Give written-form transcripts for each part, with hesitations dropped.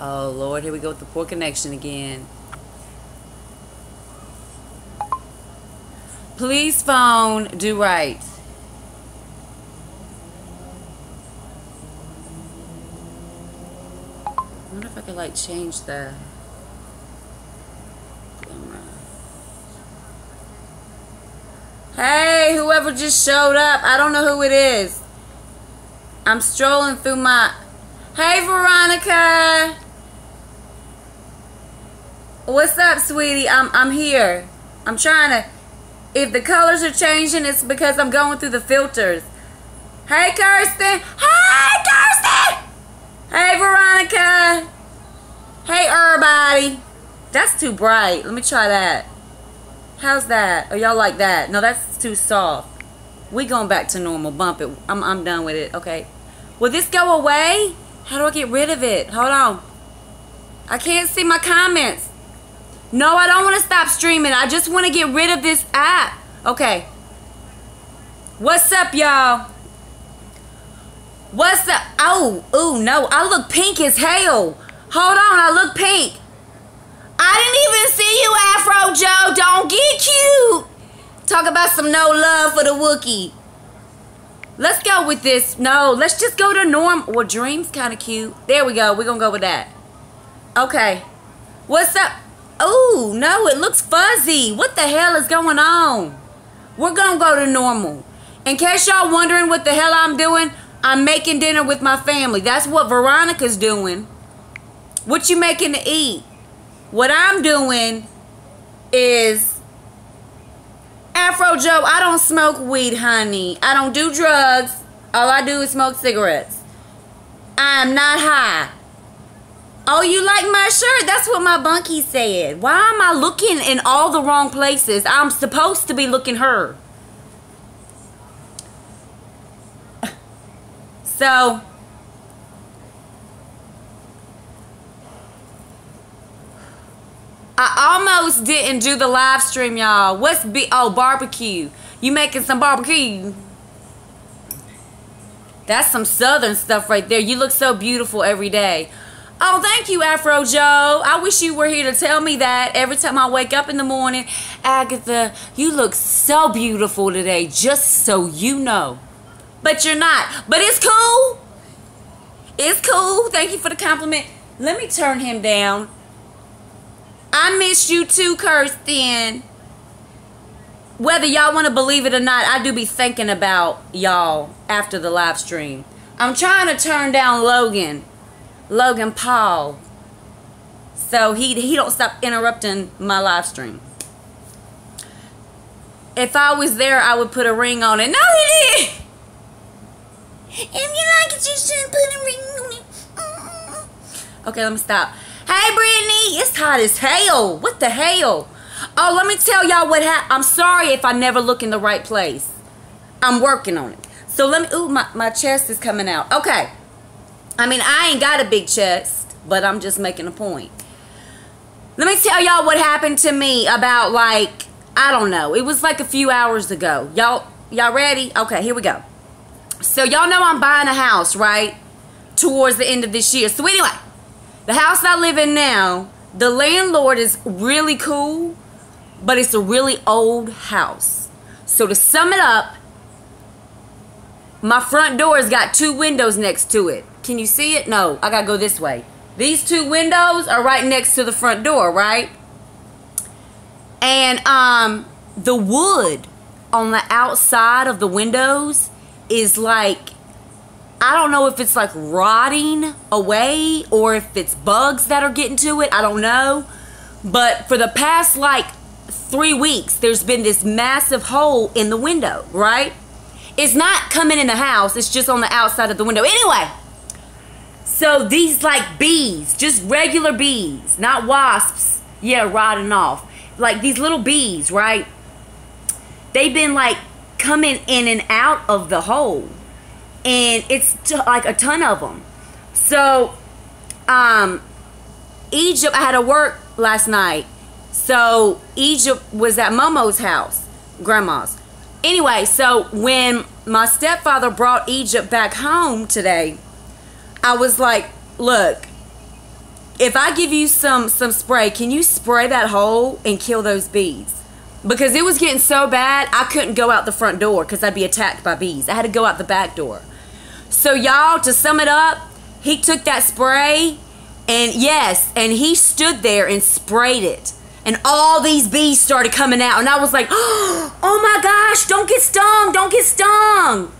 Oh, Lord, here we go with the poor connection again. Please, phone, do right. I wonder if I could, like, change the camera. Hey, whoever just showed up. I don't know who it is. I'm strolling through my... Hey, Veronica. What's up, sweetie? I'm here. I'm trying to... If the colors are changing, it's because I'm going through the filters. Hey, Kirsten. Hey, Kirsten. Hey, Veronica. Hey, everybody. That's too bright. Let me try that. How's that? Oh, y'all like that? No, that's too soft. We going back to normal. Bump it. I'm done with it. Okay. Will this go away? How do I get rid of it? Hold on. I can't see my comments. No, I don't want to stop streaming. I just want to get rid of this app. Okay. What's up, y'all? What's up? Oh, ooh, no. I look pink as hell. Hold on. I look pink. I didn't even see you, Afro Joe. Don't get cute. Talk about some no love for the Wookiee. Let's go with this. No, let's just go to norm. Well, Dream's kind of cute. There we go. We're going to go with that. Okay. What's up? Oh, no, it looks fuzzy. What the hell is going on? We're going to go to normal. In case y'all wondering what the hell I'm doing, I'm making dinner with my family. That's what Veronica's doing. What you making to eat? What I'm doing is... Afro Joe, I don't smoke weed, honey. I don't do drugs. All I do is smoke cigarettes. I'm not high. Oh, you like my shirt? That's what my bunkie said. Why am I looking in all the wrong places? I'm supposed to be looking her. So, I almost didn't do the live stream, y'all. Oh, barbecue. You making some barbecue? That's some southern stuff right there. You look so beautiful every day. Oh, thank you, Afro Joe. I wish you were here to tell me that every time I wake up in the morning. Agatha, you look so beautiful today, just so you know. But you're not. But it's cool. It's cool. Thank you for the compliment. Let me turn him down. I miss you too, Kirsten. Whether y'all want to believe it or not, I do be thinking about y'all after the live stream. I'm trying to turn down Logan Paul, so he don't stop interrupting my live stream. If I was there, I would put a ring on it. No, he didn't. If you like it, you should put a ring on it. Okay, let me stop. Hey, Brittany, it's hot as hell. What the hell? Oh, let me tell y'all what happened. I'm sorry if I never look in the right place. I'm working on it. So let me, ooh, my chest is coming out. Okay. I mean, I ain't got a big chest, but I'm just making a point. Let me tell y'all what happened to me about, like, I don't know. It was like a few hours ago. Y'all ready? Okay, here we go. So y'all know I'm buying a house, right? Towards the end of this year. So anyway, the house I live in now, the landlord is really cool, but it's a really old house. So to sum it up, my front door has got 2 windows next to it. Can you see it? No, I gotta go this way. These 2 windows are right next to the front door, right? And the wood on the outside of the windows is like, I don't know if it's like rotting away or if it's bugs that are getting to it. I don't know. But for the past like 3 weeks, there's been this massive hole in the window, right? It's not coming in the house. It's just on the outside of the window. Anyway, so these like bees, just regular bees, not wasps, yeah, rotting off. Like these little bees, right? They've been like coming in and out of the hole. And it's like a ton of them. So, Egypt, I had to work last night. So, Egypt was at Momo's house, grandma's. Anyway, so when my stepfather brought Egypt back home today, I was like, look, if I give you some spray, can you spray that hole and kill those bees? Because it was getting so bad, I couldn't go out the front door because I'd be attacked by bees. I had to go out the back door. So y'all, to sum it up, he took that spray, and yes, and he stood there and sprayed it. And all these bees started coming out. And I was like, oh my gosh, don't get stung, don't get stung.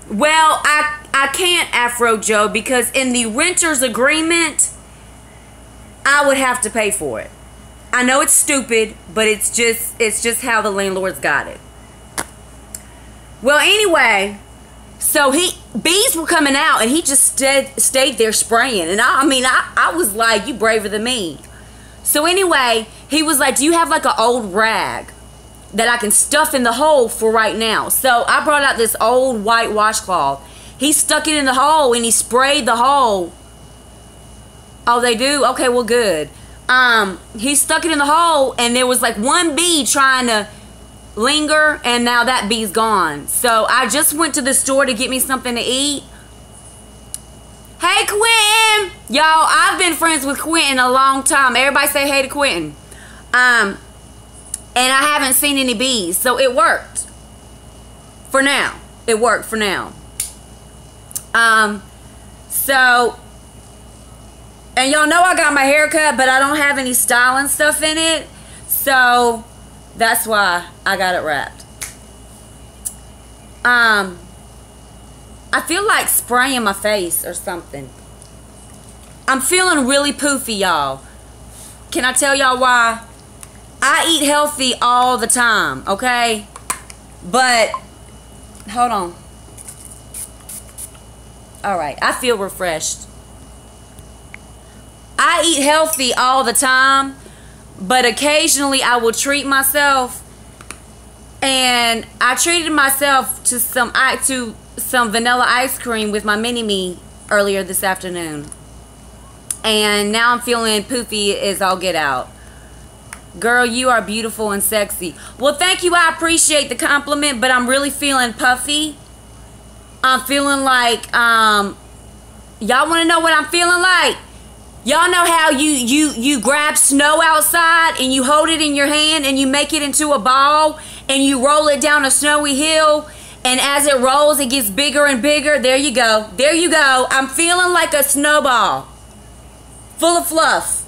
Well, I can't, Afro Joe, because in the renter's agreement, I would have to pay for it. I know it's stupid, but it's just how the landlord's got it. Well, anyway, so bees were coming out, and he just stayed there spraying. And I was like, you braver than me. So anyway, he was like, do you have like an old rag that I can stuff in the hole for right now? So I brought out this old white washcloth. He stuck it in the hole and he sprayed the hole. Oh, they do? Okay, well, good. He stuck it in the hole, and there was like one bee trying to linger, and now that bee's gone. So I just went to the store to get me something to eat. Hey, Quentin! Y'all, I've been friends with Quentin a long time. Everybody say hey to Quentin. And I haven't seen any bees, so it worked. For now. It worked for now. So, and y'all know I got my hair cut, but I don't have any styling stuff in it. So, that's why I got it wrapped. I feel like spraying my face or something. I'm feeling really poofy, y'all. Can I tell y'all why? I eat healthy all the time, okay? But, hold on. Alright, I feel refreshed. I eat healthy all the time, but occasionally I will treat myself. And I treated myself to some vanilla ice cream with my mini-me earlier this afternoon. And now I'm feeling poofy as all get out. Girl, you are beautiful and sexy. Well, thank you. I appreciate the compliment, but I'm really feeling puffy. I'm feeling like, y'all want to know what I'm feeling like? Y'all know how you grab snow outside and you hold it in your hand and you make it into a ball and you roll it down a snowy hill, and as it rolls, it gets bigger and bigger. There you go. There you go. I'm feeling like a snowball. Full of fluff.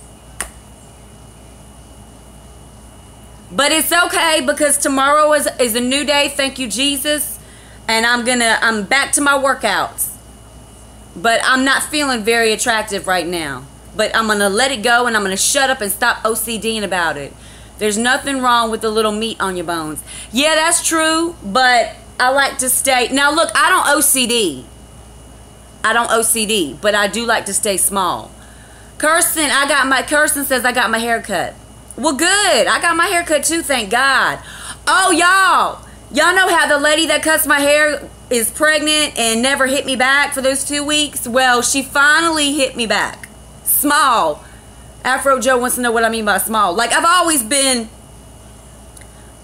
But it's okay because tomorrow is a new day. Thank you, Jesus. And I'm back to my workouts. But I'm not feeling very attractive right now. But I'm going to let it go, and I'm going to shut up and stop OCDing about it. There's nothing wrong with the little meat on your bones. Yeah, that's true, but I like to stay. Now, look, I don't OCD. I don't OCD, but I do like to stay small. Kirsten says I got my hair cut. Well, good. I got my hair cut too, thank God. Oh, y'all know how the lady that cuts my hair is pregnant and never hit me back for those 2 weeks? Well, she finally hit me back. Small. Afro Joe wants to know what I mean by small. Like, I've always been,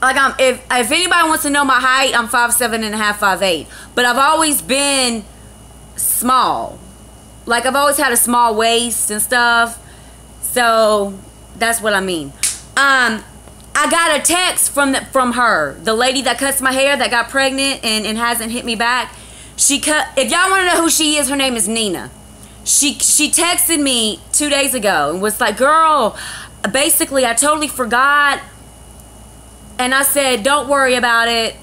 like, if anybody wants to know my height, I'm 5'7" and a half, 5'8". But I've always been small. Like, I've always had a small waist and stuff. So, that's what I mean. I got a text from her, the lady that cuts my hair that got pregnant and hasn't hit me back. If y'all want to know who she is, her name is Nina. She texted me 2 days ago and was like, girl, basically I totally forgot. And I said, don't worry about it.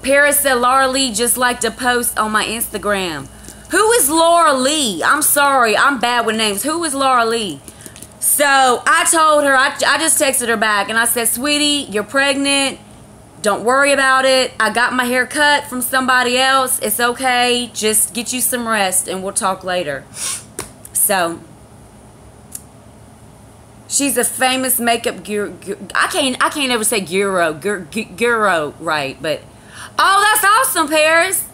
Paris said Laura Lee just liked to post on my Instagram. Who is Laura Lee? I'm sorry, I'm bad with names. Who is Laura Lee? So I told her, I just texted her back and I said, sweetie, you're pregnant. Don't worry about it. I got my hair cut from somebody else. It's okay. Just get you some rest and we'll talk later. So she's a famous makeup guru. I can't ever say guru right, but oh, that's awesome, Paris.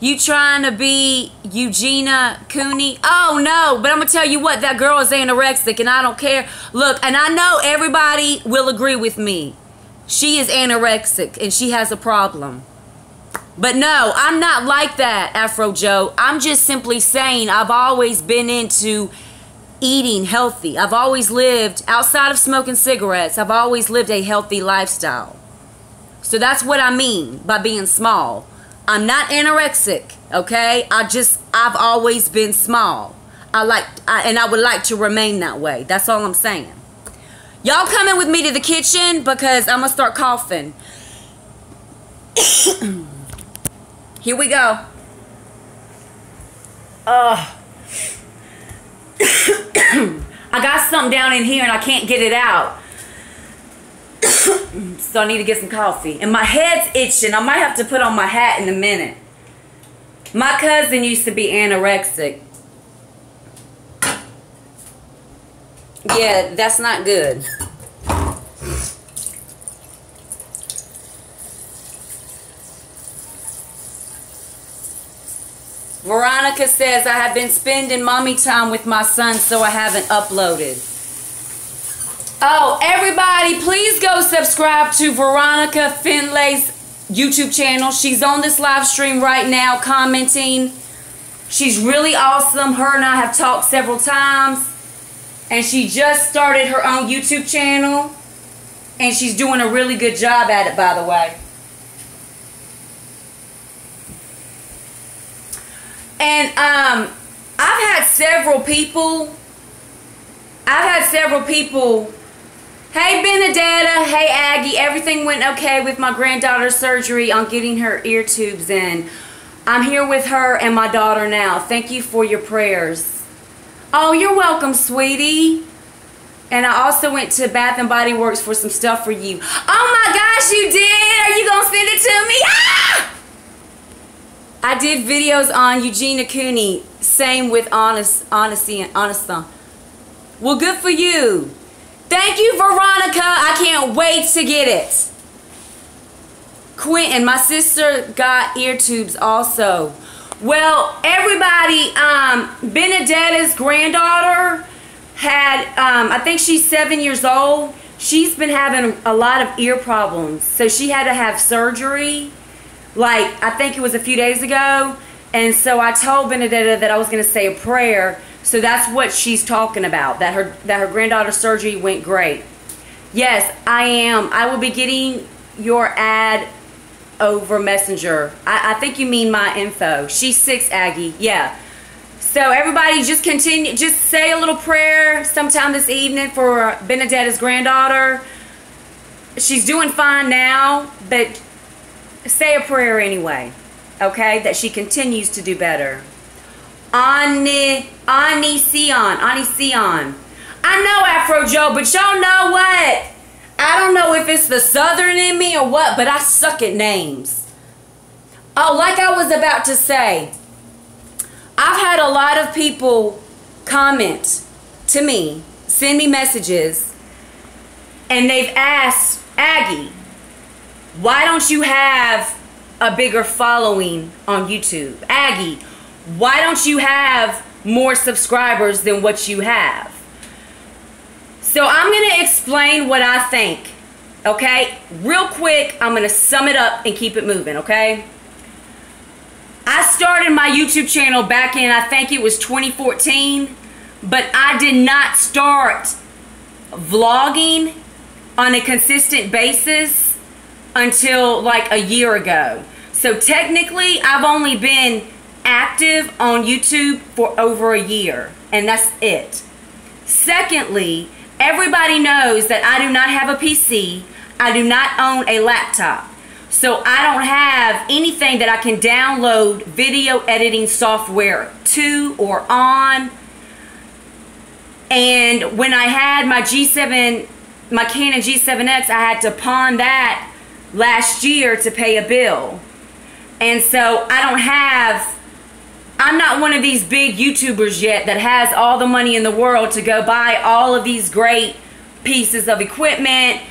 You trying to be Eugenia Cooney? Oh, no. But I'm going to tell you what. That girl is anorexic, and I don't care. Look, and I know everybody will agree with me. She is anorexic, and she has a problem. But no, I'm not like that, Afro Joe. I'm just simply saying I've always been into eating healthy. I've always lived, outside of smoking cigarettes, I've always lived a healthy lifestyle. So that's what I mean by being small. I'm not anorexic, okay? I've always been small. And I would like to remain that way. That's all I'm saying. Y'all coming with me to the kitchen because I'm going to start coughing. Here we go. I got something down in here and I can't get it out. So I need to get some coffee. And my head's itching. I might have to put on my hat in a minute. My cousin used to be anorexic. Yeah, that's not good. Veronica says, I have been spending mommy time with my son, so I haven't uploaded. Oh, everybody, please go subscribe to Veronica Finlay's YouTube channel. She's on this live stream right now commenting. She's really awesome. Her and I have talked several times. And she just started her own YouTube channel. And she's doing a really good job at it, by the way. And I've had several people. Hey Benedetta, hey Aggie, everything went okay with my granddaughter's surgery on getting her ear tubes in. I'm here with her and my daughter now. Thank you for your prayers. Oh, you're welcome, sweetie. And I also went to Bath and Body Works for some stuff for you. Oh my gosh, you did? Are you gonna send it to me? Ah! I did videos on Eugenia Cooney. Same with Honesty and Honesty. Well, good for you. Thank you, Veronica. I can't wait to get it. Quentin, my sister got ear tubes also. Well, everybody, Benedetta's granddaughter had, I think she's 7 years old. She's been having a lot of ear problems. So she had to have surgery, like, I think it was a few days ago. And so I told Benedetta that I was going to say a prayer. So that's what she's talking about, that her granddaughter's surgery went great. Yes, I am. I will be getting your ad over Messenger. I think you mean my info. She's 6, Aggie. Yeah. So everybody just continue, just say a little prayer sometime this evening for Benedetta's granddaughter. She's doing fine now, but say a prayer anyway, okay, that she continues to do better. Ani Sion. I know Afro Joe, but y'all know what? I don't know if it's the Southern in me or what, but I suck at names. Oh, like I was about to say, I've had a lot of people comment to me, send me messages, and they've asked, Aggie, why don't you have a bigger following on YouTube? Aggie, why don't you have more subscribers than what you have? So I'm going to explain what I think, okay? Real quick, I'm going to sum it up and keep it moving, okay? I started my YouTube channel back in, I think it was 2014, but I did not start vlogging on a consistent basis until like a year ago. So technically, I've only been active on YouTube for over a year, and that's it. Secondly, everybody knows that I do not have a PC. I do not own a laptop. So I don't have anything that I can download video editing software to or on. And when I had my G7, my Canon G7X, I had to pawn that last year to pay a bill. And so I'm not one of these big YouTubers yet that has all the money in the world to go buy all of these great pieces of equipment.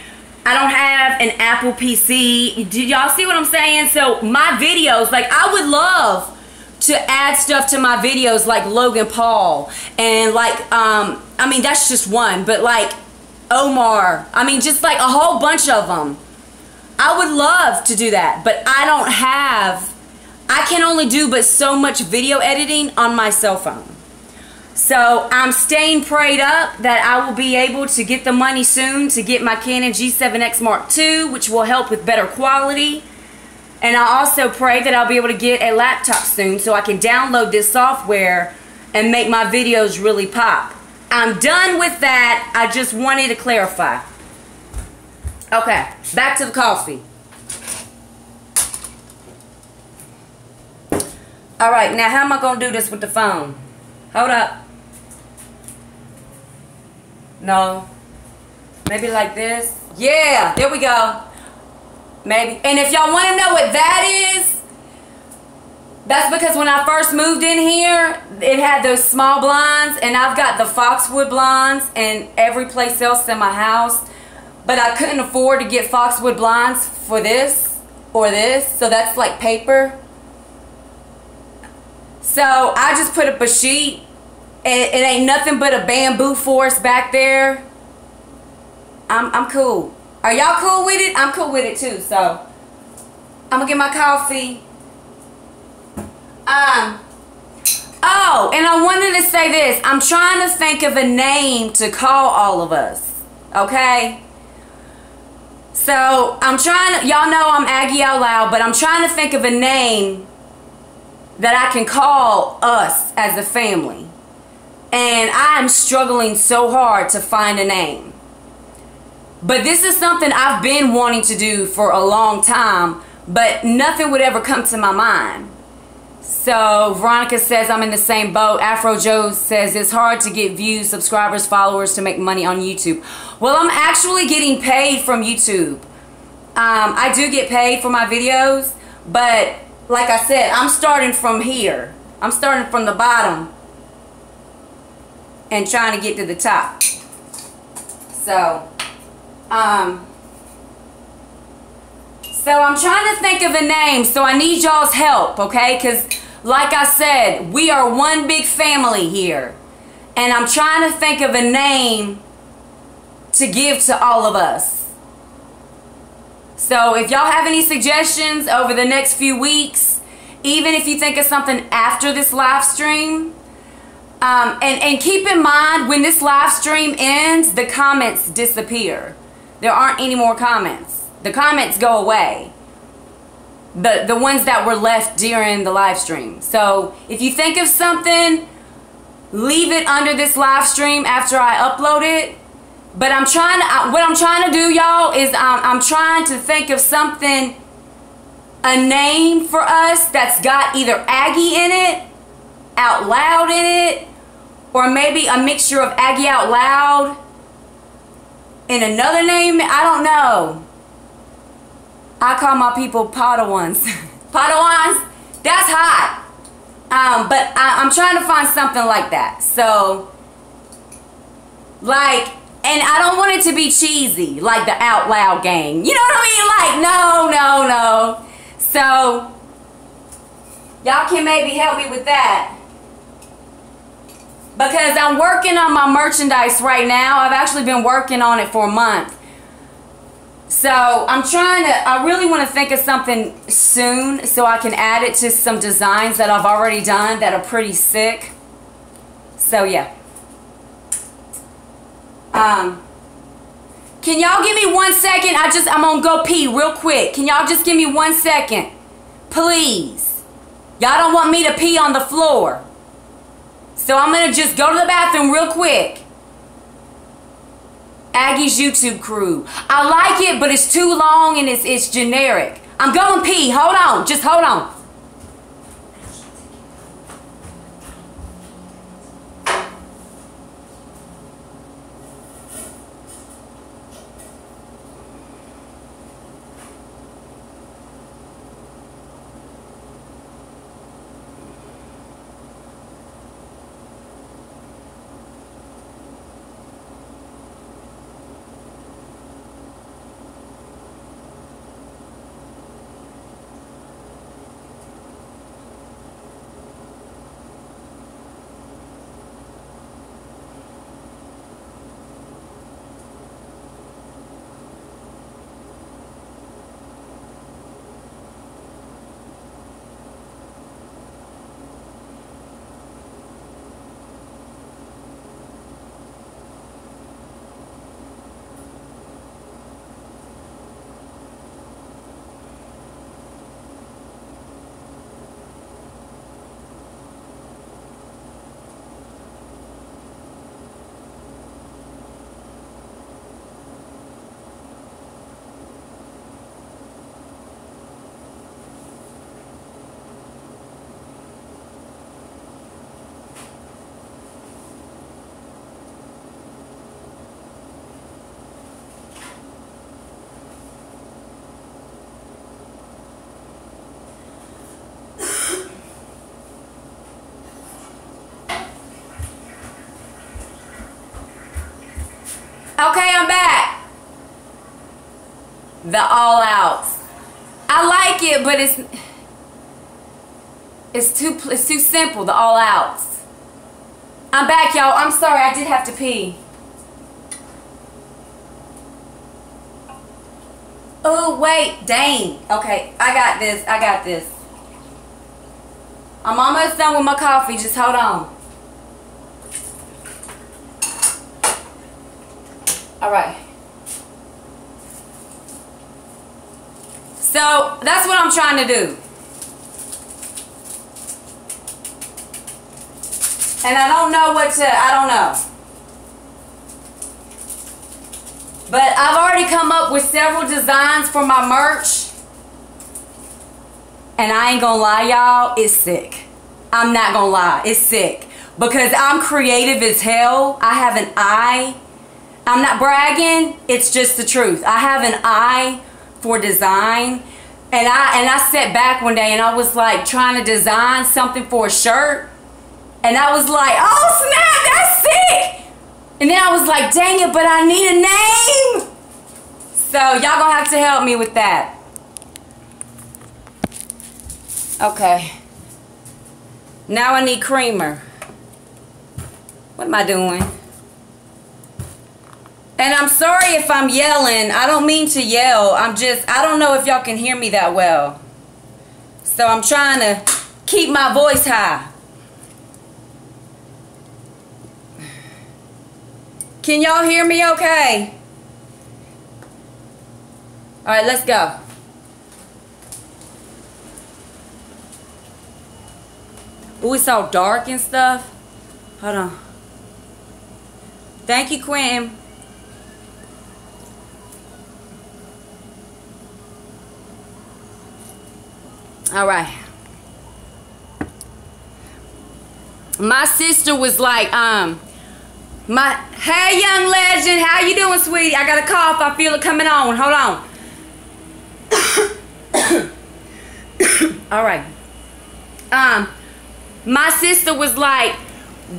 I don't have an Apple PC. Did y'all see what I'm saying? So my videos, like, I would love to add stuff to my videos like Logan Paul and like, I mean, that's just one, but like Omar. I mean, just like a whole bunch of them. I would love to do that, but I don't have can only do but so much video editing on my cell phone. So I'm staying prayed up that I will be able to get the money soon to get my Canon G7X Mark II, which will help with better quality. And I also pray that I'll be able to get a laptop soon so I can download this software and make my videos really pop. I'm done with that. I just wanted to clarify. Okay, back to the coffee. Alright, now how am I going to do this with the phone? Hold up. No. Maybe like this. Yeah, there we go. Maybe. And if y'all want to know what that is, that's because when I first moved in here, it had those small blinds, and I've got the Foxwood blinds and every place else in my house, but I couldn't afford to get Foxwood blinds for this or this, so that's like paper. So I just put up a sheet. It ain't nothing but a bamboo forest back there. I'm cool. Are y'all cool with it? I'm cool with it too. So I'm gonna get my coffee. Oh, and I wanted to say this. I'm trying to think of a name to call all of us. Okay? So I'm trying to, y'all know I'm AGGI out loud, but I'm trying to think of a name that I can call us as a family. And I'm struggling so hard to find a name. But this is something I've been wanting to do for a long time, but nothing would ever come to my mind. So Veronica says I'm in the same boat. Afro Joe says it's hard to get views, subscribers, followers to make money on YouTube. Well, I'm actually getting paid from YouTube. I do get paid for my videos, but like I said, I'm starting from here. I'm starting from the bottom and trying to get to the top. So I'm trying to think of a name, so I need y'all's help, okay? Because like I said, we are one big family here. And I'm trying to think of a name to give to all of us. So if y'all have any suggestions over the next few weeks, even if you think of something after this live stream, and keep in mind, when this live stream ends, the comments disappear. There aren't any more comments. The comments go away. The ones that were left during the live stream. So if you think of something, leave it under this live stream after I upload it. But I'm trying to, what I'm trying to do, y'all, is I'm trying to think of something, a name for us that's got either AGGI in it, Out Loud in it, or maybe a mixture of AGGI Out Loud and another name. I don't know. I call my people Padawans. Padawans, that's hot. But I'm trying to find something like that. So, like, and I don't want it to be cheesy, like the Out Loud gang. You know what I mean? Like, no. So, y'all can maybe help me with that. Because I'm working on my merchandise right now. I've actually been working on it for a month. So I'm trying to, I really want to think of something soon so I can add it to some designs that I've already done that are pretty sick. So yeah. Can y'all give me 1 second? I'm gonna go pee real quick. Can y'all just give me 1 second? Please. Y'all don't want me to pee on the floor. So I'm gonna just go to the bathroom real quick. AGGI's YouTube crew. I like it, but it's too long and it's generic. I'm going pee. Hold on. Just hold on. The all outs. I like it, but it's too simple, the all outs. I'm back, y'all. I'm sorry, I did have to pee. Oh, wait, dang. Okay, I got this, I got this. I'm almost done with my coffee, just hold on. All right. So, that's what I'm trying to do. And I don't know I don't know. But I've already come up with several designs for my merch. And I ain't gonna lie, y'all, it's sick. I'm not gonna lie, it's sick. Because I'm creative as hell. I have an eye. I'm not bragging, it's just the truth. I have an eye for design. And I sat back one day and I was like trying to design something for a shirt. And I was like, oh snap, that's sick! And then I was like, dang it, but I need a name! So y'all gonna have to help me with that. Okay. Now I need creamer. What am I doing? And I'm sorry if I'm yelling. I don't mean to yell. I don't know if y'all can hear me that well. So I'm trying to keep my voice high. Can y'all hear me okay? All right, let's go. Ooh, it's all dark and stuff. Hold on. Thank you, Quentin. All right. My sister was like, hey, young legend, how you doing, sweetie? I got a cough. I feel it coming on. Hold on. All right. My sister was like,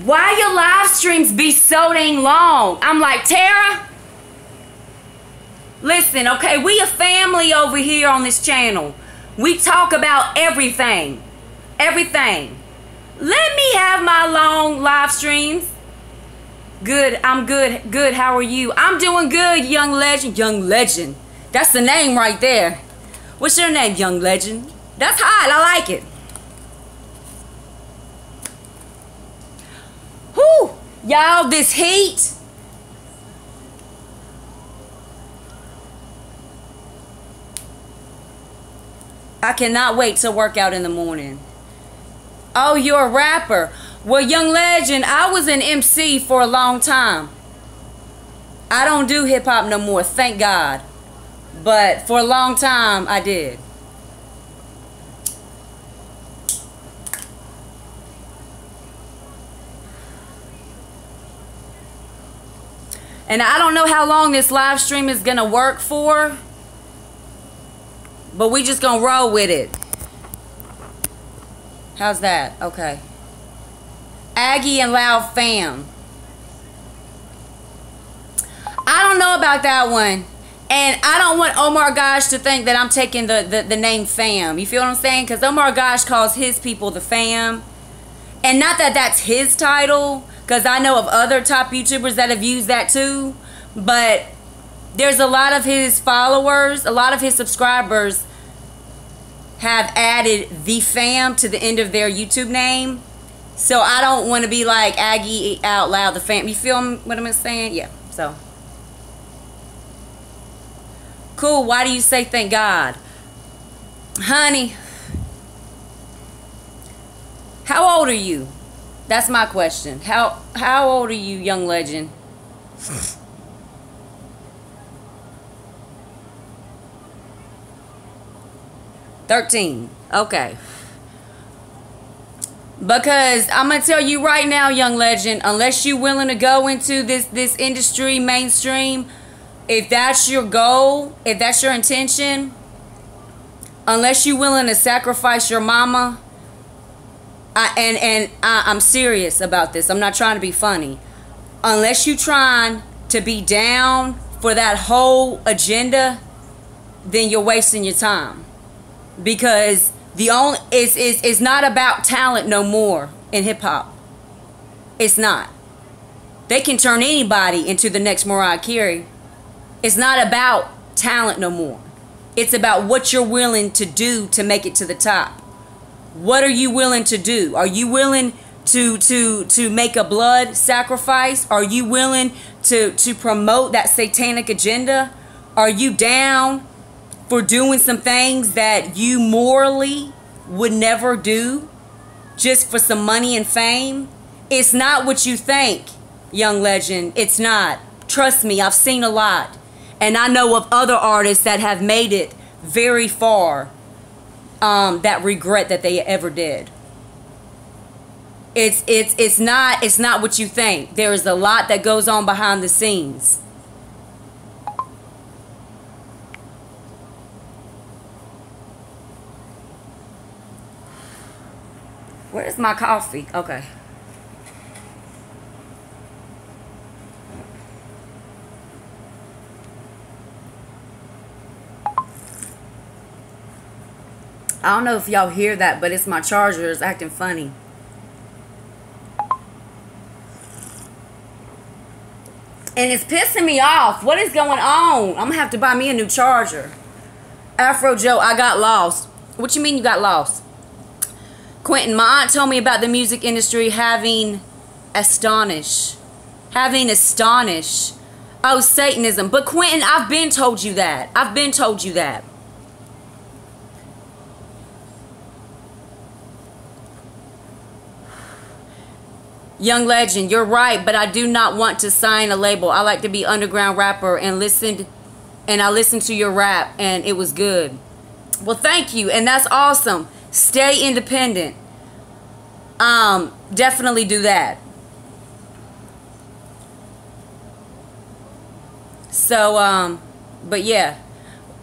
why your live streams be so dang long? I'm like, Tara, listen, okay, we a family over here on this channel. We talk about everything. Everything. Let me have my long live streams. Good, I'm good. Good, how are you? I'm doing good, young legend. Young legend. That's the name right there. What's your name, young legend? That's hot, I like it. Whew, y'all, this heat. I cannot wait to work out in the morning. Oh, you're a rapper. Well, young legend, I was an MC for a long time. I don't do hip hop no more, thank God. But for a long time, I did. And I don't know how long this live stream is gonna work for, but we just gonna roll with it. How's that? Okay. AGGI and Loud Fam. I don't know about that one. And I don't want Omar Gosh to think that I'm taking the name fam. You feel what I'm saying? Because Omar Gosh calls his people the fam. And not that that's his title, because I know of other top YouTubers that have used that too. But there's a lot of his followers, a lot of his subscribers have added the fam to the end of their YouTube name. So I don't want to be like AGGI out loud, the fam. You feel what I'm saying? Yeah, so. Cool, why do you say thank God? Honey, how old are you? That's my question. How old are you, young legend? $13. Okay. Because I'm going to tell you right now, young legend, unless you're willing to go into this industry mainstream, if that's your goal, if that's your intention, unless you're willing to sacrifice your mama, I'm serious about this. I'm not trying to be funny. Unless you're trying to be down for that whole agenda, then you're wasting your time. Because it's not about talent no more in hip hop. It's not. They can turn anybody into the next Mariah Carey. It's not about talent no more. It's about what you're willing to do to make it to the top. What are you willing to do? Are you willing to make a blood sacrifice? Are you willing to promote that satanic agenda? Are you down for doing some things that you morally would never do just for some money and fame? It's not what you think, young legend. It's not. Trust me, I've seen a lot. And I know of other artists that have made it very far that regret that they ever did. It's not what you think. There is a lot that goes on behind the scenes. Where's my coffee? Okay. I don't know if y'all hear that, but it's my charger is acting funny. And it's pissing me off. What is going on? I'm going to have to buy me a new charger. Afro Joe, I got lost. What you mean you got lost? Quentin, my aunt told me about the music industry having astonished. Oh, Satanism. But Quentin, I've been told you that. Young legend, you're right, but I do not want to sign a label. I like to be underground rapper and I listened to your rap and it was good. Well, thank you, and that's awesome. Stay independent. Definitely do that. So, but yeah.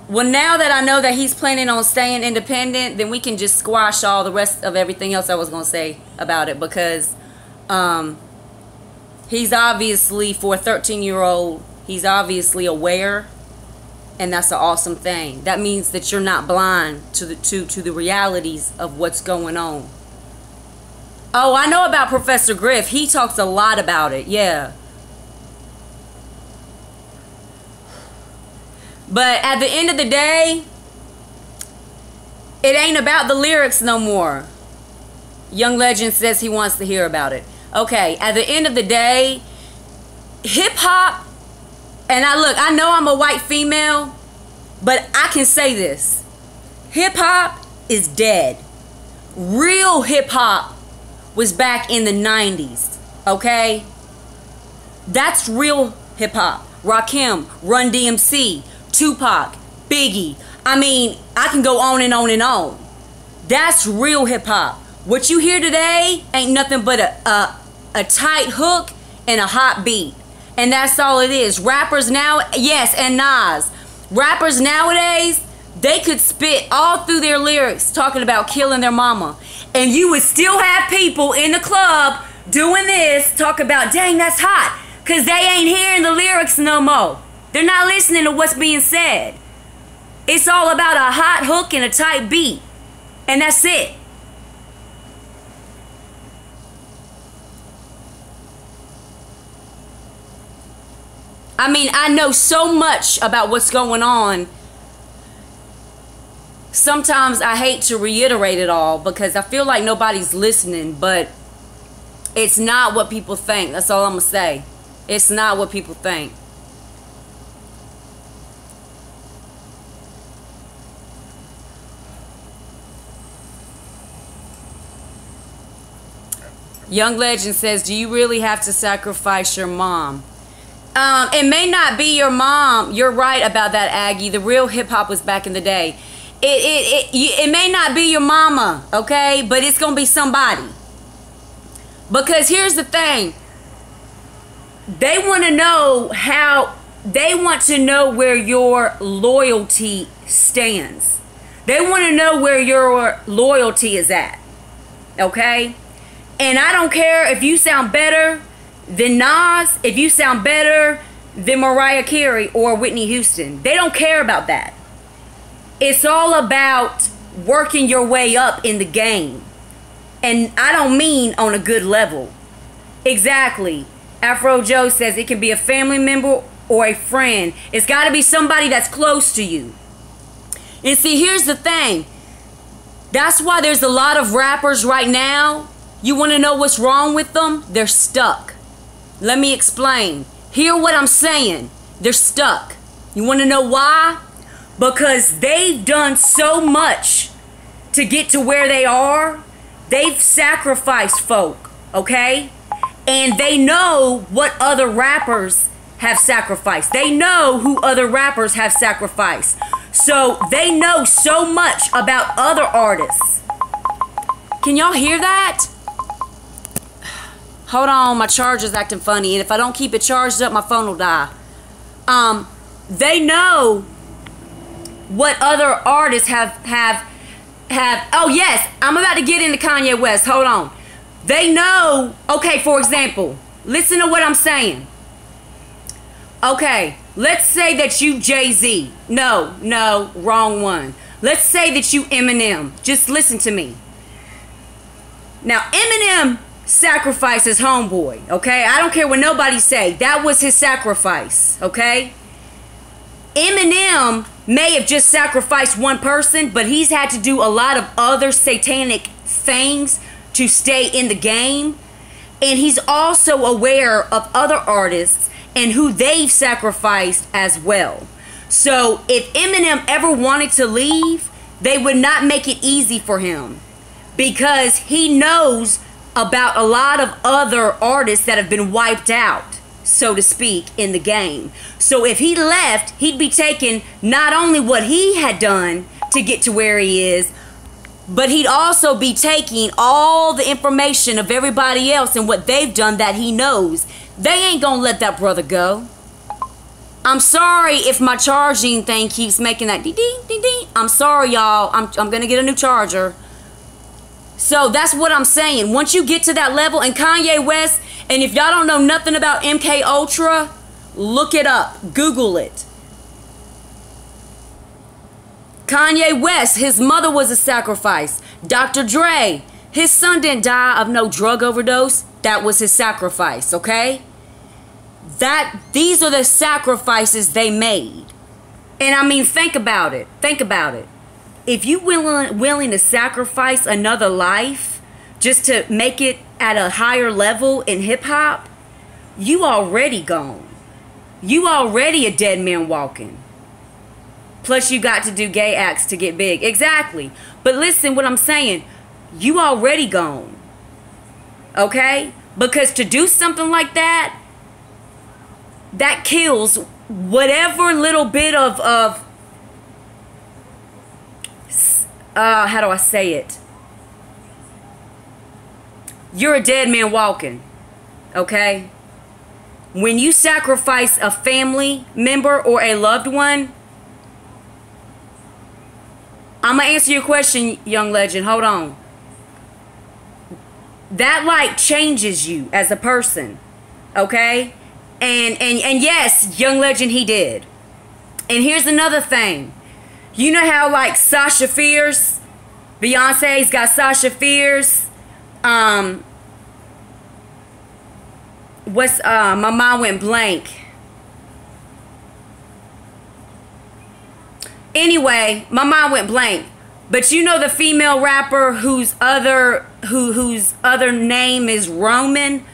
Well, now that I know that he's planning on staying independent, then we can just squash all the rest of everything else I was going to say about it, because he's obviously, for a 13-year-old, he's obviously aware, and that's an awesome thing. That means that you're not blind to the realities of what's going on. Oh, I know about Professor Griff. He talks a lot about it, yeah. But at the end of the day, it ain't about the lyrics no more. Young Legend says he wants to hear about it. Okay, at the end of the day, hip-hop, and I know I'm a white female, but I can say this. Hip-hop is dead. Real hip-hop was back in the 90s, okay? That's real hip-hop. Rakim, Run DMC, Tupac, Biggie. I mean, I can go on and on and on. That's real hip-hop. What you hear today ain't nothing but a tight hook and a hot beat. And that's all it is. Rappers now, yes, and Nas. Rappers nowadays, they could spit all through their lyrics talking about killing their mama. And you would still have people in the club doing this, talk about, dang, that's hot. Because they ain't hearing the lyrics no more. They're not listening to what's being said. It's all about a hot hook and a tight beat. And that's it. I mean, I know so much about what's going on. Sometimes I hate to reiterate it all because I feel like nobody's listening, but it's not what people think. That's all I'm going to say. It's not what people think. Young Legend says, do you really have to sacrifice your mom? It may not be your mom. You're right about that, Aggie. The real hip-hop was back in the day. It may not be your mama, okay? But it's going to be somebody. Because here's the thing. They want to know how... They want to know where your loyalty stands. They want to know where your loyalty is at. Okay? And I don't care if you sound better than Nas, if you sound better than Mariah Carey or Whitney Houston. They don't care about that. It's all about working your way up in the game. And I don't mean on a good level. Exactly. Afro Joe says it can be a family member or a friend. It's got to be somebody that's close to you. And see, here's the thing. That's why there's a lot of rappers right now. You want to know what's wrong with them? They're stuck. Let me explain. Hear what I'm saying. They're stuck. You want to know why? Because they've done so much to get to where they are. They've sacrificed folk, okay? And they know what other rappers have sacrificed. They know who other rappers have sacrificed. So they know so much about other artists. Can y'all hear that? Hold on, my charger's acting funny. And if I don't keep it charged up, my phone will die. They know what other artists have. Oh yes, I'm about to get into Kanye West. Hold on. They know, okay, for example, listen to what I'm saying. Okay, let's say that you Jay-Z. No, wrong one. Let's say that you Eminem. Just listen to me. Now, Eminem sacrificed his homeboy, okay? I don't care what nobody say. That was his sacrifice, okay? Eminem may have just sacrificed one person, but he's had to do a lot of other satanic things to stay in the game. And he's also aware of other artists and who they've sacrificed as well. So if Eminem ever wanted to leave, they would not make it easy for him, because he knows about a lot of other artists that have been wiped out, so to speak, in the game. So if he left, he'd be taking not only what he had done to get to where he is, but he'd also be taking all the information of everybody else and what they've done that he knows. They ain't gonna let that brother go. I'm sorry if my charging thing keeps making that ding ding ding ding. I'm sorry, y'all. I'm gonna get a new charger. So that's what I'm saying. Once you get to that level, and Kanye West, and if y'all don't know nothing about MK Ultra, look it up. Google it. Kanye West, his mother was a sacrifice. Dr. Dre, his son didn't die of no drug overdose. That was his sacrifice, okay? These are the sacrifices they made. And I mean, think about it. Think about it. If you willing to sacrifice another life just to make it at a higher level in hip hop, you already gone. You already a dead man walking. Plus you got to do gay acts to get big. Exactly. But listen what I'm saying. You already gone. Okay? Because to do something like that, that kills whatever little bit of how do I say it? You're a dead man walking. Okay? When you sacrifice a family member or a loved one, I'm going to answer your question, young legend. Hold on. That like changes you as a person. Okay? And yes, young legend, he did. And here's another thing. You know how like Sasha Fierce, Beyonce's got Sasha Fierce. My mind went blank. Anyway, my mind went blank. But you know the female rapper whose other name is Roman?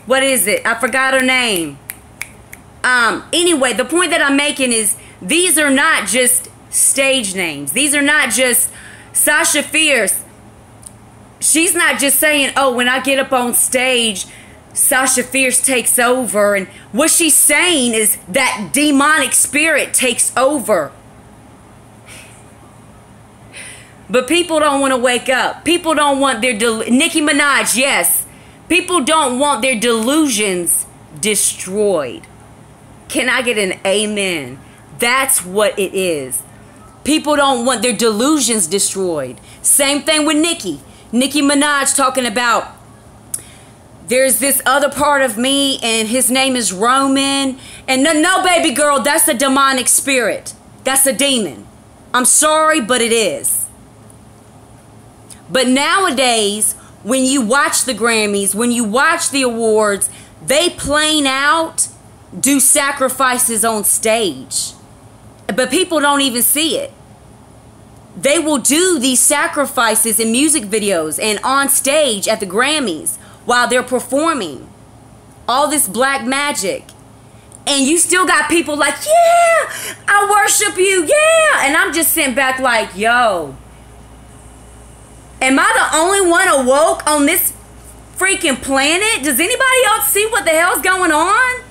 What is it? I forgot her name. Anyway, the point that I'm making is these are not just stage names. These are not just Sasha Fierce. She's not just saying, oh, when I get up on stage, Sasha Fierce takes over. And what she's saying is that demonic spirit takes over. But people don't want to wake up. People don't want their Nicki Minaj, yes. People don't want their delusions destroyed. Can I get an amen? That's what it is. People don't want their delusions destroyed. Same thing with Nicki. Nicki Minaj talking about there's this other part of me and his name is Roman. And no, baby girl, that's a demonic spirit. That's a demon. I'm sorry, but it is. But nowadays, when you watch the Grammys, when you watch the awards, they plain out do sacrifices on stage. But people don't even see it. They will do these sacrifices in music videos and on stage at the Grammys while they're performing. All this black magic. And you still got people like, yeah, I worship you, yeah. And I'm just sitting back like, yo, am I the only one awoke on this freaking planet? Does anybody else see what the hell's going on?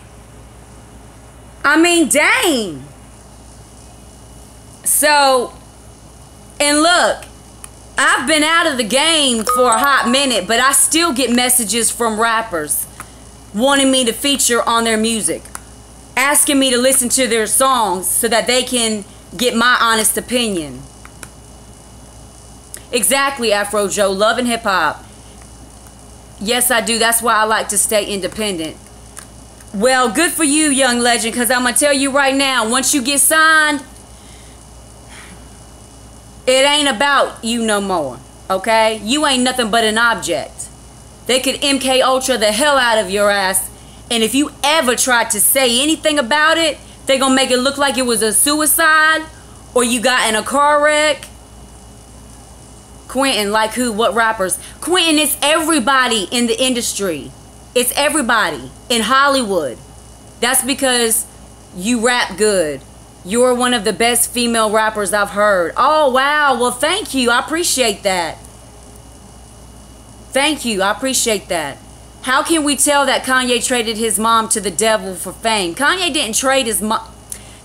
I mean, dang. So, and look, I've been out of the game for a hot minute, but I still get messages from rappers wanting me to feature on their music, asking me to listen to their songs so that they can get my honest opinion. Exactly, Afro Joe. Love and hip hop. Yes, I do. That's why I like to stay independent. Well, good for you, young legend, because I'm going to tell you right now, once you get signed, it ain't about you no more, okay? You ain't nothing but an object. They could MK Ultra the hell out of your ass, and if you ever try to say anything about it, they're going to make it look like it was a suicide or you got in a car wreck. Quentin, like who? What rappers? Quentin, it's everybody in the industry. It's everybody in Hollywood. That's because you rap good. You're one of the best female rappers I've heard. Oh, wow. Well, thank you. I appreciate that. Thank you. I appreciate that. How can we tell that Kanye traded his mom to the devil for fame? Kanye didn't trade his mom.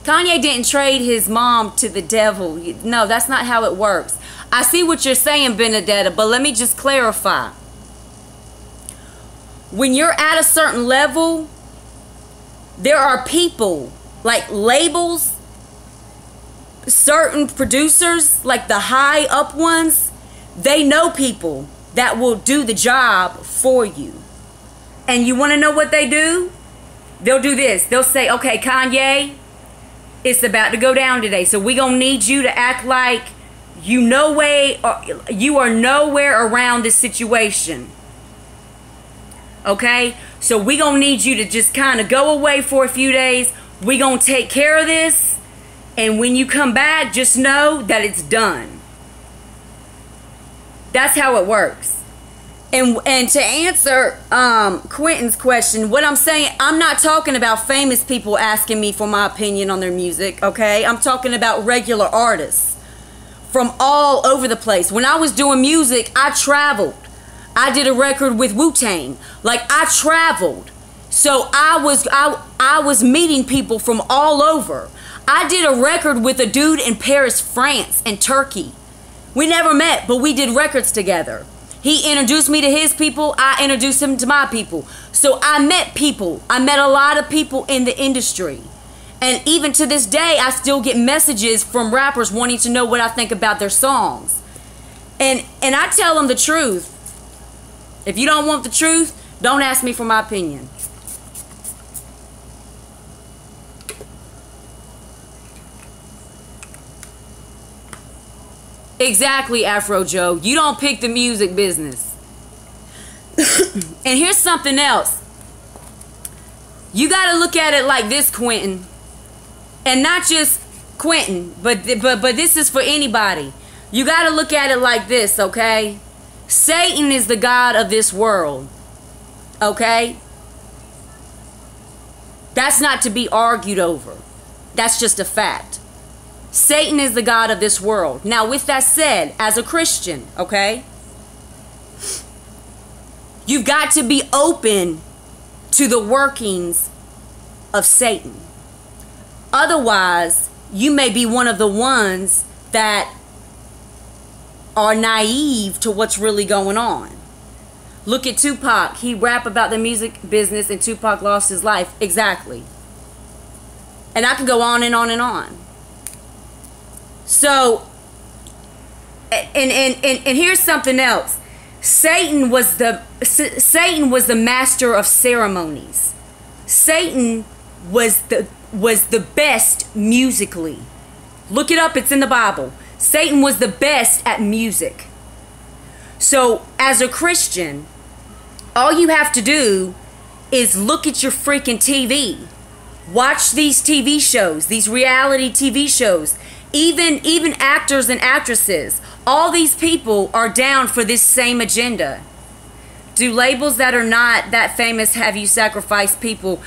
Kanye didn't trade his mom to the devil. No, that's not how it works. I see what you're saying, Benedetta, but let me just clarify. When you're at a certain level, there are people, like labels, certain producers, like the high up ones, they know people that will do the job for you. And you want to know what they do? They'll do this. They'll say, okay, Kanye, it's about to go down today, so we're going to need you to act like you are nowhere around this situation. Okay? So we're going to need you to just kind of go away for a few days. We're going to take care of this. And when you come back, just know that it's done. That's how it works. And to answer Quentin's question, what I'm saying, I'm not talking about famous people asking me for my opinion on their music, okay? I'm talking about regular artists from all over the place. When I was doing music, I traveled. I did a record with Wu-Tang. Like, I traveled. So I was meeting people from all over. I did a record with a dude in Paris, France, and Turkey. We never met, but we did records together. He introduced me to his people. I introduced him to my people. So I met people. I met a lot of people in the industry. And even to this day, I still get messages from rappers wanting to know what I think about their songs. And I tell them the truth. If you don't want the truth, don't ask me for my opinion. Exactly, Afro Joe. You don't pick the music business. And here's something else. You got to look at it like this, Quentin. And not just Quentin, but this is for anybody. You got to look at it like this, okay? Satan is the god of this world. Okay? That's not to be argued over. That's just a fact. Satan is the god of this world. Now, with that said, as a Christian, okay, you've got to be open to the workings of Satan. Otherwise, you may be one of the ones that are naive to what's really going on. Look at Tupac. He rapped about the music business and Tupac lost his life. Exactly. And I can go on and on and on. So, and here's something else. Satan was the master of ceremonies. Satan was the best musically. Look it up. It's in the Bible. Satan was the best at music. So as a Christian, all you have to do is look at your freaking TV. Watch these TV shows, these reality TV shows. Even actors and actresses. All these people are down for this same agenda. Do labels that are not that famous have you sacrifice people?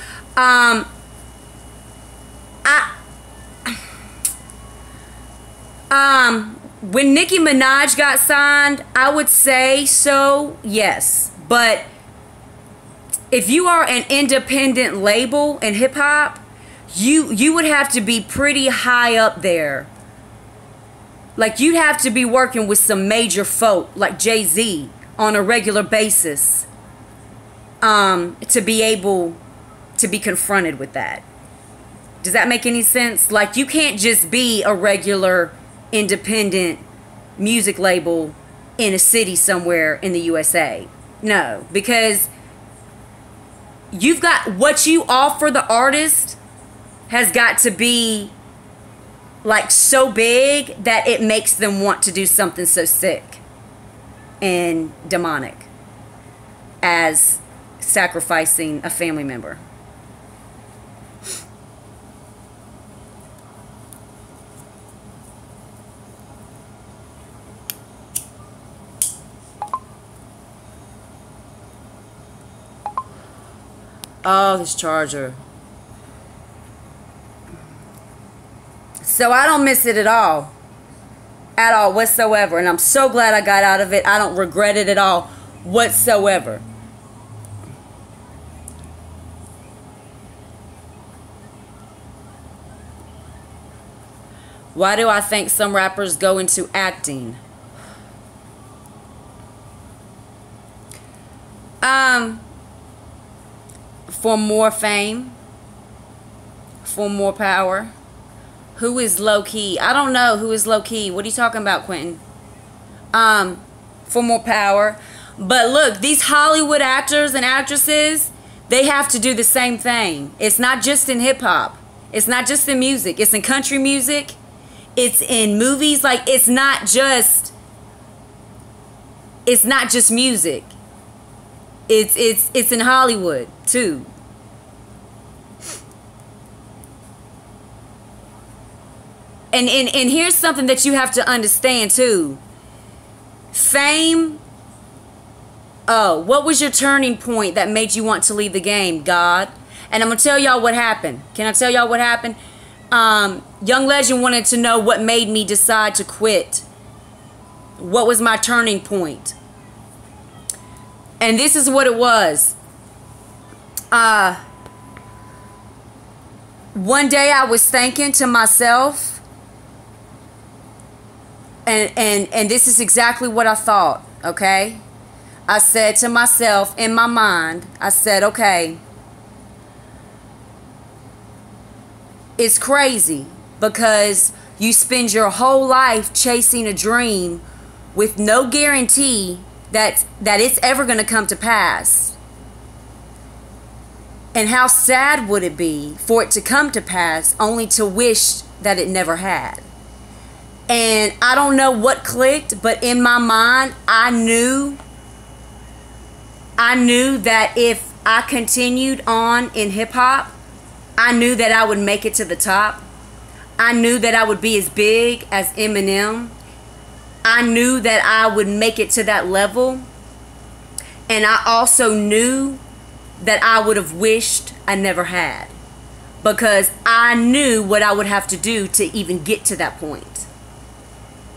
When Nicki Minaj got signed, I would say so, yes. But if you are an independent label in hip hop, you would have to be pretty high up there. Like, you'd have to be working with some major folk like Jay-Z on a regular basis to be able to be confronted with that. Does that make any sense? Like, you can't just be a regular independent music label in a city somewhere in the USA. No, because you've got what you offer the artist has got to be like so big that it makes them want to do something so sick and demonic as sacrificing a family member. Oh, this charger. So I don't miss it at all. At all whatsoever. And I'm so glad I got out of it. I don't regret it at all whatsoever. Why do I think some rappers go into acting? For more fame, for more power. Who is low-key? I don't know who is low-key. What are you talking about, Quentin? For more power. But look, these Hollywood actors and actresses, they have to do the same thing. It's not just in hip-hop. It's not just in music. It's in country music. It's in movies. Like, it's not just music. It's in Hollywood too. And here's something that you have to understand too. Fame. Oh, what was your turning point that made you want to leave the game? God. And I'm gonna tell y'all what happened. Can I tell y'all what happened? Young Legend wanted to know what made me decide to quit. What was my turning point? And this is what it was. One day I was thinking to myself, and this is exactly what I thought, okay? I said to myself in my mind, I said, okay, it's crazy because you spend your whole life chasing a dream with no guarantee that it's ever going to come to pass. And how sad would it be for it to come to pass only to wish that it never had? And I don't know what clicked, but in my mind, I knew that if I continued on in hip hop, I knew that I would make it to the top. I knew that I would be as big as Eminem. I knew that I would make it to that level. And I also knew that I would have wished I never had. Because I knew what I would have to do to even get to that point.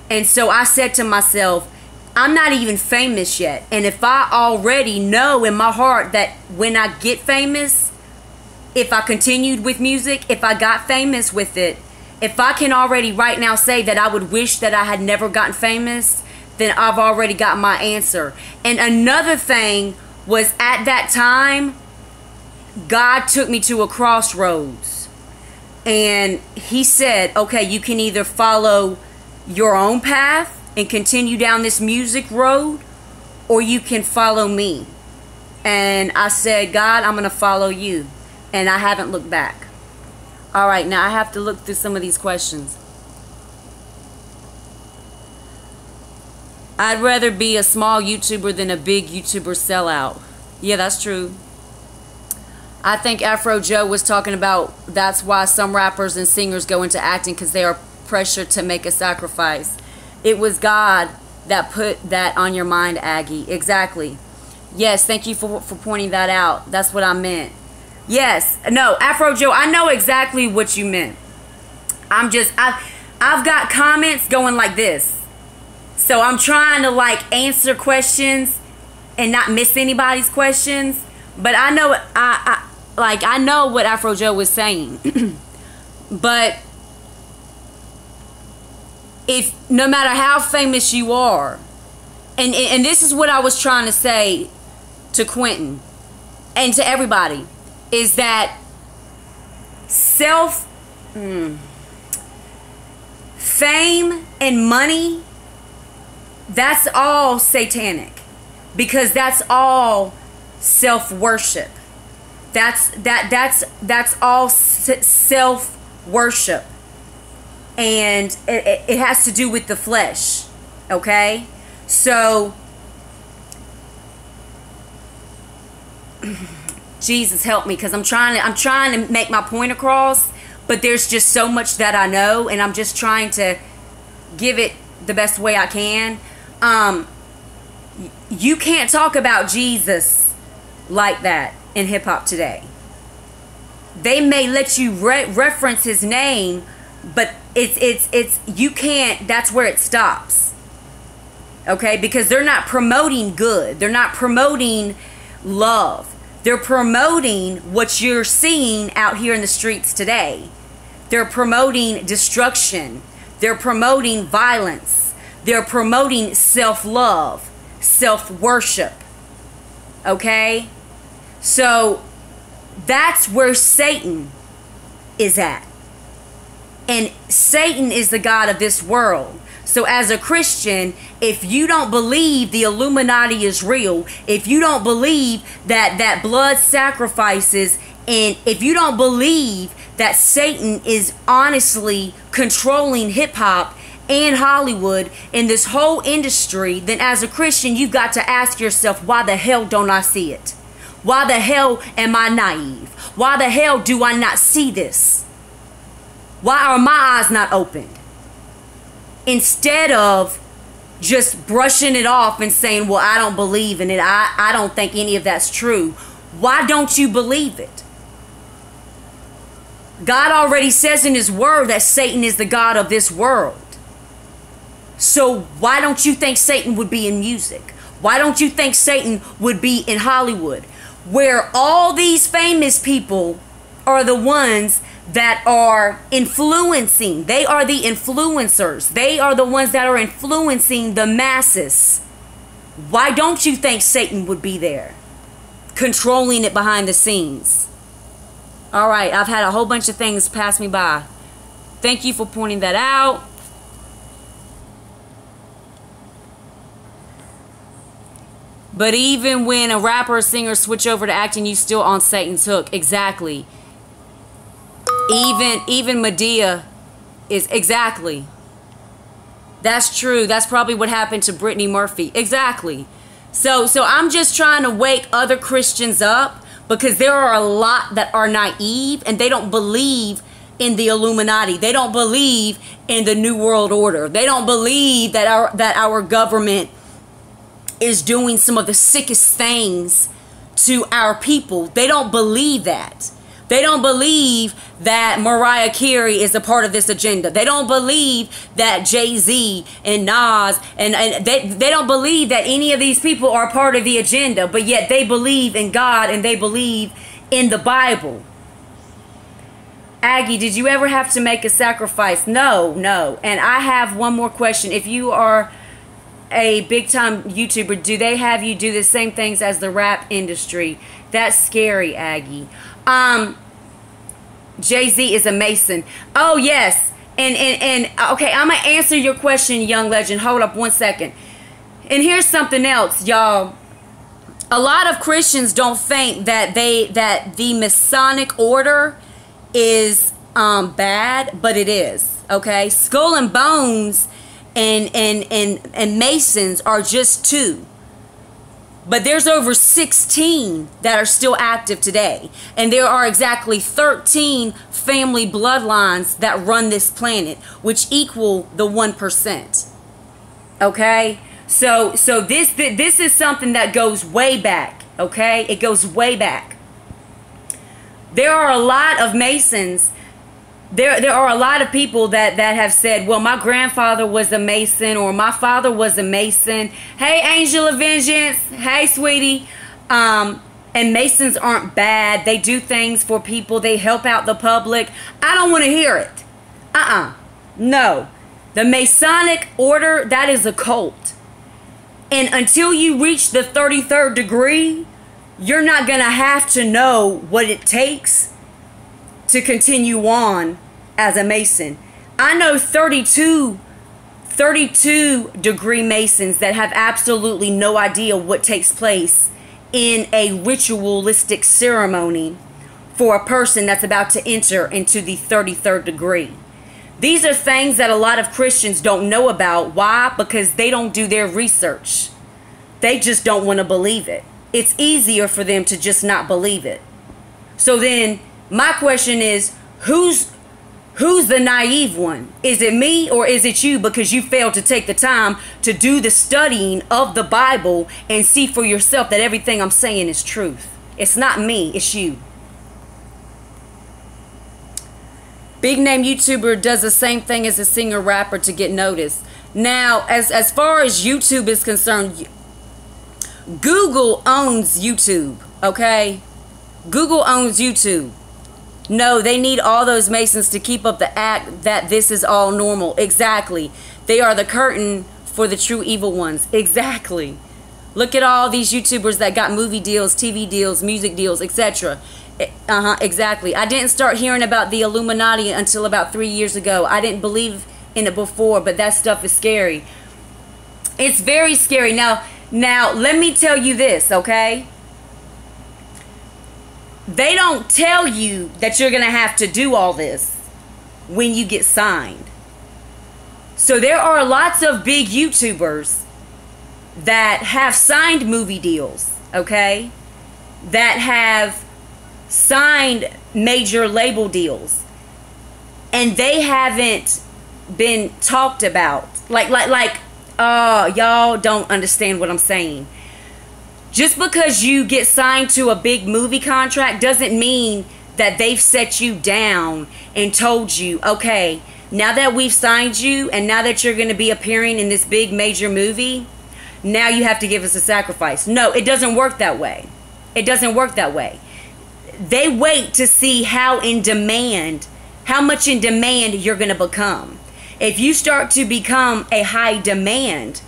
And so I said to myself, I'm not even famous yet. And if I already know in my heart that when I get famous, if I continued with music, if I got famous with it, if I can already right now say that I would wish that I had never gotten famous, then I've already got my answer. And another thing was, at that time, God took me to a crossroads. And he said, okay, you can either follow your own path and continue down this music road, or you can follow me. And I said, God, I'm going to follow you. And I haven't looked back. All right, now I have to look through some of these questions. I'd rather be a small YouTuber than a big YouTuber sellout. Yeah, that's true. I think Afro Joe was talking about that's why some rappers and singers go into acting, because they are pressured to make a sacrifice. It was God that put that on your mind, Aggie. Exactly. Yes, thank you for pointing that out. That's what I meant. Yes. No, Afro Joe, I know exactly what you meant. I've got comments going like this. So I'm trying to like answer questions and not miss anybody's questions. But I know I know what Afro Joe was saying. But if no matter how famous you are, and this is what I was trying to say to Quentin and to everybody, is that fame and money, that's all satanic, because that's all self-worship. That's all self-worship, and it has to do with the flesh. Okay, so Jesus help me, because I'm trying to make my point across, but there's just so much that I know, and I'm just trying to give it the best way I can. You can't talk about Jesus like that in hip-hop today. They may let you reference his name, but it's you can't. That's where it stops. Okay, because they're not promoting good. They're not promoting love. They're promoting what you're seeing out here in the streets today. They're promoting destruction. They're promoting violence. They're promoting self-love, self-worship. Okay? So that's where Satan is at. And Satan is the god of this world. So as a Christian, if you don't believe the Illuminati is real, if you don't believe that blood sacrifices, and if you don't believe that Satan is honestly controlling hip-hop and Hollywood in this whole industry, then as a Christian, you've got to ask yourself, why the hell don't I see it? Why the hell am I naive? Why the hell do I not see this? Why are my eyes not opened? Instead of just brushing it off and saying, well, I don't believe in it. I don't think any of that's true. Why don't you believe it? God already says in his word that Satan is the god of this world. So why don't you think Satan would be in music? Why don't you think Satan would be in Hollywood, where all these famous people are the ones that are influencing? They are the influencers. They are the ones that are influencing the masses. Why don't you think Satan would be there, controlling it behind the scenes? All right, I've had a whole bunch of things pass me by. Thank you for pointing that out. But even when a rapper or singer switch over to acting, you still on Satan's hook. Exactly. Even Medea is exactly. That's true. That's probably what happened to Brittany Murphy. Exactly. So I'm just trying to wake other Christians up, because there are a lot that are naive and they don't believe in the Illuminati. They don't believe in the New World Order. They don't believe that our government is doing some of the sickest things to our people. They don't believe that. They don't believe that Mariah Carey is a part of this agenda. They don't believe that Jay-Z and Nas, and they don't believe that any of these people are part of the agenda, but yet they believe in God and they believe in the Bible. Aggie, did you ever have to make a sacrifice? No. And I have one more question. If you are a big-time YouTuber, do they have you do the same things as the rap industry? That's scary, Aggie. Jay-Z is a Mason. Oh, yes. And okay, I'm going to answer your question, young legend. Hold up one second. And here's something else, y'all. A lot of Christians don't think that the Masonic order is bad, but it is. Okay? Skull and Bones and Masons are just 2. But there's over 16 that are still active today. And there are exactly 13 family bloodlines that run this planet, which equal the 1%. Okay? So this is something that goes way back. Okay? It goes way back. There are a lot of Masons. There are a lot of people that have said, well, my grandfather was a Mason, or my father was a Mason. Hey, Angel of Vengeance. Hey, sweetie. And Masons aren't bad. They do things for people. They help out the public. I don't want to hear it. No. The Masonic order, that is a cult. And until you reach the 33rd degree, you're not going to have to know what it takes to continue on as a Mason. I know 32 degree Masons that have absolutely no idea what takes place in a ritualistic ceremony for a person that's about to enter into the 33rd degree. These are things that a lot of Christians don't know about. Why? Because they don't do their research. They just don't want to believe it. It's easier for them to just not believe it. So then my question is, who's the naive one? Is it me or is it you, because you failed to take the time to do the studying of the Bible and see for yourself that everything I'm saying is truth? It's not me, it's you. Big name YouTuber does the same thing as a singer rapper to get noticed. Now, as far as YouTube is concerned, Google owns YouTube, okay? Google owns YouTube. No, they need all those Masons to keep up the act that this is all normal. Exactly. They are the curtain for the true evil ones. Exactly. Look at all these YouTubers that got movie deals, TV deals, music deals, etc. Exactly. I didn't start hearing about the Illuminati until about 3 years ago. I didn't believe in it before, but that stuff is scary. It's very scary. Now let me tell you this, okay? They don't tell you that you're going to have to do all this when you get signed. So there are lots of big YouTubers that have signed movie deals, okay? That have signed major label deals. And they haven't been talked about. Y'all don't understand what I'm saying. Just because you get signed to a big movie contract doesn't mean that they've set you down and told you, okay, now that we've signed you and now that you're going to be appearing in this big major movie, now you have to give us a sacrifice. No, it doesn't work that way. It doesn't work that way. They wait to see how much in demand you're going to become. If you start to become a high demand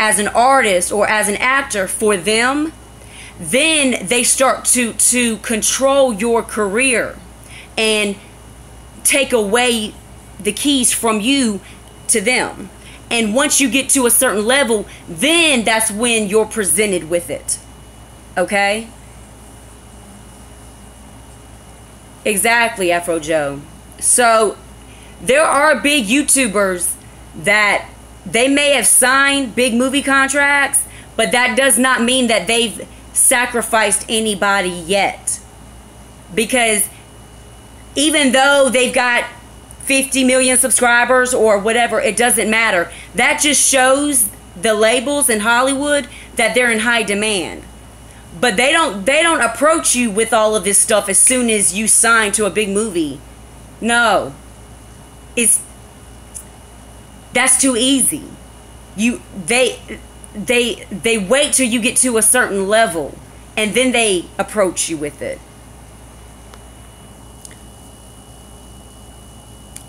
as an artist or as an actor for them, then they start to control your career and take away the keys from you to them. And once you get to a certain level, then that's when you're presented with it. Okay? Exactly, Afro Joe. So there are big YouTubers that they may have signed big movie contracts, but that does not mean that they've sacrificed anybody yet. Because even though they've got 50 million subscribers or whatever, it doesn't matter. That just shows the labels in Hollywood that they're in high demand. But they don't approach you with all of this stuff as soon as you sign to a big movie. No. That's too easy. They wait till you get to a certain level and then they approach you with it.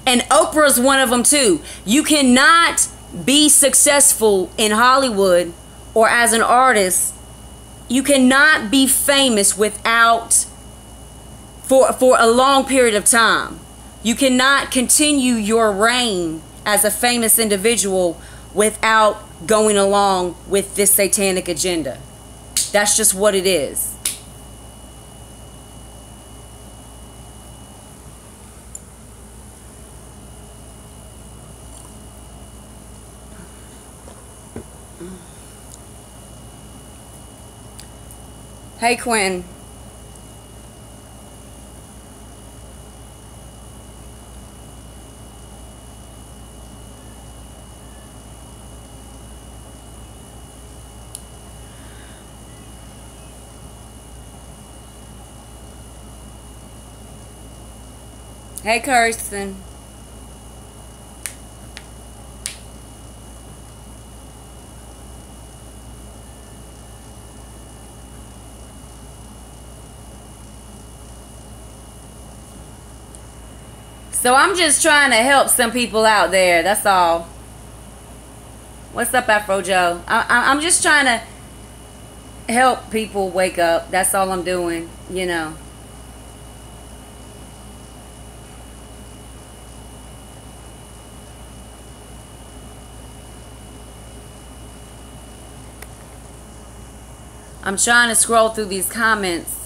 And Oprah's one of them too. You cannot be successful in Hollywood or as an artist. You cannot be famous without for a long period of time. You cannot continue your reign as a famous individual without going along with this satanic agenda. That's just what it is. Hey, Quinn. Hey, Kirsten. So I'm just trying to help some people out there. That's all. What's up, Afro Joe? I'm just trying to help people wake up. That's all I'm doing, you know. I'm trying to scroll through these comments.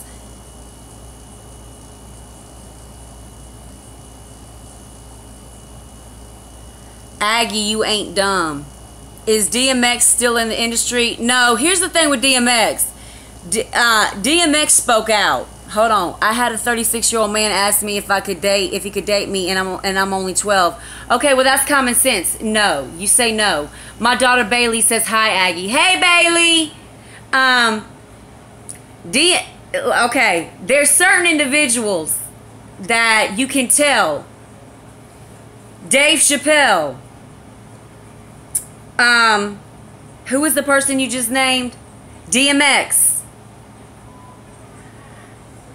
Aggie, you ain't dumb. Is DMX still in the industry? No. Here's the thing with DMX. DMX spoke out. Hold on. I had a 36-year-old man ask me if he could date me, and I'm only 12. Okay, well that's common sense. No, you say no. My daughter Bailey says hi, Aggie. Hey, Bailey. Okay, there's certain individuals that you can tell. Dave Chappelle. Who is the person you just named? DMX.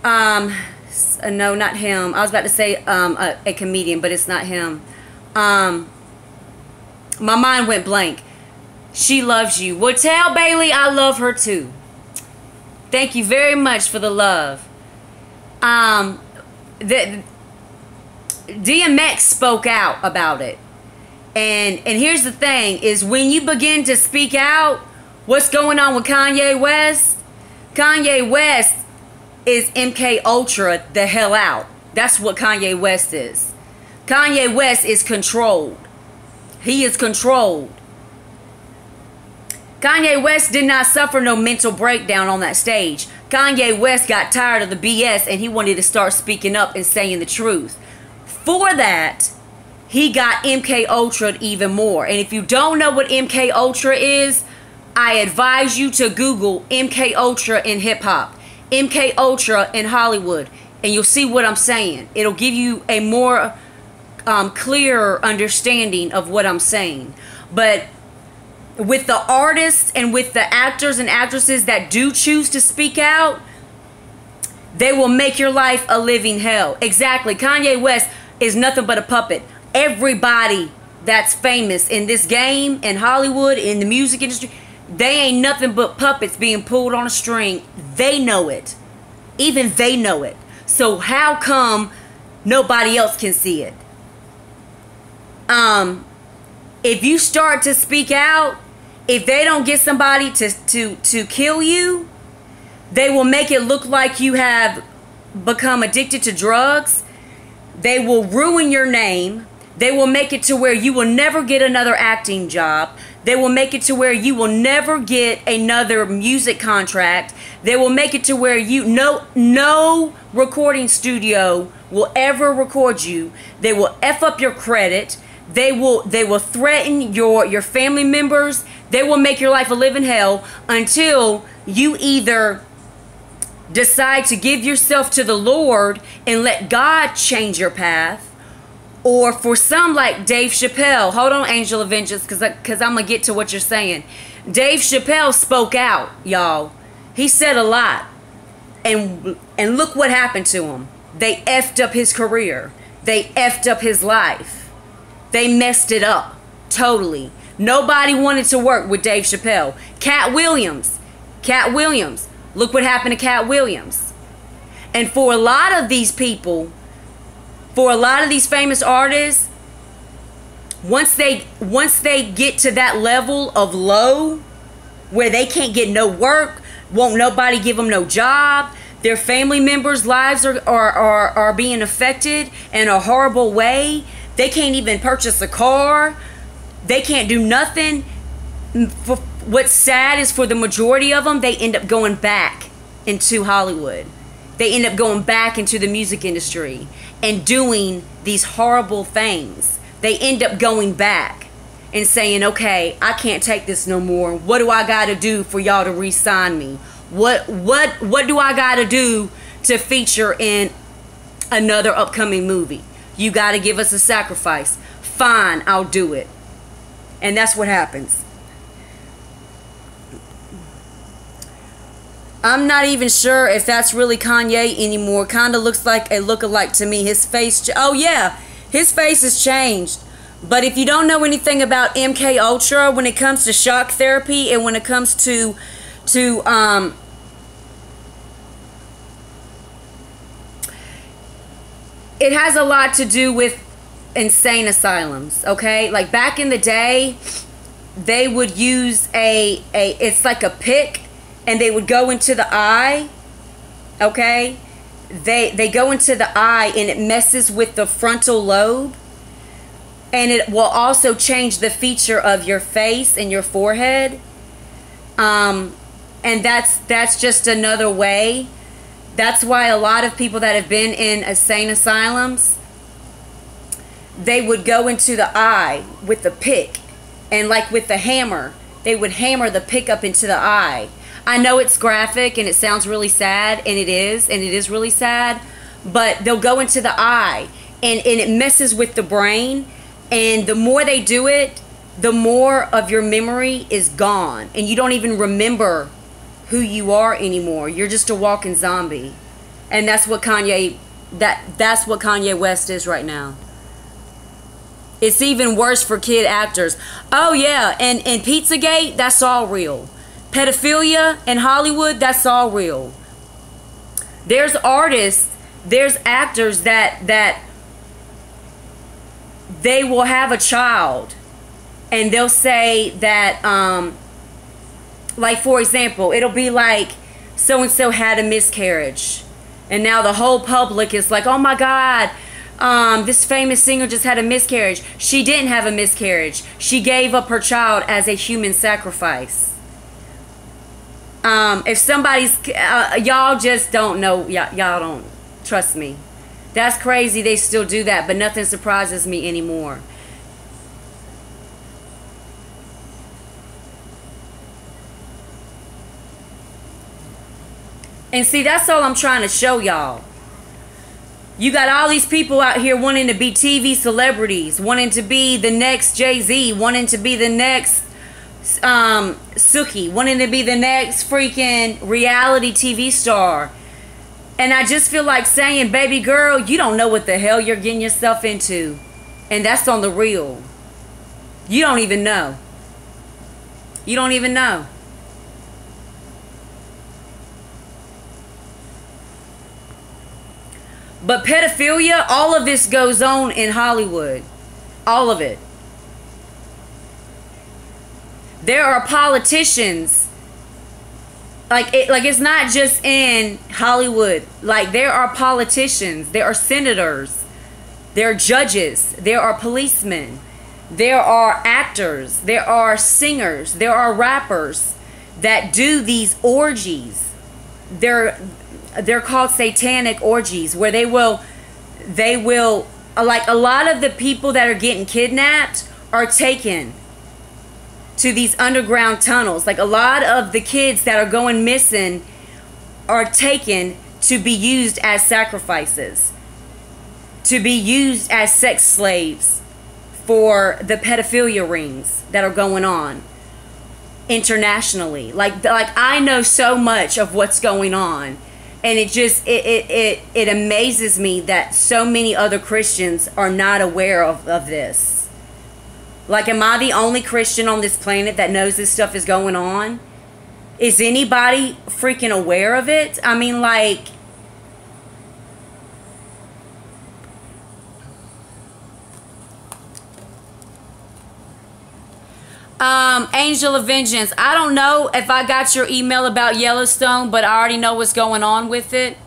No, not him. I was about to say a comedian, but it's not him. My mind went blank. She loves you. Well, tell Bailey I love her too. Thank you very much for the love. The DMX spoke out about it. And here's the thing, is when you begin to speak out, what's going on with Kanye West? Kanye West is MK Ultra the hell out. That's what Kanye West is. Kanye West is controlled. He is controlled. Kanye West did not suffer no mental breakdown on that stage. Kanye West got tired of the BS and he wanted to start speaking up and saying the truth. For that, he got MK Ultra even more. And if you don't know what MK Ultra is, I advise you to Google MK Ultra in hip hop, MK Ultra in Hollywood, and you'll see what I'm saying. It'll give you a more clearer understanding of what I'm saying. But with the artists and with the actors and actresses that do choose to speak out, they will make your life a living hell. Exactly. Kanye West is nothing but a puppet. Everybody that's famous in this game, in Hollywood, in the music industry, they ain't nothing but puppets being pulled on a string. They know it. Even they know it. So how come nobody else can see it? If you start to speak out, if they don't get somebody to kill you, they will make it look like you have become addicted to drugs. They will ruin your name. They will make it to where you will never get another acting job. They will make it to where you will never get another music contract. They will make it to where no recording studio will ever record you. They will F up your credit. They will threaten your family members. They will make your life a living hell until you either decide to give yourself to the Lord and let God change your path. Or for some like Dave Chappelle, hold on, Angel of Vengeance, because I'm going to get to what you're saying. Dave Chappelle spoke out, y'all. He said a lot. And look what happened to him. They effed up his career. They effed up his life. They messed it up. Totally. Nobody wanted to work with Dave Chappelle. Cat Williams. Look what happened to Cat Williams. And for a lot of these people, for a lot of these famous artists, once they get to that level of low where they can't get no work, won't nobody give them no job, their family members' lives are being affected in a horrible way, they can't even purchase a car, they can't do nothing. What's sad is for the majority of them, they end up going back into Hollywood. They end up going back into the music industry and doing these horrible things. They end up going back and saying, okay, I can't take this no more. What do I got to do for y'all to re-sign me? What do I got to do to feature in another upcoming movie? You got to give us a sacrifice. Fine, I'll do it. And that's what happens. I'm not even sure if that's really Kanye anymore. Kind of looks like a lookalike to me. His face, oh yeah, his face has changed. But if you don't know anything about MK Ultra, when it comes to shock therapy and when it comes to it has a lot to do with insane asylums, okay? Like back in the day, they would use it's like a pick, and they would go into the eye, okay? They go into the eye, and it messes with the frontal lobe, and it will also change the feature of your face and your forehead. And that's just another way. That's why a lot of people that have been in insane asylums, they would go into the eye with the pick, and like with the hammer, they would hammer the pick up into the eye. I know it's graphic and it sounds really sad, and it is really sad, but they'll go into the eye, and it messes with the brain, and the more they do it, the more of your memory is gone, and you don't even remember who you are anymore. You're just a walking zombie. And that's what that's what Kanye West is right now. It's even worse for kid actors. Oh yeah, and Pizzagate, that's all real. Pedophilia in Hollywood, that's all real. There's artists, there's actors that they will have a child, and they'll say that like for example, it'll be like so and so had a miscarriage, and now the whole public is like, oh my God, this famous singer just had a miscarriage. She didn't have a miscarriage. She gave up her child as a human sacrifice. If somebody's, y'all just don't know, y'all don't trust me. That's crazy they still do that, but nothing surprises me anymore. And see, that's all I'm trying to show y'all. You got all these people out here wanting to be TV celebrities, wanting to be the next Jay-Z, wanting to be the next Suki, wanting to be the next freaking reality TV star. And I just feel like saying, baby girl, you don't know what the hell you're getting yourself into. And that's on the real. You don't even know. You don't even know. But pedophilia, all of this goes on in Hollywood. All of it. There are politicians. Like it's not just in Hollywood. Like there are politicians. There are senators. There are judges. There are policemen. There are actors. There are singers. There are rappers that do these orgies. They're called satanic orgies, where they will like a lot of the people that are getting kidnapped are taken to these underground tunnels. Like a lot of the kids that are going missing are taken to be used as sacrifices, to be used as sex slaves for the pedophilia rings that are going on internationally. Like I know so much of what's going on. And it just, it amazes me that so many other Christians are not aware of this. Like, am I the only Christian on this planet that knows this stuff is going on? Is anybody freaking aware of it? I mean, like, Angel of Vengeance, I don't know if I got your email about Yellowstone, but I already know what's going on with it.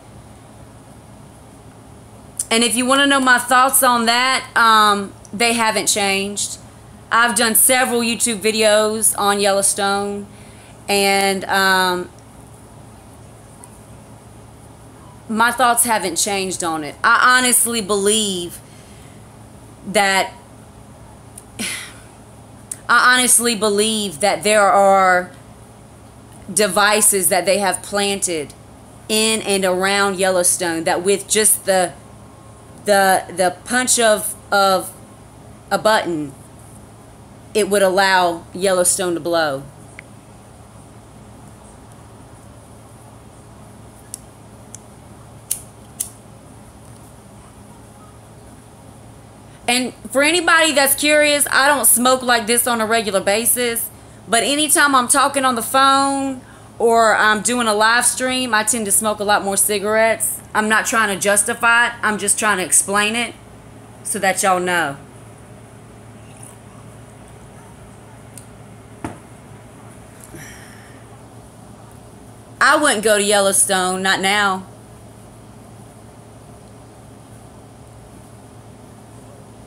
And if you want to know my thoughts on that, they haven't changed. I've done several YouTube videos on Yellowstone, and my thoughts haven't changed on it. I honestly believe that there are devices that they have planted in and around Yellowstone that with just the punch of a button, it would allow Yellowstone to blow. And for anybody that's curious, I don't smoke like this on a regular basis, but anytime I'm talking on the phone or I'm doing a live stream, I tend to smoke a lot more cigarettes. I'm not trying to justify it, I'm just trying to explain it so that y'all know. I wouldn't go to Yellowstone, not now.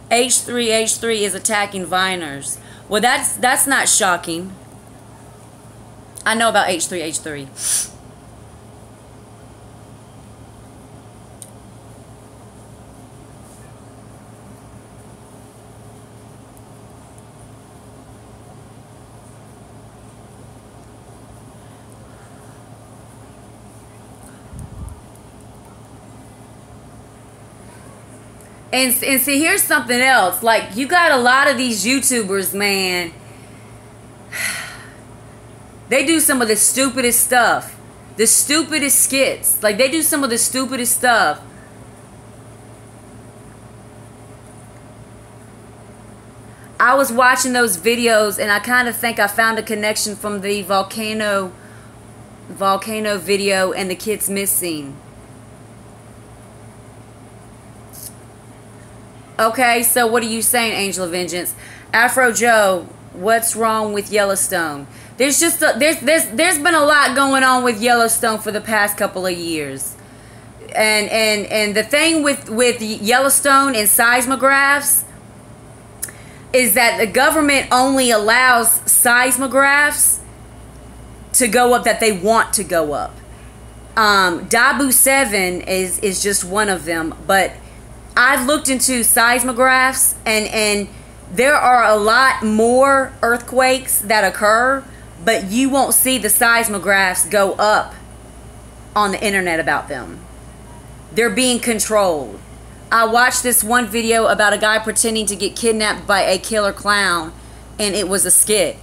H3 is attacking Viners. Well, that's not shocking. I know about H3. And see, here's something else. Like, you got a lot of these YouTubers, man. They do some of the stupidest stuff. The stupidest skits. Like, they do some of the stupidest stuff. I was watching those videos, and I kind of think I found a connection from the volcano video and the kids missing. Okay, so what are you saying, Angel of Vengeance? Afro Joe, what's wrong with Yellowstone? There's just there's been a lot going on with Yellowstone for the past couple of years, and the thing with Yellowstone and seismographs is that the government only allows seismographs to go up that they want to go up. Dabu 7 is just one of them, but I've looked into seismographs, and there are a lot more earthquakes that occur, but you won't see the seismographs go up on the internet about them. They're being controlled. I watched this one video about a guy pretending to get kidnapped by a killer clown, and it was a skit.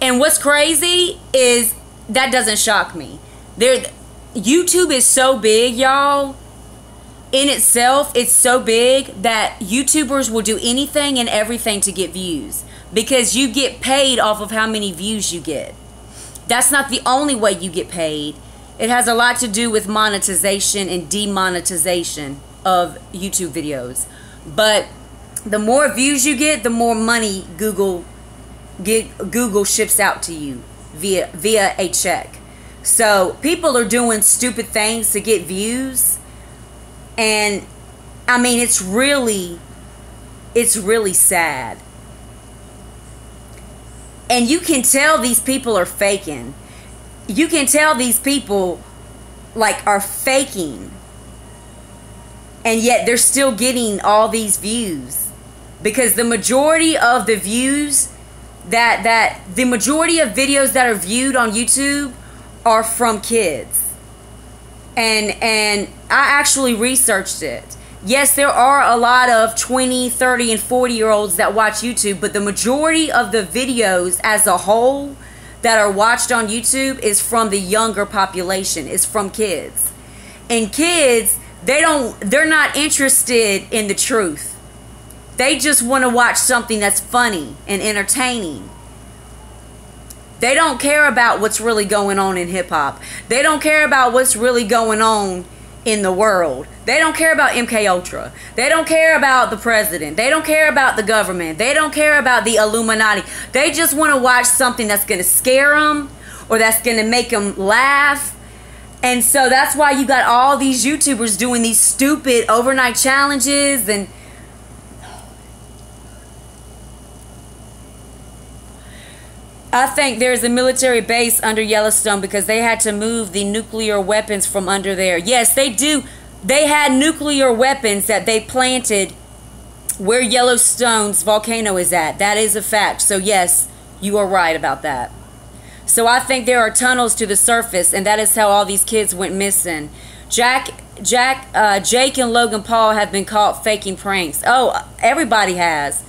And what's crazy is that doesn't shock me. YouTube is so big, y'all. In itself, it's so big that YouTubers will do anything and everything to get views, because you get paid off of how many views you get. That's not the only way you get paid. It has a lot to do with monetization and demonetization of YouTube videos. But the more views you get, the more money Google ships out to you via a check. So people are doing stupid things to get views. And I mean, it's really sad. And you can tell these people are faking. You can tell these people are faking. And yet they're still getting all these views. Because the majority of the views the majority of videos that are viewed on YouTube are from kids. And I actually researched it. Yes, there are a lot of 20, 30, and 40-year-olds that watch YouTube, but the majority of the videos as a whole that are watched on YouTube is from the younger population. It's from kids. And kids, they're not interested in the truth. They just want to watch something that's funny and entertaining. They don't care about what's really going on in hip-hop. They don't care about what's really going on in the world. They don't care about MK Ultra. They don't care about the president. They don't care about the government. They don't care about the Illuminati. They just want to watch something that's going to scare them or that's going to make them laugh. And so that's why you got all these YouTubers doing these stupid overnight challenges and I think there's a military base under Yellowstone because they had to move the nuclear weapons from under there. Yes, they do. They had nuclear weapons that they planted where Yellowstone's volcano is at. That is a fact. So yes, you are right about that. So I think there are tunnels to the surface, and that is how all these kids went missing. Jake and Logan Paul have been caught faking pranks. Oh, everybody has.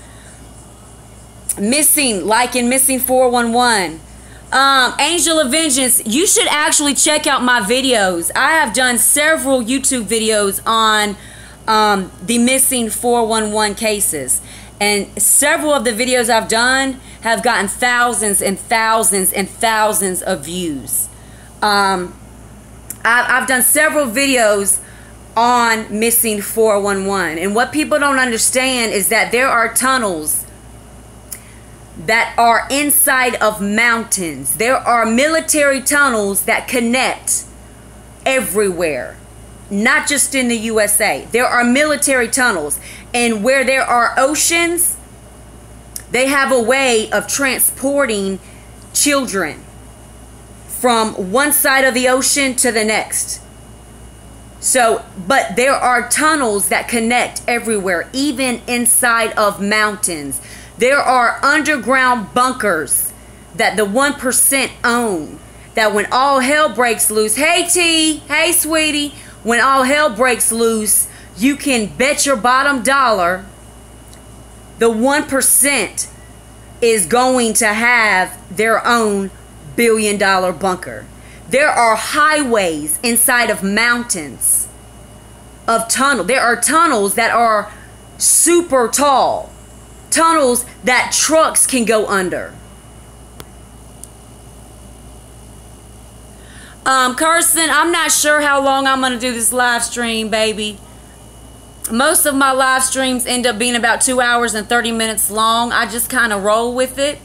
Missing 411. Angel of Vengeance, you should actually check out my videos. I have done several YouTube videos on the missing 411 cases. And several of the videos I've done have gotten thousands and thousands and thousands of views. I've done several videos on missing 411. And what people don't understand is that there are tunnels that are inside of mountains. There are military tunnels that connect everywhere, not just in the USA. There are military tunnels, and where there are oceans, they have a way of transporting children from one side of the ocean to the next. So, but there are tunnels that connect everywhere, even inside of mountains. There are underground bunkers that the 1% own, that when all hell breaks loose, hey T, hey sweetie, when all hell breaks loose, you can bet your bottom dollar the 1% is going to have their own billion-dollar bunker. There are highways inside of mountains of tunnel. There are tunnels that are super tall. Tunnels that trucks can go under. Carson, I'm not sure how long I'm going to do this live stream, baby. Most of my live streams end up being about 2 hours and 30 minutes long. I just kind of roll with it.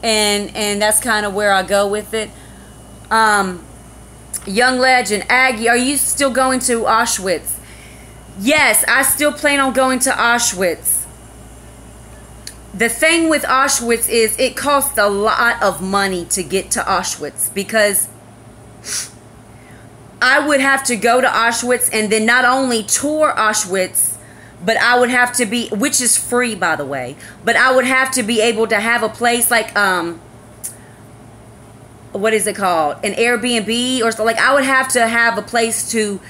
And that's kind of where I go with it. Young Legend, AGGI, are you still going to Auschwitz? Yes, I still plan on going to Auschwitz. The thing with Auschwitz is it costs a lot of money to get to Auschwitz, because I would have to go to Auschwitz and then not only tour Auschwitz, but I would have to be, which is free by the way, but I would have to be able to have a place like, what is it called? An Airbnb or so. Like I would have to have a place to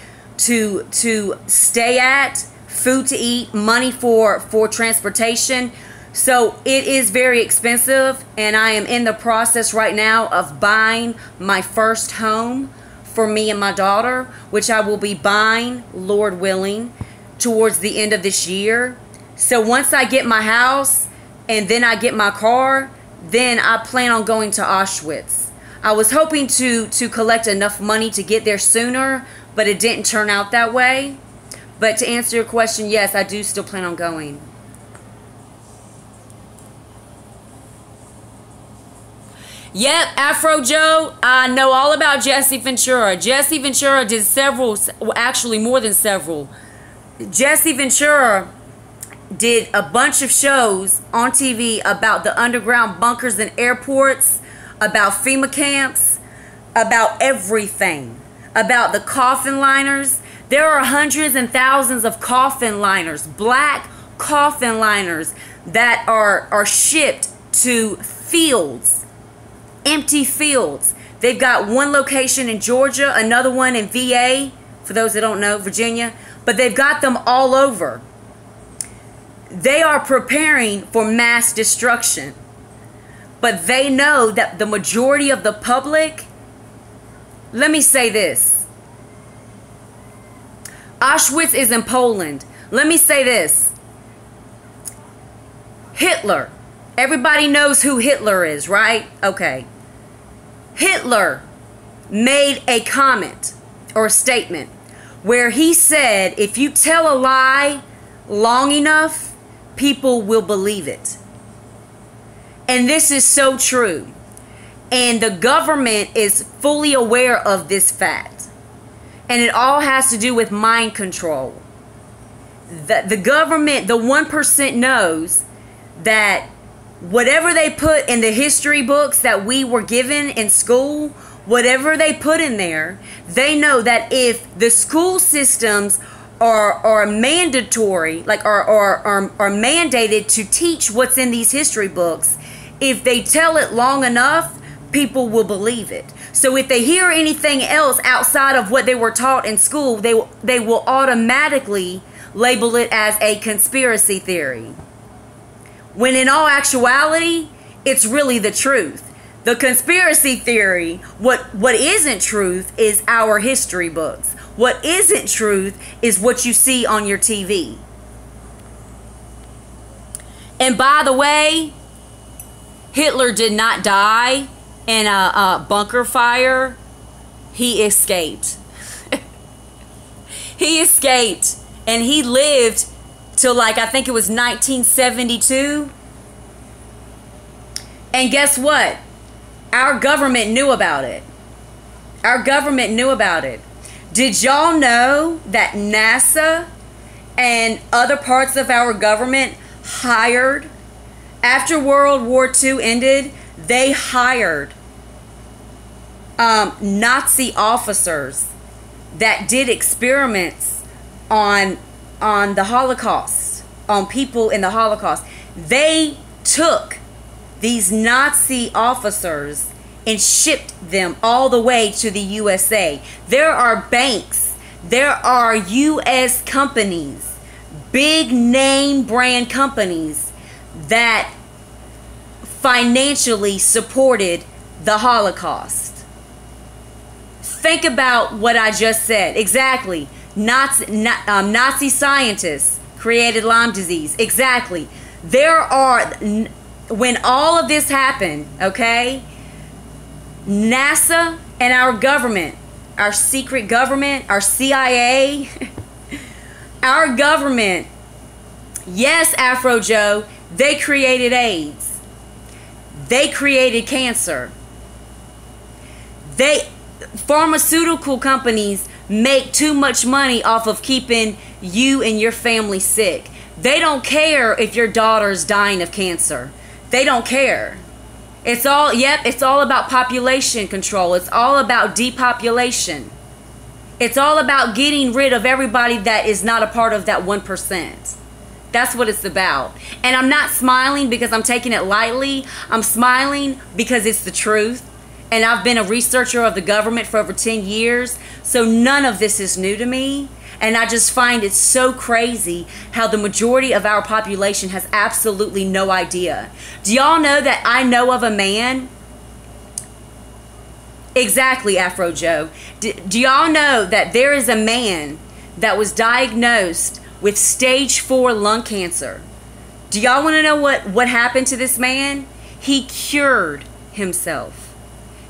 stay at, food to eat, money for transportation. So it is very expensive, and I am in the process right now of buying my first home for me and my daughter, which I will be buying, Lord willing, towards the end of this year. So once I get my house and then I get my car, then I plan on going to Auschwitz. I was hoping to collect enough money to get there sooner, but it didn't turn out that way. But to answer your question, yes, I do still plan on going. Yep, Afro Joe, I know all about Jesse Ventura. Jesse Ventura did several, actually more than several. Jesse Ventura did a bunch of shows on TV about the underground bunkers and airports, about FEMA camps, about everything, about the coffin liners. There are hundreds and thousands of coffin liners, black coffin liners that are shipped to fields, empty fields. They've got one location in Georgia, another one in VA, for those that don't know, Virginia, but they've got them all over. They are preparing for mass destruction, but they know that the majority of the public, let me say this, Auschwitz is in Poland. Let me say this, Hitler, everybody knows who Hitler is, right? Okay. Hitler made a comment or a statement where he said, if you tell a lie long enough, people will believe it. And this is so true. And the government is fully aware of this fact. And it all has to do with mind control. The government, the 1% knows that whatever they put in the history books that we were given in school, whatever they put in there, they know that if the school systems are mandatory, like are mandated to teach what's in these history books, if they tell it long enough, people will believe it. So if they hear anything else outside of what they were taught in school, they will automatically label it as a conspiracy theory. When in all actuality, it's really the truth. The conspiracy theory, what isn't truth is our history books. What isn't truth is what you see on your TV. And by the way, Hitler did not die in a bunker fire. He escaped. He escaped, and he lived till, like, I think it was 1972. And guess what? Our government knew about it. Our government knew about it. Did y'all know that NASA and other parts of our government hired, after World War II ended, they hired Nazi officers that did experiments on the Holocaust, on people in the Holocaust. They took these Nazi officers and shipped them all the way to the USA. There are banks, there are US companies, big name brand companies that financially supported the Holocaust. Think about what I just said. Exactly. Nazi scientists created Lyme disease. Exactly. There are, when all of this happened, okay, NASA and our government, our secret government, our CIA, our government, yes, Afro Joe, they created AIDS. They created cancer. Pharmaceutical companies make too much money off of keeping you and your family sick. They don't care if your daughter's dying of cancer. They don't care. It's all, it's all about population control. It's all about depopulation. It's all about getting rid of everybody that is not a part of that 1%. That's what it's about. And I'm not smiling because I'm taking it lightly. I'm smiling because it's the truth. And I've been a researcher of the government for over 10 years. So none of this is new to me. And I just find it so crazy how the majority of our population has absolutely no idea. Do y'all know that I know of a man? Exactly, Afro Joe. Do y'all know that there is a man that was diagnosed with stage 4 lung cancer? Do y'all want to know what happened to this man? He cured himself.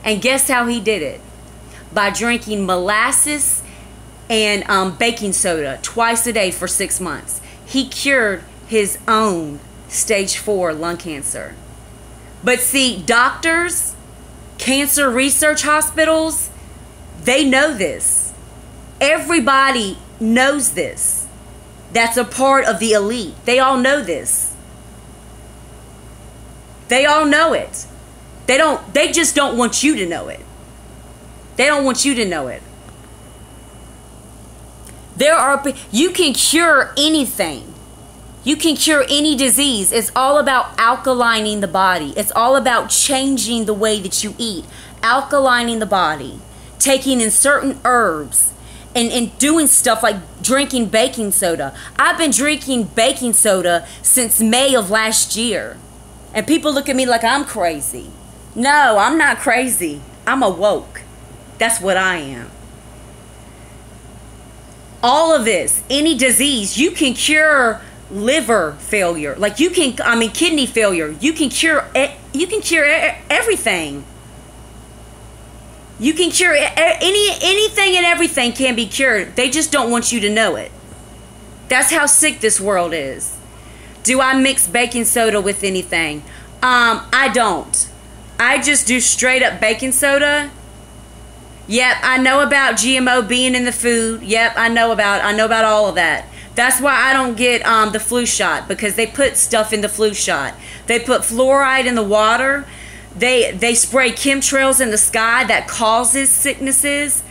And guess how he did it? By drinking molasses and baking soda twice a day for 6 months. He cured his own stage 4 lung cancer. But see, doctors, cancer research hospitals, they know this. Everybody knows this. That's a part of the elite. They all know this. They all know it. They just don't want you to know it. They don't want you to know it. You can cure anything. You can cure any disease. It's all about alkalining the body. It's all about changing the way that you eat. Alkalining the body. Taking in certain herbs. And doing stuff like drinking baking soda. I've been drinking baking soda since May of last year. And people look at me like I'm crazy. No, I'm not crazy. I'm awoke. That's what I am. All of this, any disease, you can cure liver failure. Like kidney failure. You can cure everything. You can cure anything and everything can be cured. They just don't want you to know it. That's how sick this world is. Do I mix baking soda with anything? I don't. I just do straight up baking soda. Yep, I know about GMO being in the food. Yep, I know about all of that. That's why I don't get the flu shot, because they put stuff in the flu shot. They put fluoride in the water. They spray chemtrails in the sky that causes sicknesses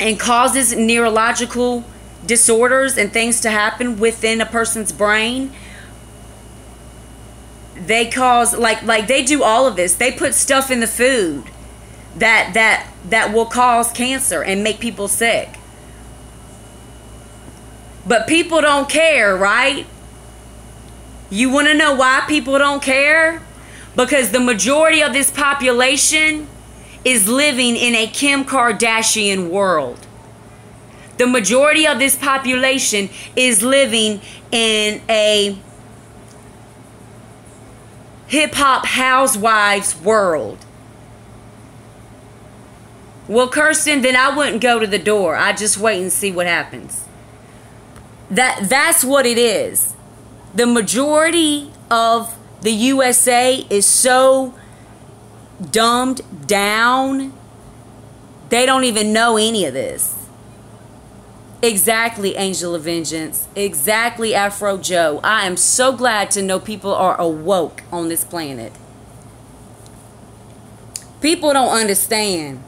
and causes neurological disorders and things to happen within a person's brain. They cause like they do all of this. They put stuff in the food that will cause cancer and make people sick. But people don't care, right? You want to know why people don't care? Because the majority of this population is living in a Kim Kardashian world. The majority of this population is living in a hip-hop housewives world. Well, Kirsten, then I wouldn't go to the door. I'd just wait and see what happens. That's what it is. The majority of the USA is so dumbed down, they don't even know any of this. Exactly, Angel of Vengeance. Exactly, Afro Joe. I am so glad to know people are awoke on this planet. People don't understand.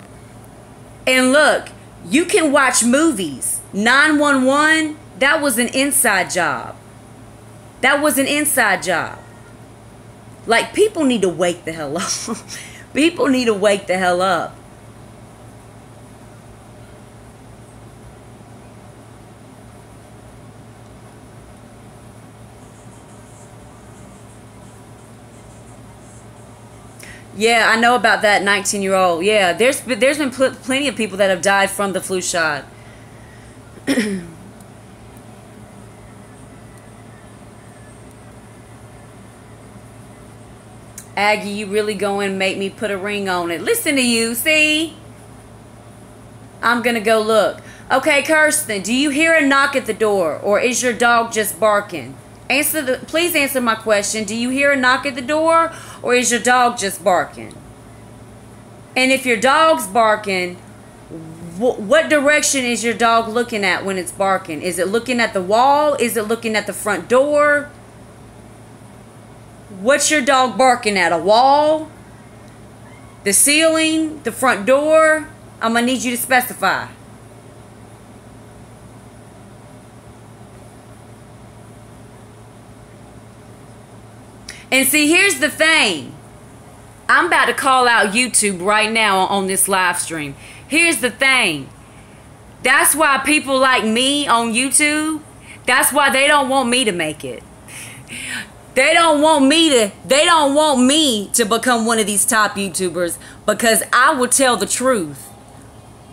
And look, you can watch movies. 911, that was an inside job. That was an inside job. Like, people need to wake the hell up. People need to wake the hell up. Yeah, I know about that 19-year-old. Yeah, there's been plenty of people that have died from the flu shot. Aggie, you really going to make me put a ring on it. Listen to you, see? I'm going to go look. Okay, Kirsten, do you hear a knock at the door, or is your dog just barking? Please answer my question. Do you hear a knock at the door, or is your dog just barking? And if your dog's barking, what direction is your dog looking at when it's barking? Is it looking at the wall? Is it looking at the front door? What's your dog barking at? A wall? The ceiling? The front door? I'm going to need you to specify. And see, here's the thing. I'm about to call out YouTube right now on this live stream. Here's the thing. That's why people like me on YouTube, that's why they don't want me to make it. They don't want me to become one of these top YouTubers, because I will tell the truth.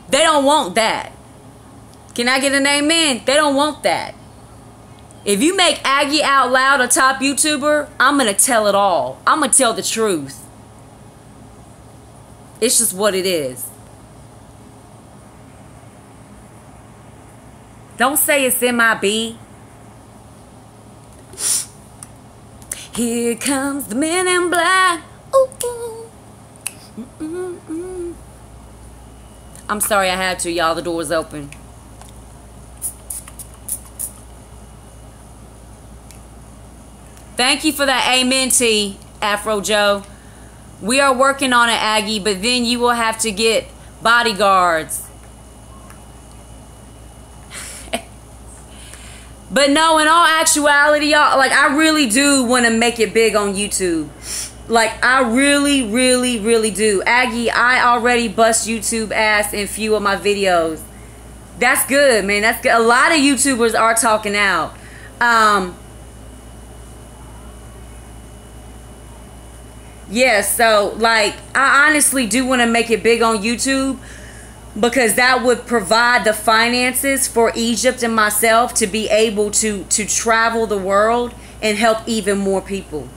They don't want that. Can I get an amen? They don't want that. If you make Aggie Out Loud a top YouTuber, I'm going to tell it all. I'm going to tell the truth. It's just what it is. Don't say it's MIB. Here comes the men in black. Ooh, ooh. Mm, mm, mm. I'm sorry I had to, y'all. The door's open. Thank you for that amen, T, Afro Joe. We are working on it, Aggie, but then you will have to get bodyguards. But no, in all actuality, y'all, like, I really do want to make it big on YouTube. Like, I really, really, really do. Aggie, I already bust YouTube ass in a few of my videos. That's good, man. That's good. A lot of YouTubers are talking out. Yeah, so, like, I honestly do want to make it big on YouTube, because that would provide the finances for Egypt and myself to be able to travel the world and help even more people.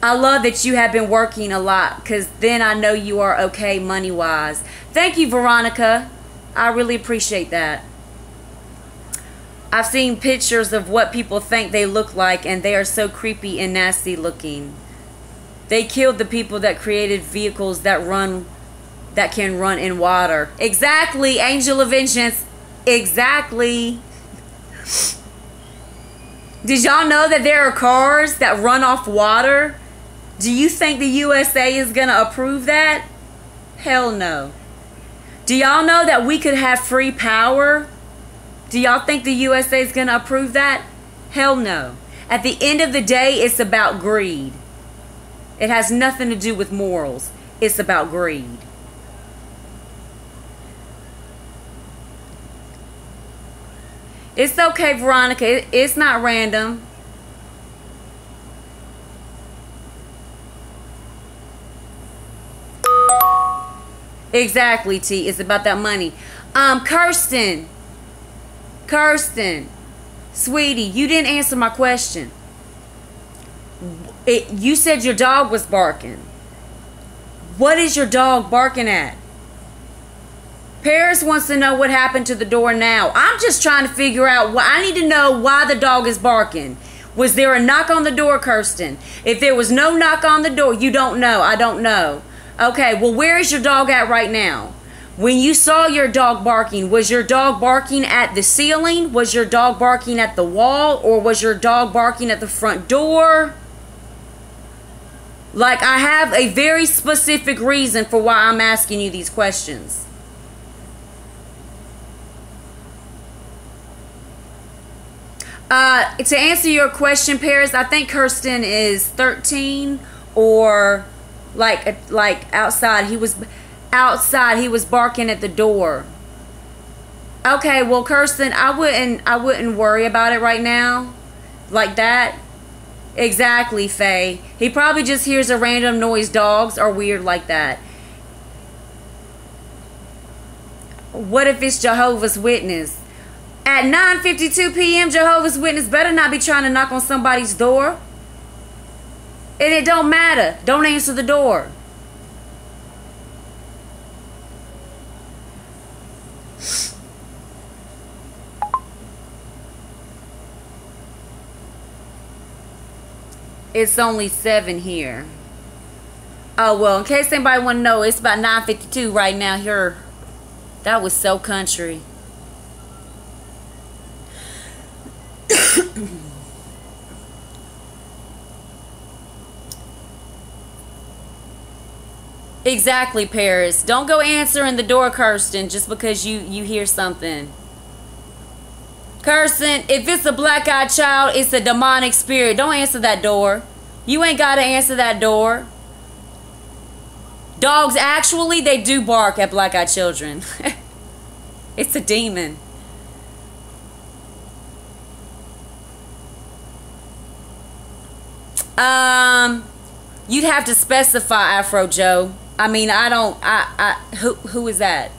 I love that you have been working a lot, because then I know you are okay money-wise. Thank you, Veronica. I really appreciate that. I've seen pictures of what people think they look like, and they are so creepy and nasty looking. They killed the people that created vehicles that can run in water. Exactly, Angel of Vengeance. Exactly. Did y'all know that there are cars that run off water? Do you think the USA is going to approve that? Hell no. Do y'all know that we could have free power? Do y'all think the USA is going to approve that? Hell no. At the end of the day, it's about greed. It has nothing to do with morals. It's about greed. It's okay, Veronica. It's not random. Exactly, T. It's about that money. Kirsten, sweetie, you didn't answer my question. You said your dog was barking. What is your dog barking at? Paris wants to know what happened to the door now. I'm just trying to figure out why. I need to know why the dog is barking. Was there a knock on the door, Kirsten? If there was no knock on the door, you don't know. I don't know. Okay, well, where is your dog at right now? When you saw your dog barking, was your dog barking at the ceiling? Was your dog barking at the wall? Or was your dog barking at the front door? Like, I have a very specific reason for why I'm asking you these questions. To answer your question, Paris, I think Kirsten is 13 or like outside. He was outside. He was barking at the door. Okay, well, Kirsten, I wouldn't worry about it right now, like that. Exactly, Faye. He probably just hears a random noise. Dogs are weird like that. What if it's Jehovah's Witness? At 9:52 p.m., Jehovah's Witness better not be trying to knock on somebody's door. And it don't matter. Don't answer the door. It's only 7 here. Oh, well, in case anybody want to know, it's about 9:52 right now here. That was so country. Exactly, Paris. Don't go answering the door, Kirsten, just because you hear something. Kirsten, if it's a black-eyed child, it's a demonic spirit. Don't answer that door. You ain't got to answer that door. Dogs, actually, they do bark at black-eyed children. It's a demon. You'd have to specify, Afro Joe. I mean, I don't, who is that?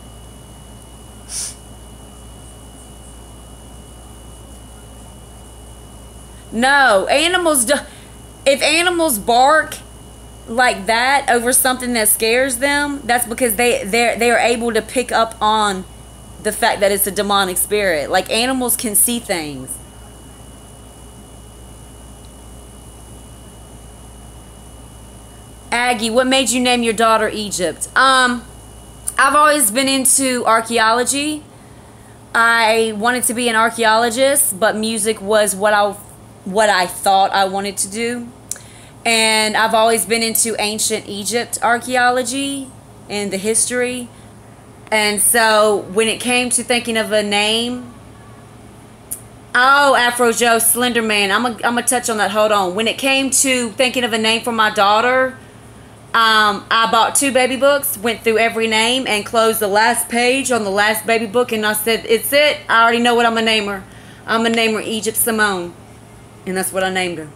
No, animals do. If animals bark like that over something that scares them, that's because they are able to pick up on the fact that it's a demonic spirit. Like, animals can see things. Aggie, what made you name your daughter Egypt? I've always been into archaeology. I wanted to be an archaeologist, but music was what I thought I wanted to do. And I've always been into ancient Egypt archaeology and the history. And so when it came to thinking of a name, oh, Afro Joe, Slender Man, I'm gonna touch on that. Hold on. When it came to thinking of a name for my daughter, I bought 2 baby books, went through every name, and closed the last page on the last baby book, and I said, it's it. I already know what I'm going to name her. I'm going to name her Egypt Simone. And that's what I named her.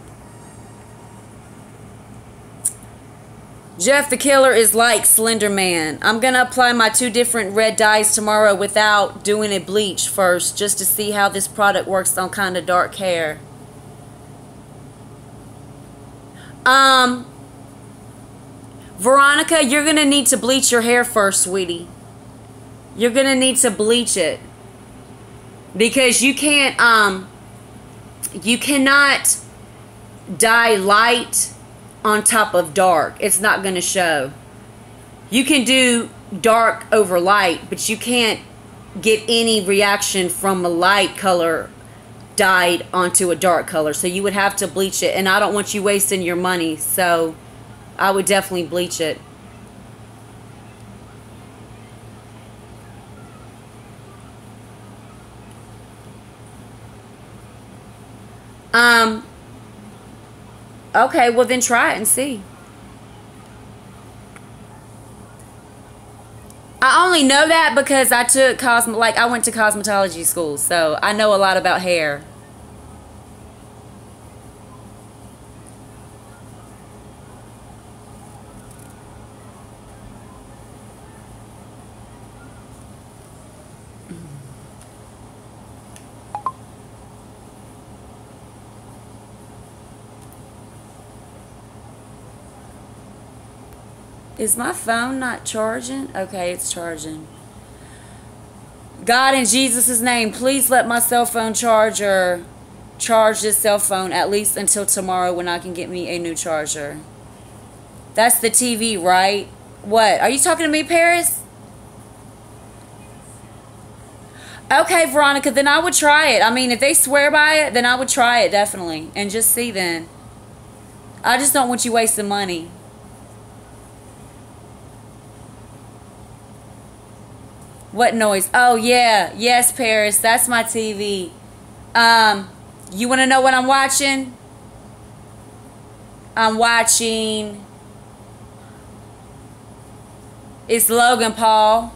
Jeff the Killer is like Slender Man. I'm going to apply my 2 different red dyes tomorrow without doing a bleach first, just to see how this product works on kind of dark hair. Veronica, you're going to need to bleach your hair first, sweetie. You're going to need to bleach it. Because you can't, you cannot dye light on top of dark. It's not going to show. You can do dark over light, but you can't get any reaction from a light color dyed onto a dark color. So you would have to bleach it. And I don't want you wasting your money. So I would definitely bleach it. Okay, well then try it and see. I only know that because I took I went to cosmetology school, so I know a lot about hair. Is my phone not charging? Okay, it's charging. God, in Jesus' name, please let my cell phone charger charge this cell phone at least until tomorrow when I can get me a new charger. That's the TV, right? What? Are you talking to me, Paris? Okay, Veronica, then I would try it. I mean, if they swear by it, then I would try it, definitely. And just see then. I just don't want you wasting money. What noise? Oh, yeah. Yes, Paris. That's my TV. You want to know what I'm watching? I'm watching... It's Logan Paul.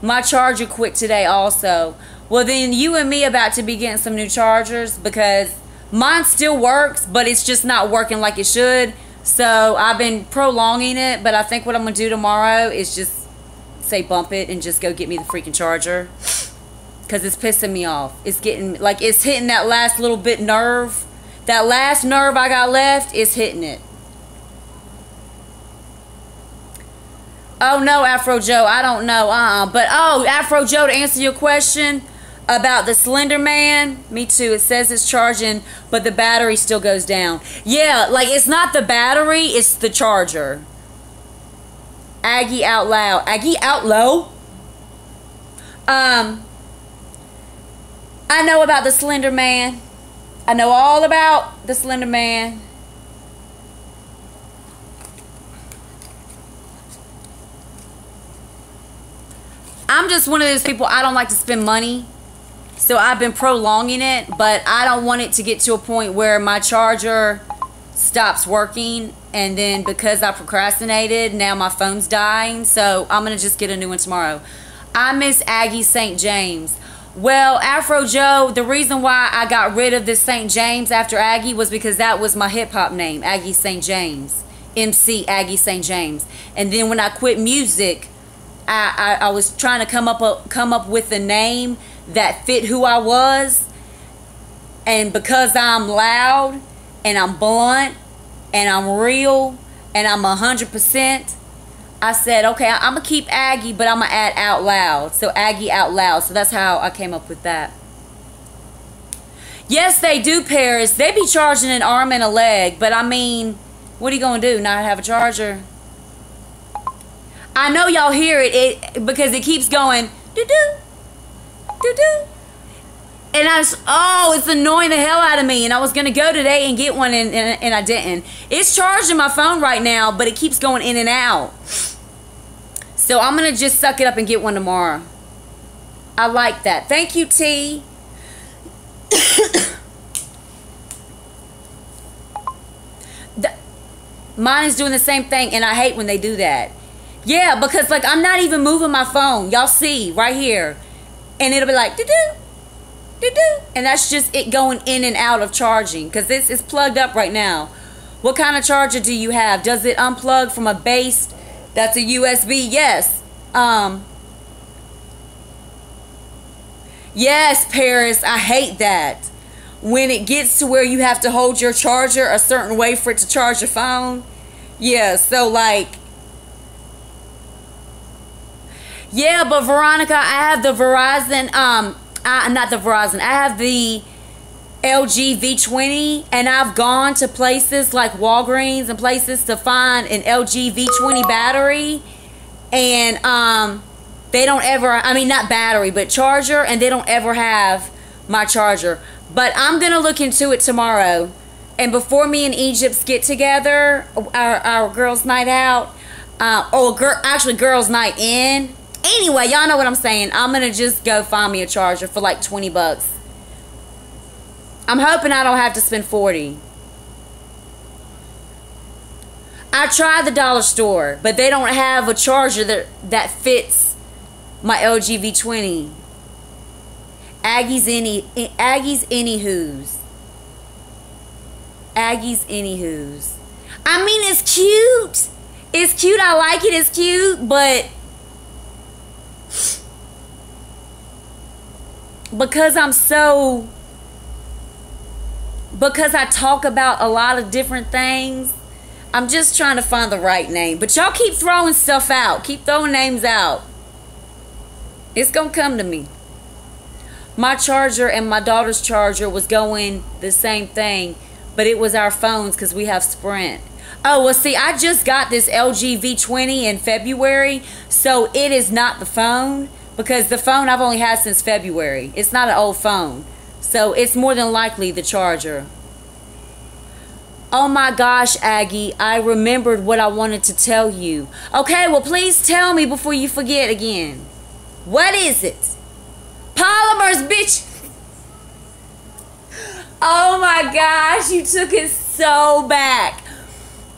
My charger quit today also. Well, then you and me about to be getting some new chargers because mine still works, but it's just not working like it should. So I've been prolonging it, but I think what I'm going to do tomorrow is just say bump it and just go get me the freaking charger because it's pissing me off. It's getting like it's hitting that last little bit nerve. That last nerve I got left is hitting it. Oh no, Afro Joe, I don't know. But oh, Afro Joe, to answer your question about the Slender Man, me too. It says it's charging, but the battery still goes down. Yeah, like it's not the battery, it's the charger. Aggie out loud. Aggie out low? I know about the Slender Man. I know all about the Slender Man. I'm just one of those people, I don't like to spend money. So I've been prolonging it, but I don't want it to get to a point where my charger stops working. And then because I procrastinated, now my phone's dying. So I'm going to just get a new one tomorrow. I miss Aggie St. James. Well, Afro Joe, the reason why I got rid of this St. James after Aggie was because that was my hip-hop name, Aggie St. James. MC Aggie St. James. And then when I quit music, I was trying to come up with a name that fit who I was. And because I'm loud and I'm blunt and I'm real and I'm 100%, I said, okay, I'm going to keep Aggie, but I'm going to add out loud. So Aggie out loud. So that's how I came up with that. Yes, they do, Paris. They be charging an arm and a leg. But I mean, what are you going to do? Not have a charger? I know y'all hear it because it keeps going, doo-doo, doo-doo. And it's annoying the hell out of me. And I was going to go today and get one, and I didn't. It's charging my phone right now, but it keeps going in and out. So I'm going to just suck it up and get one tomorrow. I like that. Thank you, T. Mine is doing the same thing, and I hate when they do that. Yeah, because like I'm not even moving my phone. Y'all see right here. And it'll be like, doo-doo. And that's just it going in and out of charging because this is plugged up right now. What kind of charger do you have? Does it unplug from a base that's a USB? Yes. Yes, Paris, I hate that. When it gets to where you have to hold your charger a certain way for it to charge your phone. Yeah, so like, yeah, but Veronica, I have the Verizon, not the Verizon, I have the LG V20, and I've gone to places like Walgreens and places to find an LG V20 battery, and they don't ever, I mean not battery, but charger, and they don't ever have my charger. But I'm going to look into it tomorrow. And before me and Egypt's get together, our girls' night out, actually girls' night in. Anyway, y'all know what I'm saying. I'm going to just go find me a charger for like 20 bucks. I'm hoping I don't have to spend 40. I tried the dollar store, but they don't have a charger that fits my LG V20. Aggies anywho's. I mean, it's cute. It's cute. I like it. It's cute, but because I talk about a lot of different things, I'm just trying to find the right name. But y'all keep throwing stuff out. Keep throwing names out. It's gonna come to me. My charger and my daughter's charger was going the same thing, but it was our phones because we have Sprint. Oh, well, see, I just got this LG V20 in February, so it is not the phone, because the phone I've only had since February. It's not an old phone, so it's more than likely the charger. Oh my gosh, Aggie, I remembered what I wanted to tell you. Okay, well, please tell me before you forget again. What is it? Polymers, bitch. Oh my gosh, you took it so back.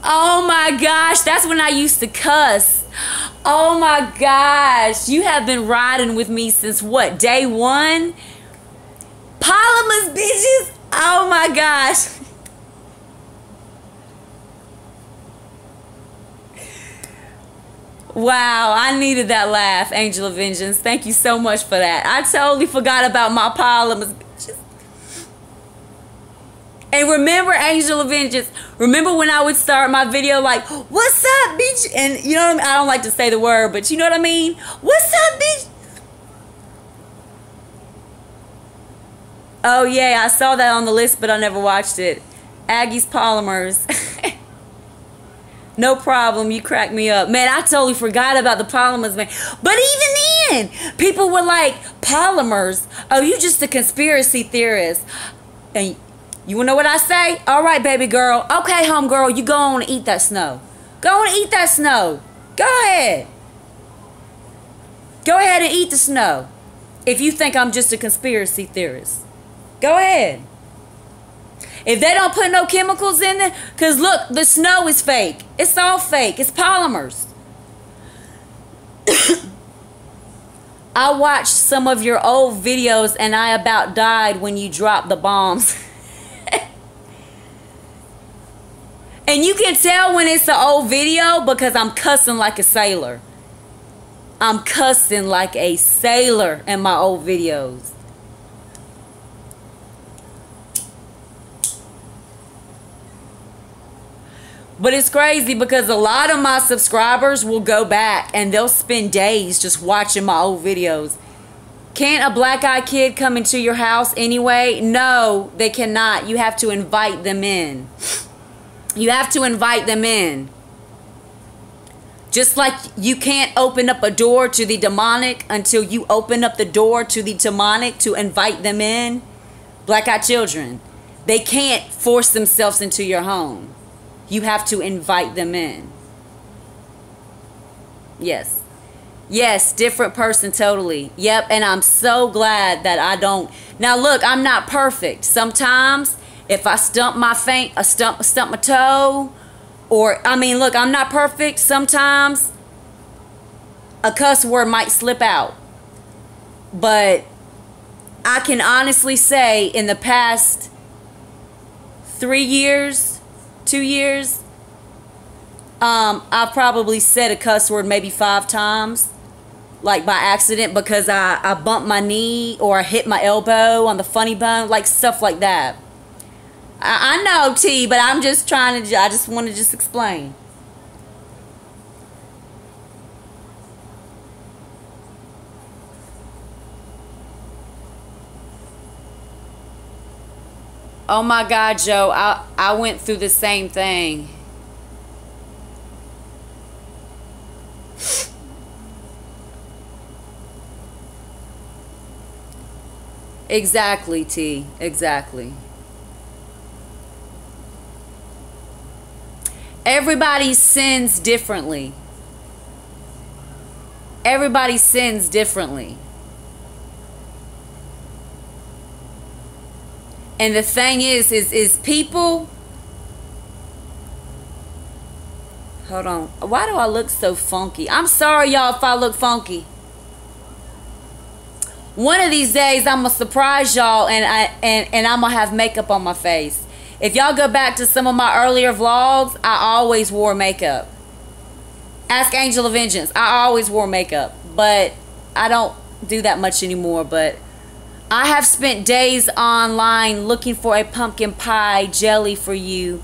Oh my gosh, that's when I used to cuss. Oh my gosh, you have been riding with me since what, day one? Polymers, bitches. Oh my gosh. Wow, I needed that laugh, Angel of Vengeance. Thank you so much for that. I totally forgot about my polymers, bitches. And remember, Angel of Vengeance, remember when I would start my video like, what's up, bitch? And you know what I mean? I don't like to say the word, but you know what I mean? What's up, bitch? Oh, yeah, I saw that on the list, but I never watched it. Aggie's Polymers. No problem, you cracked me up. Man, I totally forgot about the polymers, man. But even then, people were like, polymers? Oh, you just a conspiracy theorist. And you wanna know what I say? All right, baby girl. Okay, homegirl, you go on and eat that snow. Go on and eat that snow. Go ahead. Go ahead and eat the snow. If you think I'm just a conspiracy theorist. Go ahead. If they don't put no chemicals in there, because look, the snow is fake. It's all fake. It's polymers. I watched some of your old videos and I about died when you dropped the bombs. And you can tell when it's an old video because I'm cussing like a sailor. I'm cussing like a sailor in my old videos. But it's crazy because a lot of my subscribers will go back and they'll spend days just watching my old videos. Can't a black-eyed kid come into your house anyway? No, they cannot. You have to invite them in. You have to invite them in. Just like you can't open up a door to the demonic until you open up the door to the demonic to invite them in. Black-eyed children, they can't force themselves into your home. You have to invite them in. Yes. Yes, different person totally. Yep, and I'm so glad that I don't. Now look, I'm not perfect. Sometimes if I stump my stump my toe, or I mean, look, I'm not perfect. Sometimes a cuss word might slip out. But I can honestly say in the past 3 years, 2 years, I've probably said a cuss word maybe 5 times, like by accident, because I bumped my knee or I hit my elbow on the funny bone, like stuff like that. I know, T, but I'm just trying to, I just want to just explain. Oh my God, Joe, I went through the same thing. Exactly, T. Exactly. Everybody sins differently. Everybody sins differently. And the thing is people... Hold on. Why do I look so funky? I'm sorry, y'all, if I look funky. One of these days, I'm going to surprise y'all, and I'm going to have makeup on my face. If y'all go back to some of my earlier vlogs, I always wore makeup. Ask Angel of Vengeance. I always wore makeup, but I don't do that much anymore. But I have spent days online looking for a pumpkin pie jelly for you,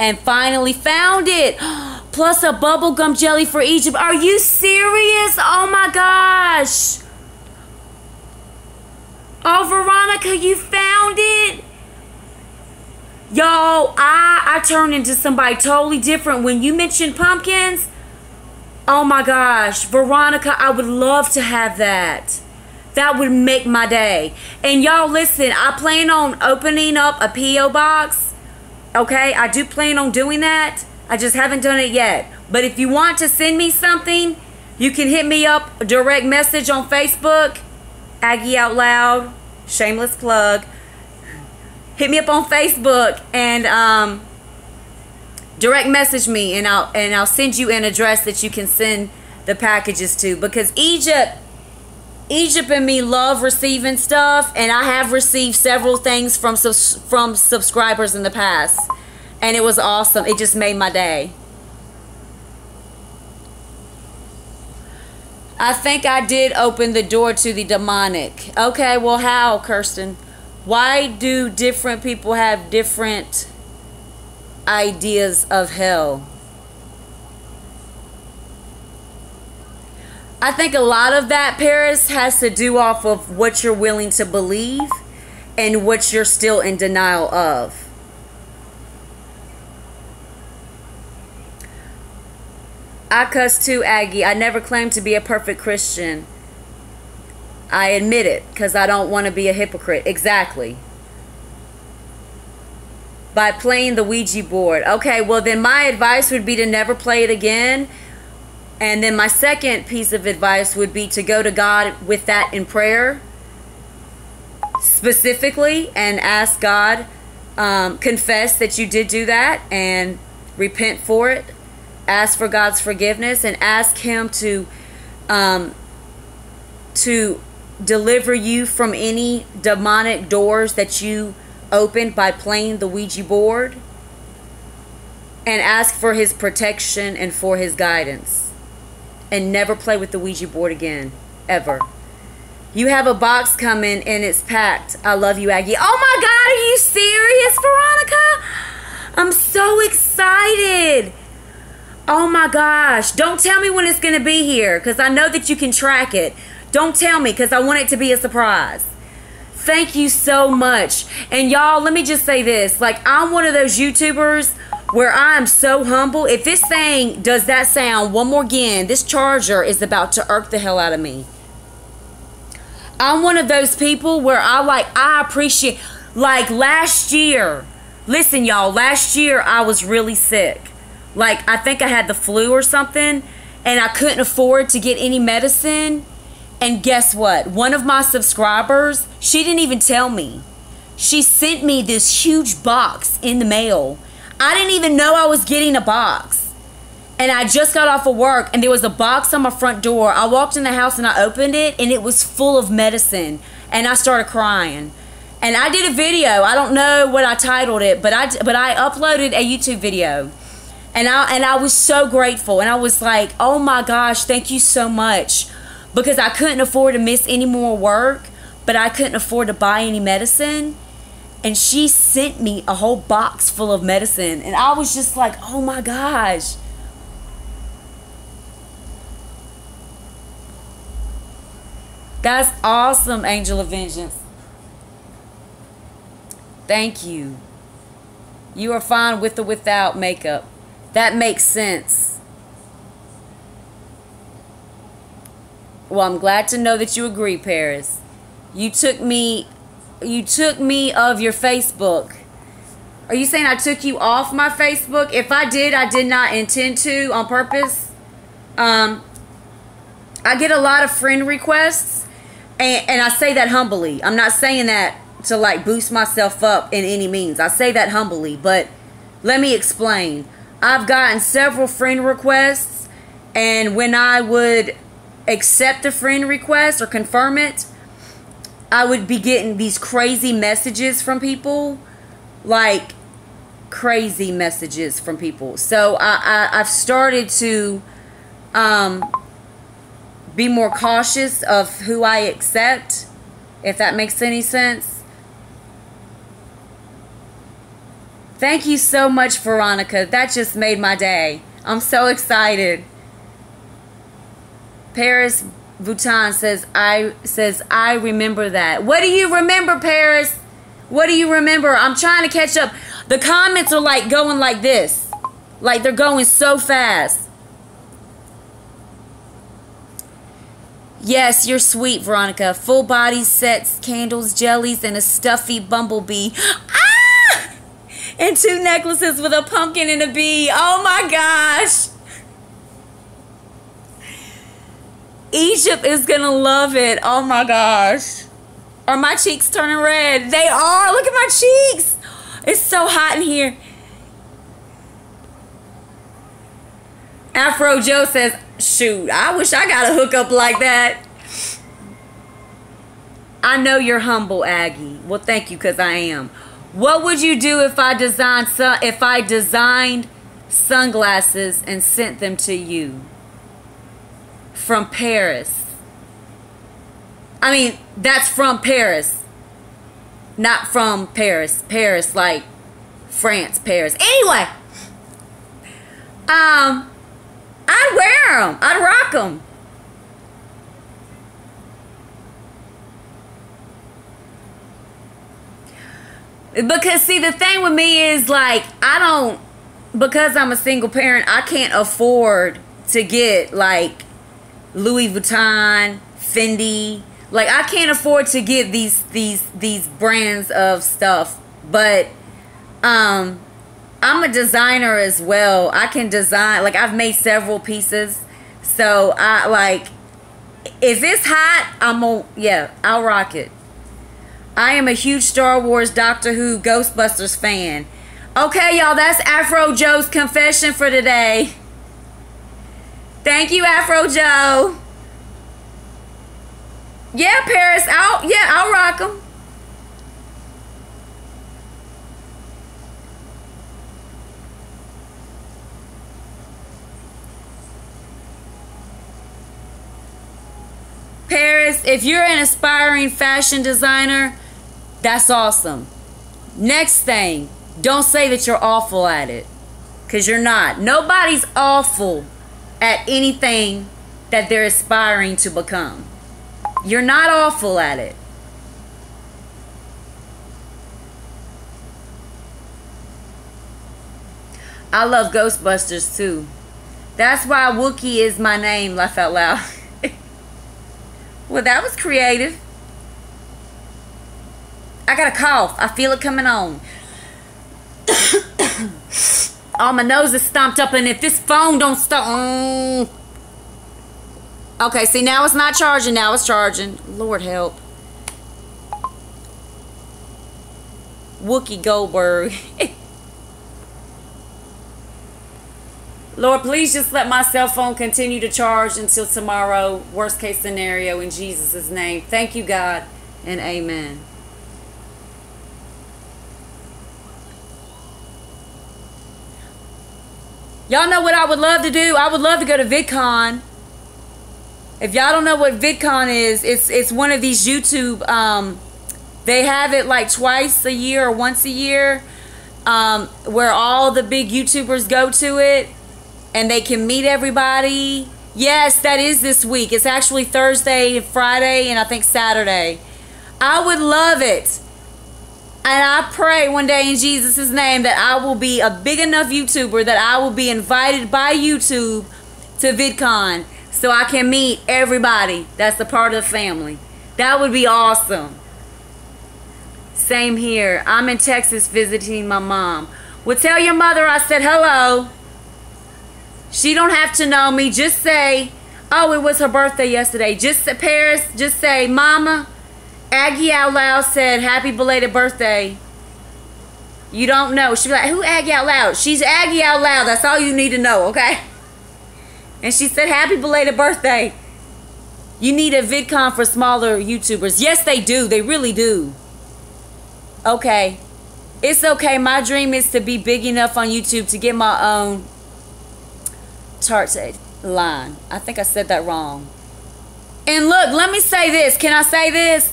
and finally found it. Plus a bubblegum jelly for Egypt. Are you serious? Oh my gosh. Oh, Veronica, you found it? Y'all, I turned into somebody totally different when you mentioned pumpkins. Oh my gosh, Veronica, I would love to have that. That would make my day. And y'all, listen, I plan on opening up a P.O. box. Okay, I do plan on doing that. I just haven't done it yet. But if you want to send me something, you can hit me up, direct message on Facebook. Aggie Out Loud, shameless plug. Hit me up on Facebook and direct message me, and I'll send you an address that you can send the packages to, because Egypt and me love receiving stuff, and I have received several things from subscribers in the past, and it was awesome. It just made my day. I think I did open the door to the demonic. Okay, well, how, Kirsten? Why do different people have different ideas of hell? I think a lot of that, Paris, has to do off of what you're willing to believe and what you're still in denial of. I cuss too, Aggie. I never claimed to be a perfect Christian. I admit it, because I don't want to be a hypocrite. Exactly. By playing the Ouija board. Okay, well then my advice would be to never play it again. And then my second piece of advice would be to go to God with that in prayer. Specifically, and ask God, confess that you did do that and repent for it. Ask for God's forgiveness and ask Him to deliver you from any demonic doors that you opened by playing the Ouija board, and ask for His protection and for His guidance, and never play with the Ouija board again, ever. You have a box coming and it's packed. I love you, Aggie. Oh my God, are you serious, Veronica? I'm so excited. Oh my gosh. Don't tell me when it's going to be here, because I know that you can track it. Don't tell me, because I want it to be a surprise. Thank you so much. And y'all, let me just say this. Like, I'm one of those YouTubers where I'm so humble. If this thing does that sound one more again, this charger is about to irk the hell out of me. I'm one of those people where I appreciate, like last year. Listen, y'all, last year I was really sick. Like, I think I had the flu or something, and I couldn't afford to get any medicine. And guess what? One of my subscribers, she didn't even tell me. She sent me this huge box in the mail. I didn't even know I was getting a box. And I just got off of work, and there was a box on my front door. I walked in the house and I opened it, and it was full of medicine. And I started crying. And I did a video. I don't know what I titled it, but I uploaded a YouTube video. And I was so grateful. And I was like, oh my gosh, thank you so much. Because I couldn't afford to miss any more work, but I couldn't afford to buy any medicine. And she sent me a whole box full of medicine. And I was just like, oh my gosh. That's awesome, Angel of Vengeance. Thank you. You are fine with or without makeup. That makes sense. Well, I'm glad to know that you agree, Paris. You took me you took me of your Facebook. Are you saying I took you off my Facebook? If I did, I did not intend to on purpose. I get a lot of friend requests, and I say that humbly. I'm not saying that to like boost myself up in any means. I say that humbly, but let me explain. I've gotten several friend requests, and when I would accept a friend request or confirm it, I would be getting these crazy messages from people, like crazy messages from people. So I've started to be more cautious of who I accept, if that makes any sense. Thank you so much, Veronica. That just made my day. I'm so excited. Paris Vuitton says I remember that. What do you remember, Paris? What do you remember? I'm trying to catch up. The comments are like going like this. Like they're going so fast. Yes, you're sweet, Veronica. Full body sets, candles, jellies, and a stuffy bumblebee. Ah! And 2 necklaces with a pumpkin and a bee. Oh my gosh. Egypt is gonna love it. Oh my gosh. Are my cheeks turning red? They are. Look at my cheeks. It's so hot in here. Afro Joe says, shoot, I wish I got a hookup like that. I know you're humble, Aggie. Well, thank you, because I am. What would you do if I designed sunglasses and sent them to you from Paris? I mean, that's from Paris, not from Paris. Paris, like France, Paris. Anyway, I'd wear them. I'd rock them. Because, see, the thing with me is, like, because I'm a single parent, I can't afford to get, like, Louis Vuitton, Fendi. Like, I can't afford to get these brands of stuff. But, I'm a designer as well. I can design, like, I've made several pieces. So, if it's hot, I'll rock it. I am a huge Star Wars, Doctor Who, Ghostbusters fan. Okay, y'all, that's Afro Joe's confession for today. Thank you, Afro Joe. Yeah, Paris, I'll rock them. Paris, if you're an aspiring fashion designer, that's awesome. Next thing, don't say that you're awful at it, because you're not. Nobody's awful at anything that they're aspiring to become. You're not awful at it. I love Ghostbusters too. That's why Wookiee is my name, laugh out loud. Well, that was creative. I got a cough. I feel it coming on. Oh, my nose is stomped up, and if this phone don't stop... Okay, see, now it's not charging. Now it's charging. Lord help. Wookie Goldberg. Lord, please just let my cell phone continue to charge until tomorrow. Worst case scenario, in Jesus' name. Thank you, God, and amen. Y'all know what I would love to do? I would love to go to VidCon. If y'all don't know what VidCon is, it's one of these YouTube, they have it like twice a year or once a year, where all the big YouTubers go to it. And they can meet everybody. Yes, that is this week. It's actually Thursday, Friday, and I think Saturday. I would love it. And I pray one day in Jesus' name that I will be a big enough YouTuber that I will be invited by YouTube to VidCon so I can meet everybody that's a part of the family. That would be awesome. Same here. I'm in Texas visiting my mom. Well, tell your mother I said hello. She don't have to know me. Just say, oh, it was her birthday yesterday. Just say, Paris, just say, Mama, Aggie Out Loud said happy belated birthday. You don't know. She'll be like, who Aggie Out Loud? She's Aggie Out Loud. That's all you need to know, okay? And she said happy belated birthday. You need a VidCon for smaller YouTubers. Yes, they do. They really do. Okay. It's okay. My dream is to be big enough on YouTube to get my own tart line. I think I said that wrong. And look, let me say this. Can I say this?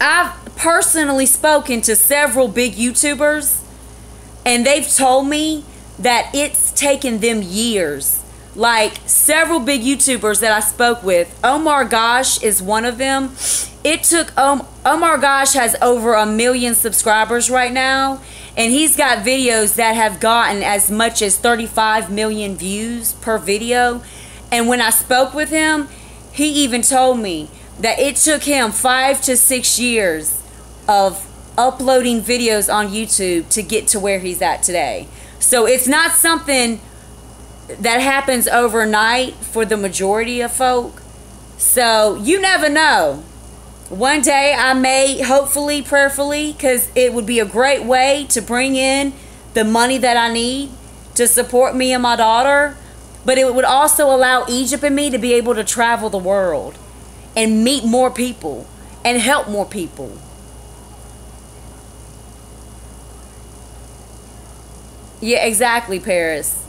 I've personally spoken to several big YouTubers, and they've told me that it's taken them years. Like several big YouTubers that I spoke with, Omar Gosh is one of them. It took Omar Gosh has over 1 million subscribers right now, and he's got videos that have gotten as much as 35 million views per video. And when I spoke with him, he even told me that it took him 5 to 6 years of uploading videos on YouTube to get to where he's at today. So it's not something that happens overnight for the majority of folk. So you never know. One day I may, hopefully, prayerfully, because it would be a great way to bring in the money that I need to support me and my daughter. But it would also allow Egypt and me to be able to travel the world and meet more people and help more people. Yeah, exactly, Paris.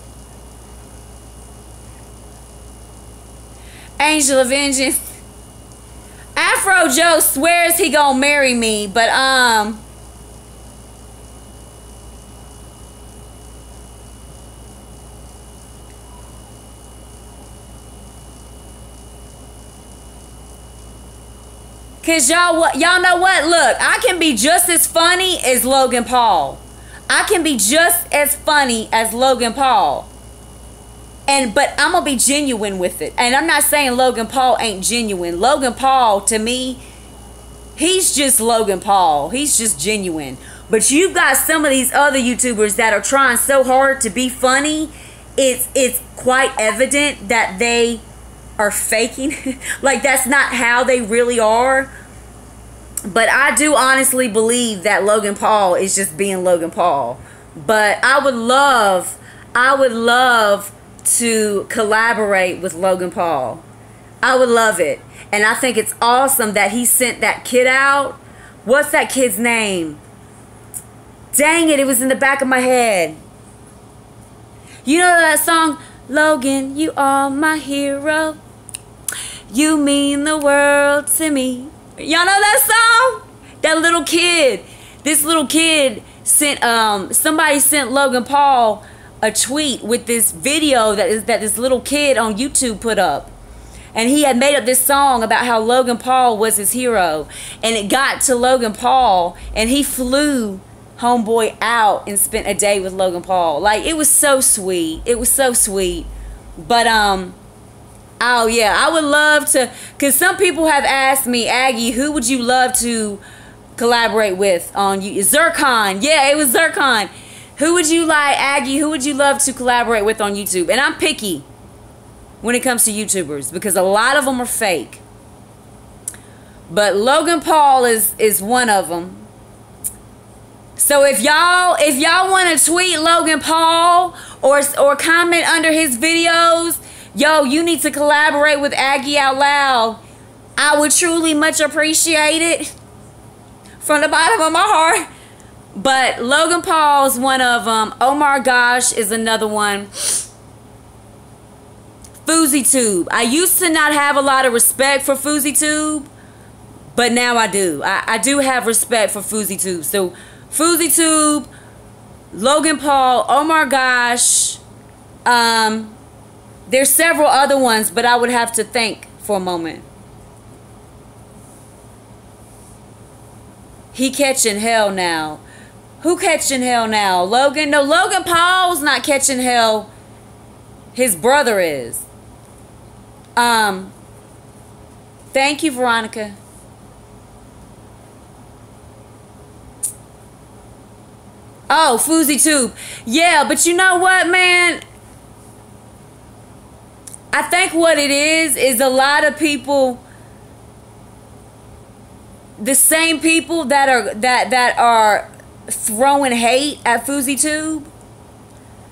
Angel of Vengeance. Afro Joe swears he gonna marry me, but cause y'all know what? Look, I can be just as funny as Logan Paul. I can be just as funny as Logan Paul. But I'm gonna be genuine with it. And I'm not saying Logan Paul ain't genuine. Logan Paul, to me, he's just Logan Paul. He's just genuine. But you've got some of these other YouTubers that are trying so hard to be funny. It's quite evident that they are faking. Like that's not how they really are. But I do honestly believe that Logan Paul is just being Logan Paul. But I would love to collaborate with Logan Paul. I would love it. And I think it's awesome that he sent that kid out. What's that kid's name? Dang it, it was in the back of my head. You know that song, Logan, you are my hero. You mean the world to me. Y'all know that song? That little kid. This little kid sent somebody sent Logan Paul a tweet with this video that this little kid on YouTube put up. And he had made up this song about how Logan Paul was his hero. And it got to Logan Paul, and he flew homeboy out and spent a day with Logan Paul. Like, it was so sweet. It was so sweet. But oh yeah, I would love to, because some people have asked me, Aggie, who would you love to collaborate with on you? Zircon. Yeah, it was Zircon. Who would you like, Aggie, who would you love to collaborate with on YouTube? And I'm picky when it comes to YouTubers because a lot of them are fake. But Logan Paul is one of them. So if y'all want to tweet Logan Paul or comment under his videos, yo, you need to collaborate with Aggie Out Loud, I would truly much appreciate it from the bottom of my heart. But Logan Paul's one of them. Omar Gosh is another one. FouseyTube. I used to not have a lot of respect for FouseyTube, but now I do. I do have respect for FouseyTube. So FouseyTube, Logan Paul, Omar Gosh. There's several other ones, but I would have to think for a moment. He catching hell now. Who catching hell now? Logan? No, Logan Paul's not catching hell. His brother is. Thank you, Veronica. Oh, FouseyTube. Yeah, but you know what, man? I think what it is a lot of people, the same people that are throwing hate at FouseyTube.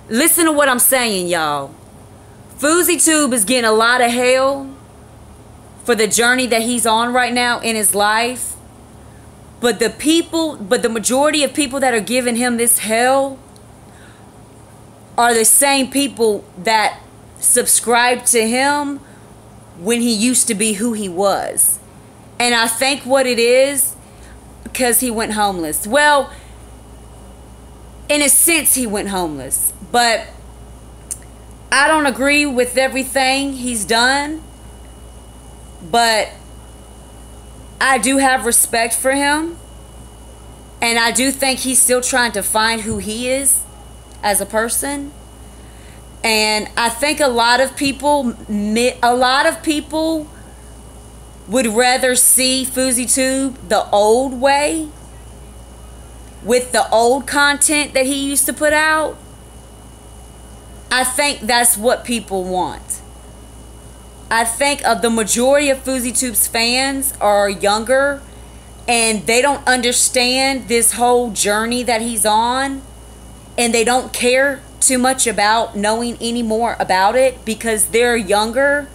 Listen to what I'm saying, y'all. FouseyTube is getting a lot of hell for the journey that he's on right now in his life. But the majority of people that are giving him this hell are the same people that subscribed to him when he used to be who he was. And I think what it is, because he went homeless. Well, in a sense, he went homeless. But I don't agree with everything he's done. But I do have respect for him. And I do think he's still trying to find who he is as a person. And I think a lot of people would rather see FouseyTube the old way, with the old content that he used to put out. I think that's what people want. I think the majority of FouseyTube's fans are younger, and they don't understand this whole journey that he's on, and they don't care too much about knowing any more about it because they're younger.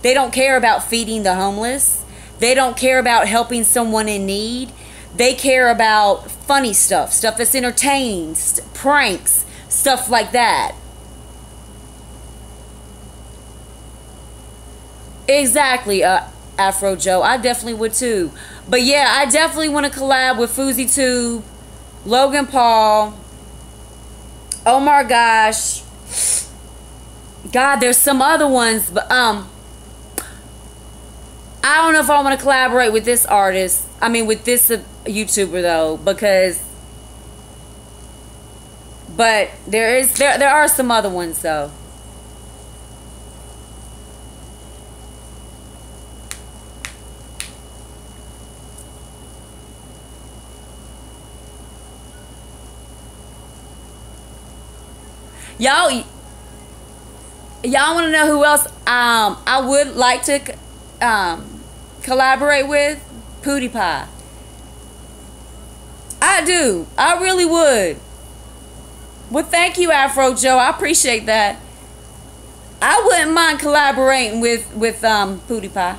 They don't care about feeding the homeless. They don't care about helping someone in need. They care about funny stuff that's entertaining, pranks, stuff like that. Exactly, Afro Joe. I definitely would too. But yeah, I definitely want to collab with FouseyTube, Logan Paul. Oh my gosh. God, there's some other ones, but I don't know if I want to collaborate with this artist. I mean, with this YouTuber though, but there are some other ones though. Y'all want to know who else I would like to collaborate with? PewDiePie. I do. I really would. Well, thank you, Afro Joe. I appreciate that. I wouldn't mind collaborating with PewDiePie.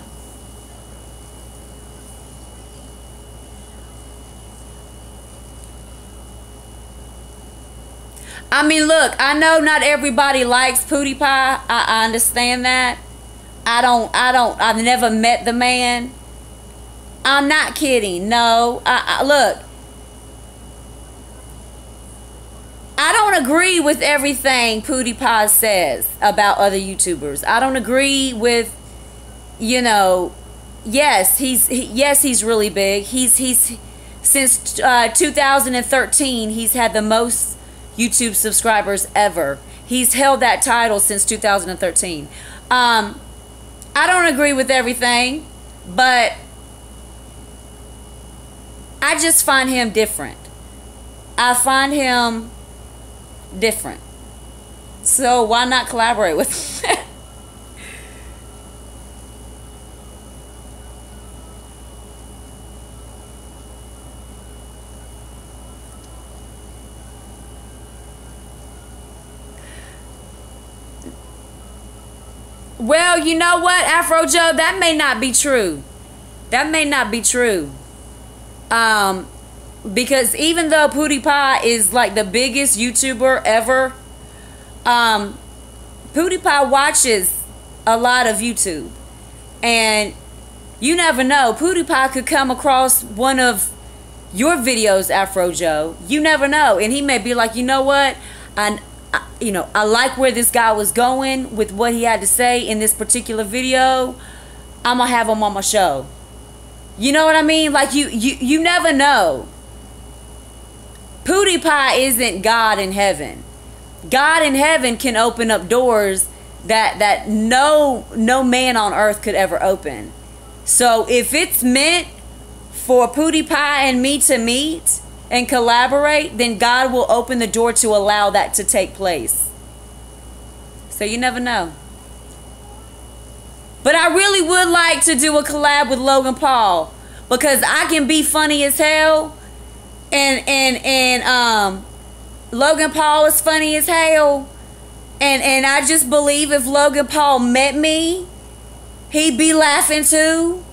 I mean, look, I know not everybody likes PewDiePie. I understand that. I've never met the man. I'm not kidding. No, look, I don't agree with everything PewDiePie says about other YouTubers. I don't agree with, you know, yes, he's really big. He's since 2013, he's had the most YouTube subscribers ever. He's held that title since 2013. I don't agree with everything, but I just find him different. I find him different. So why not collaborate with him? Well, you know what, Afro Joe, that may not be true. That may not be true. Because even though PewDiePie is like the biggest YouTuber ever, PewDiePie watches a lot of YouTube. And you never know, PewDiePie could come across one of your videos, Afro Joe. You never know. And he may be like, you know what, I like where this guy was going with what he had to say in this particular video. I'm gonna have him on my show. You know what I mean? Like you never know. PewDiePie isn't God in heaven. God in heaven can open up doors that no man on earth could ever open. So if it's meant for PewDiePie and me to meet, and collaborate, then God will open the door to allow that to take place. So you never know. But I really would like to do a collab with Logan Paul, because I can be funny as hell, and Logan Paul is funny as hell, and I just believe if Logan Paul met me, he'd be laughing too.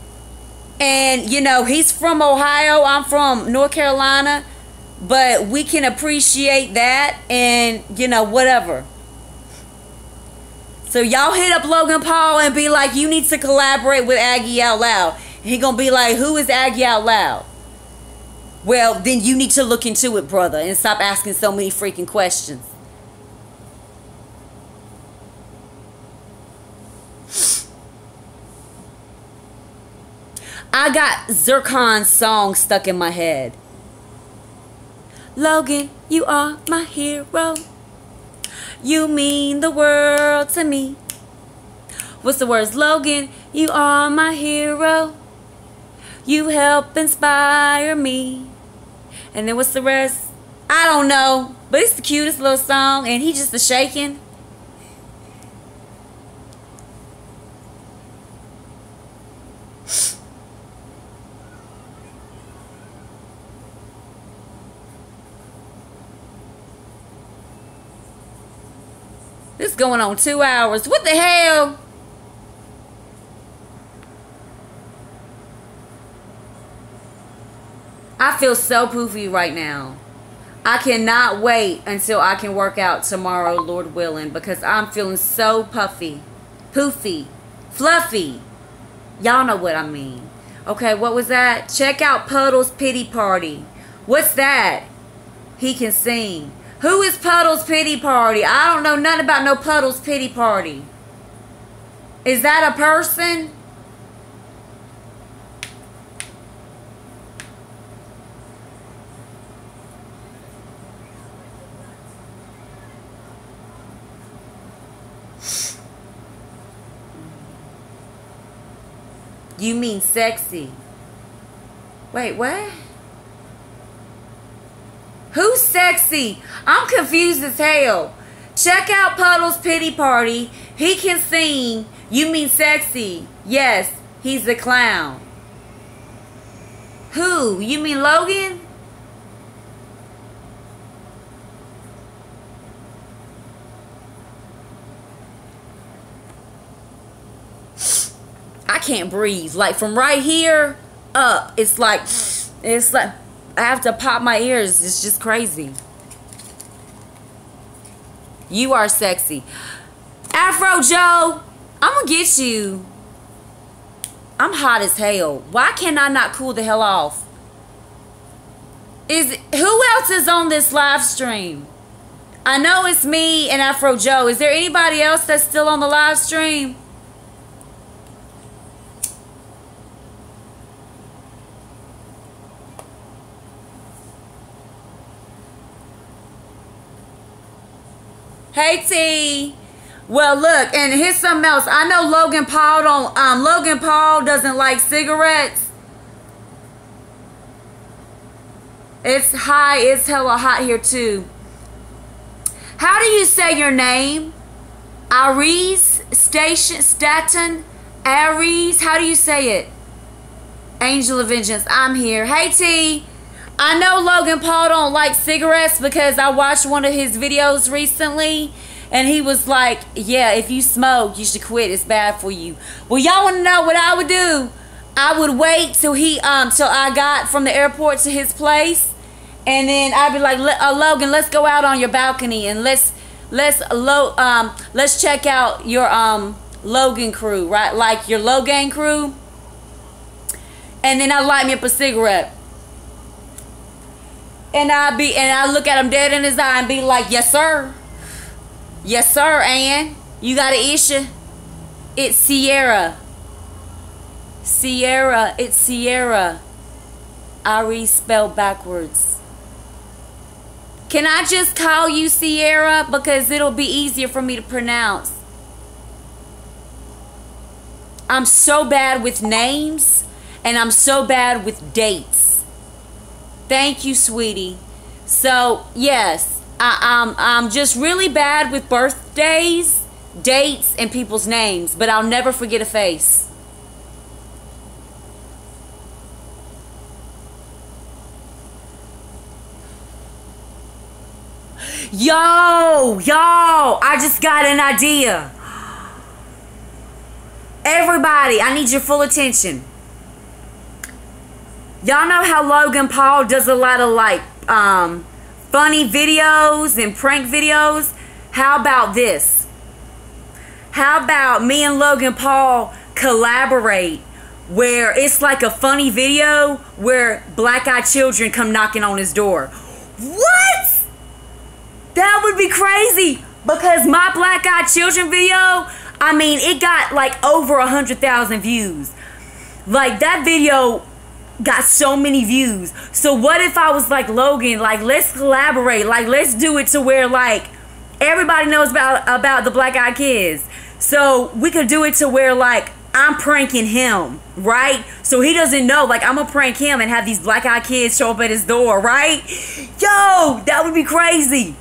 And you know, he's from Ohio, I'm from North Carolina, but we can appreciate that, and you know, whatever. So y'all hit up Logan Paul and be like, you need to collaborate with AGGI Out Loud. And he gonna be like, who is AGGI Out Loud? Well, then you need to look into it, brother, and stop asking so many freaking questions. I got Zircon's song stuck in my head. Logan, you are my hero. You mean the world to me. What's the words? Logan, you are my hero. You help inspire me. And then what's the rest? I don't know. But it's the cutest little song. And he just a shaking. This is going on 2 hours. What the hell? I feel so poofy right now. I cannot wait until I can work out tomorrow, Lord willing, because I'm feeling so puffy, poofy, fluffy. Y'all know what I mean. Okay, what was that? Check out Puddle's Pity Party. What's that? He can sing. Who is Puddle's Pity Party? I don't know nothing about no Puddle's Pity Party. Is that a person? You mean sexy? Wait, what? Who's sexy? I'm confused as hell. Check out Puddle's Pity Party. He can sing. You mean sexy? Yes, he's a clown. Who? You mean Logan? I can't breathe. Like from right here up, it's like I have to pop my ears. It's just crazy. You are sexy. Afro Joe, I'm gonna get you. I'm hot as hell. Why can I not cool the hell off? Who else is on this live stream? I know it's me and Afro Joe. Is there anybody else that's still on the live stream? Hey T. Well look, and here's something else. I know Logan Paul doesn't like cigarettes. It's hella hot here too. How do you say your name? Aries Staten Aries. How do you say it? Angel of Vengeance. I'm here. Hey T. I know Logan Paul don't like cigarettes because I watched one of his videos recently and he was like, yeah, if you smoke, you should quit. It's bad for you. Well, y'all want to know what I would do? I would wait till I got from the airport to his place, and then I'd be like, Logan, let's go out on your balcony and let's check out your Logan crew, right? Like your Logan crew. And then I'd light me up a cigarette. And I look at him dead in his eye and be like, yes, sir. Yes, sir, Ann. You got an issue? It's Sierra. Sierra. It's Sierra. Ari spelled backwards. Can I just call you Sierra? Because it'll be easier for me to pronounce. I'm so bad with names. And I'm so bad with dates. Thank you, sweetie. So, yes, I'm just really bad with birthdays, dates, and people's names, but I'll never forget a face. Yo, I just got an idea. Everybody, I need your full attention. Y'all know how Logan Paul does a lot of like funny videos and prank videos? How about this? How about me and Logan Paul collaborate where it's like a funny video where black-eyed children come knocking on his door? What? That would be crazy, because my black-eyed children video, I mean, it got like over 100,000 views. Like, that video got so many views. So what if I was like, Logan, like, let's collaborate, like, let's do it to where like everybody knows about the black-eyed kids. So we could do it to where like I'm pranking him, right? So he doesn't know, like, I'm gonna prank him and have these black-eyed kids show up at his door, right? Yo, that would be crazy.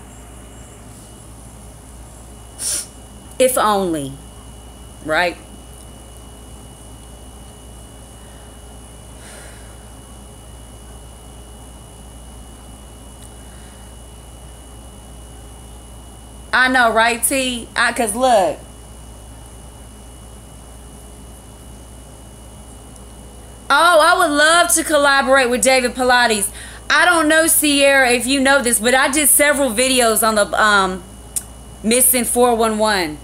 If only, right? I know, right, T? Cause look, I would love to collaborate with David Pilates. I don't know, Sierra, if you know this, but I did several videos on the missing 411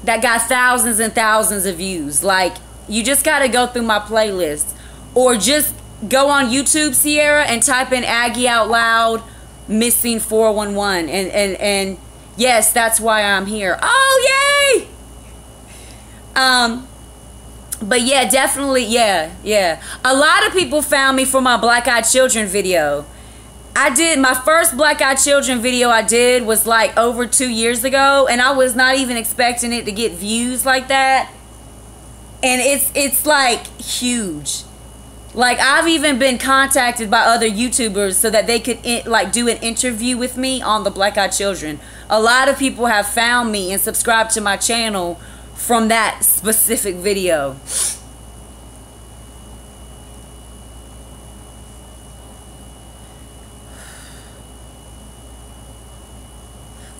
that got thousands and thousands of views. Like, you just gotta go through my playlist, or just go on YouTube, Sierra, and type in AGGI out loud missing 411, and yes, that's why I'm here. Oh, yay! But yeah, definitely, yeah. A lot of people found me for my black-eyed children video. I did my first black-eyed children video I did was like over 2 years ago, and I was not even expecting it to get views like that. And it's like huge. Like, I've even been contacted by other YouTubers so that they could like do an interview with me on the black-eyed children. A lot of people have found me and subscribed to my channel from that specific video.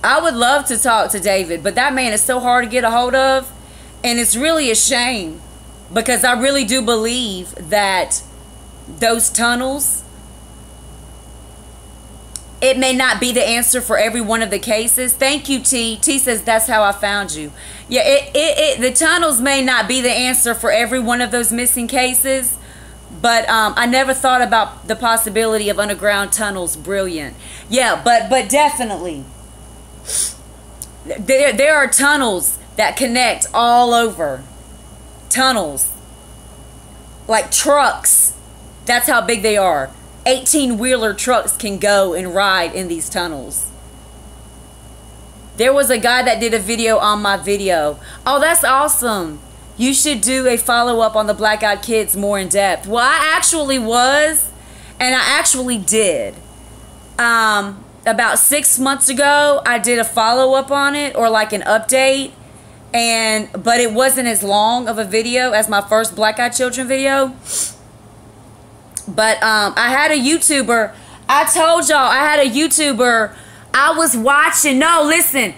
I would love to talk to David, but that man is so hard to get a hold of, and it's really a shame, because I really do believe that those tunnels, it may not be the answer for every one of the cases. Thank you, T. T says that's how I found you. Yeah, the tunnels may not be the answer for every one of those missing cases, but I never thought about the possibility of underground tunnels. Brilliant. Yeah, but definitely. There are tunnels that connect all over. Tunnels. Like trucks. That's how big they are. 18-wheeler trucks can go and ride in these tunnels. There was a guy that did a video on my video. Oh, that's awesome. You should do a follow-up on the black-eyed kids more in depth. Well, I actually was, and I actually did. About 6 months ago, I did a follow-up on it, or like an update, but it wasn't as long of a video as my first black-eyed children video. But I had a YouTuber. I told y'all I had a YouTuber. I was watching. No, listen.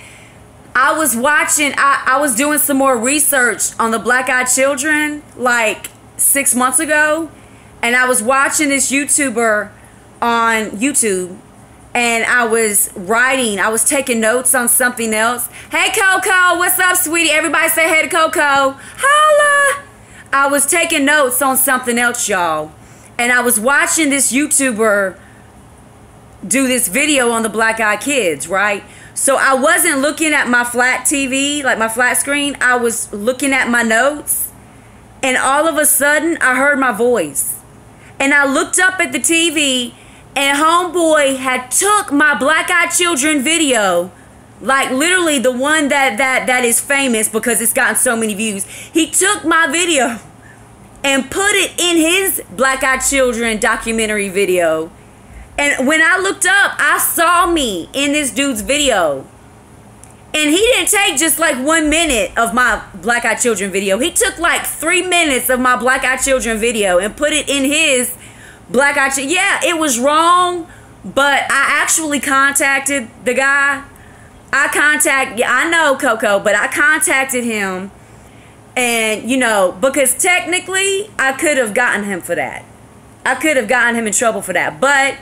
I was watching. I was doing some more research on the black-eyed children like 6 months ago, and I was watching this YouTuber on YouTube. And I was writing, I was taking notes on something else. Hey, Coco, what's up, sweetie? Everybody say hey to Coco. Holla! I was taking notes on something else, y'all. And I was watching this YouTuber do this video on the black-eyed kids, right? So I wasn't looking at my flat TV, like my flat screen. I was looking at my notes. And all of a sudden, I heard my voice. And I looked up at the TV, and homeboy had took my black-eyed children video, like literally the one that is famous because it's gotten so many views. He took my video and put it in his Black Eyed Children documentary video. And when I looked up, I saw me in this dude's video. And he didn't take just like 1 minute of my Black Eyed Children video. He took like 3 minutes of my Black Eyed Children video and put it in his Black Eyed Children. Yeah, it was wrong, but I actually contacted the guy. I know Coco, but I contacted him. And, you know, because technically I could have gotten him for that. I could have gotten him in trouble for that. But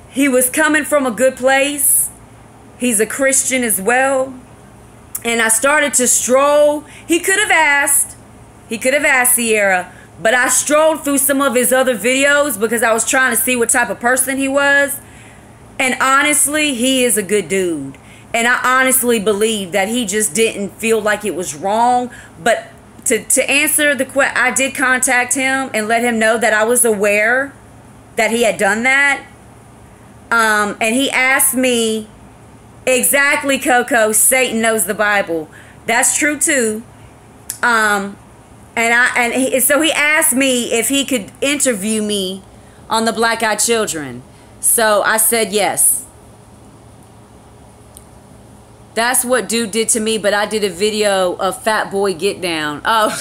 he was coming from a good place. He's a Christian as well. And I started to stroll. He could have asked Sierra, but I strolled through some of his other videos because I was trying to see what type of person he was. And honestly, he is a good dude. And I honestly believe that he just didn't feel like it was wrong. But to answer the question, I did contact him and let him know that I was aware that he had done that. And he asked me, exactly, Coco, Satan knows the Bible. That's true too. So he asked me if he could interview me on the Black Eyed Children. So I said yes. That's what dude did to me, but I did a video of Fat Boy Get Down. Oh.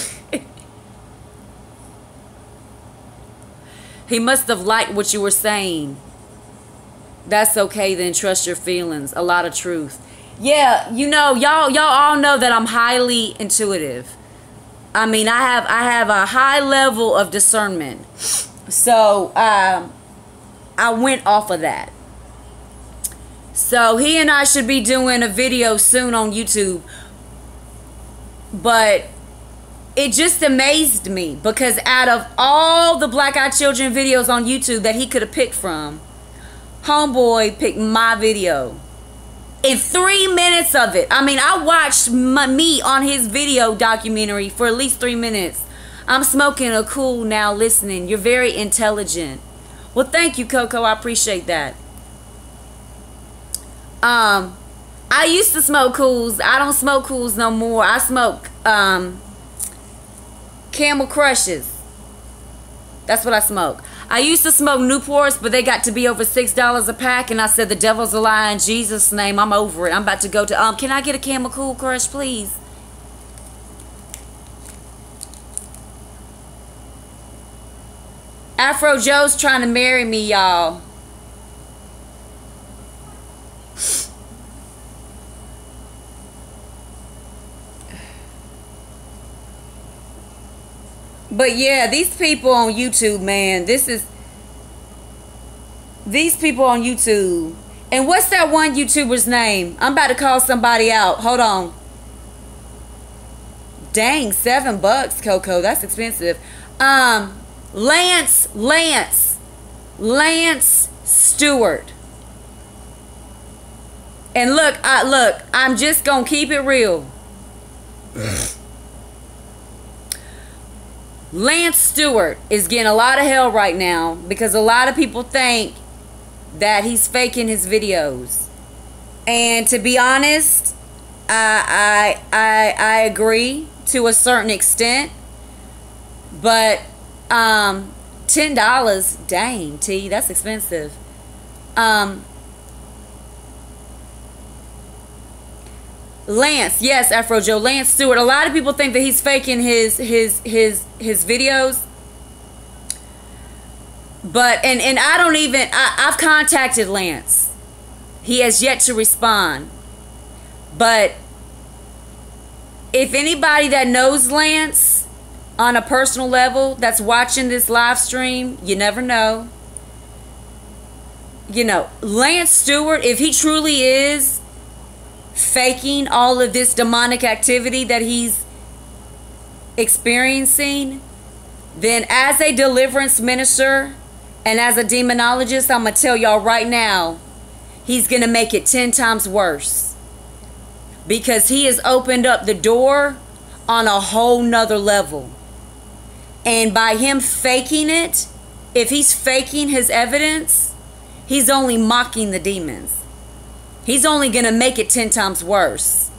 He must have liked what you were saying. That's okay then, trust your feelings. A lot of truth. Yeah, you know, y'all all know that I'm highly intuitive. I mean, I have a high level of discernment. So I went off of that. So he and I should be doing a video soon on YouTube. But it just amazed me because out of all the Black Eyed Children videos on YouTube that he could have picked from, homeboy picked my video. In 3 minutes of it. I mean, I watched me on his video documentary for at least 3 minutes. I'm smoking a cool now listening. You're very intelligent. Well, thank you, Coco. I appreciate that. I used to smoke cools. I don't smoke cools no more. I smoke Camel Crushes. That's what I smoke. I used to smoke Newports, but they got to be over $6 a pack, and I said the devil's a lie in Jesus' name. I'm over it. I'm about to go to can I get a Camel Cool Crush, please? Afro Joe's trying to marry me, y'all. But yeah, these people on YouTube, man, these people on YouTube. And what's that one YouTuber's name? I'm about to call somebody out. Hold on. Dang, $7, Coco. That's expensive. Lance Stewart. And look, I'm just gonna keep it real. Lance Stewart is getting a lot of hell right now because a lot of people think that he's faking his videos. And to be honest, I agree to a certain extent. But $10, dang, T, that's expensive. Lance, yes, Afro Joe, Lance Stewart. A lot of people think that he's faking his videos. But and I don't even I've contacted Lance. He has yet to respond. But if anybody that knows Lance on a personal level that's watching this live stream, you never know. You know, Lance Stewart, if he truly is faking all of this demonic activity that he's experiencing, then as a deliverance minister and as a demonologist, I'm going to tell y'all right now, he's going to make it 10 times worse. Because he has opened up the door on a whole nother level. And by him faking it, if he's faking his evidence, he's only mocking the demons. He's only going to make it 10 times worse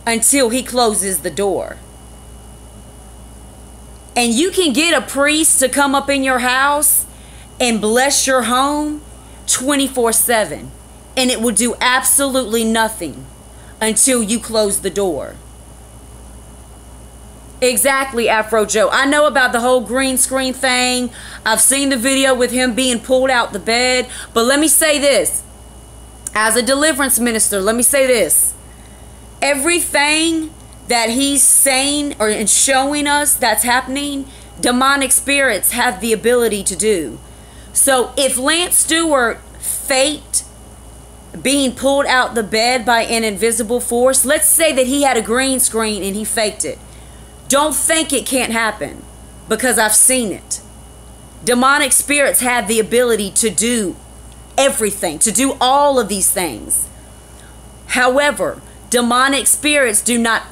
until he closes the door. And you can get a priest to come up in your house and bless your home 24/7. And it will do absolutely nothing until you close the door. Exactly, Afro Joe. I know about the whole green screen thing. I've seen the video with him being pulled out the bed. But let me say this. As a deliverance minister, let me say this. Everything that he's saying or showing us that's happening, demonic spirits have the ability to do. So if Lance Stewart faked being pulled out the bed by an invisible force, let's say that he had a green screen and he faked it. Don't think it can't happen, because I've seen it. Demonic spirits have the ability to do everything, to do all of these things. However, demonic spirits do not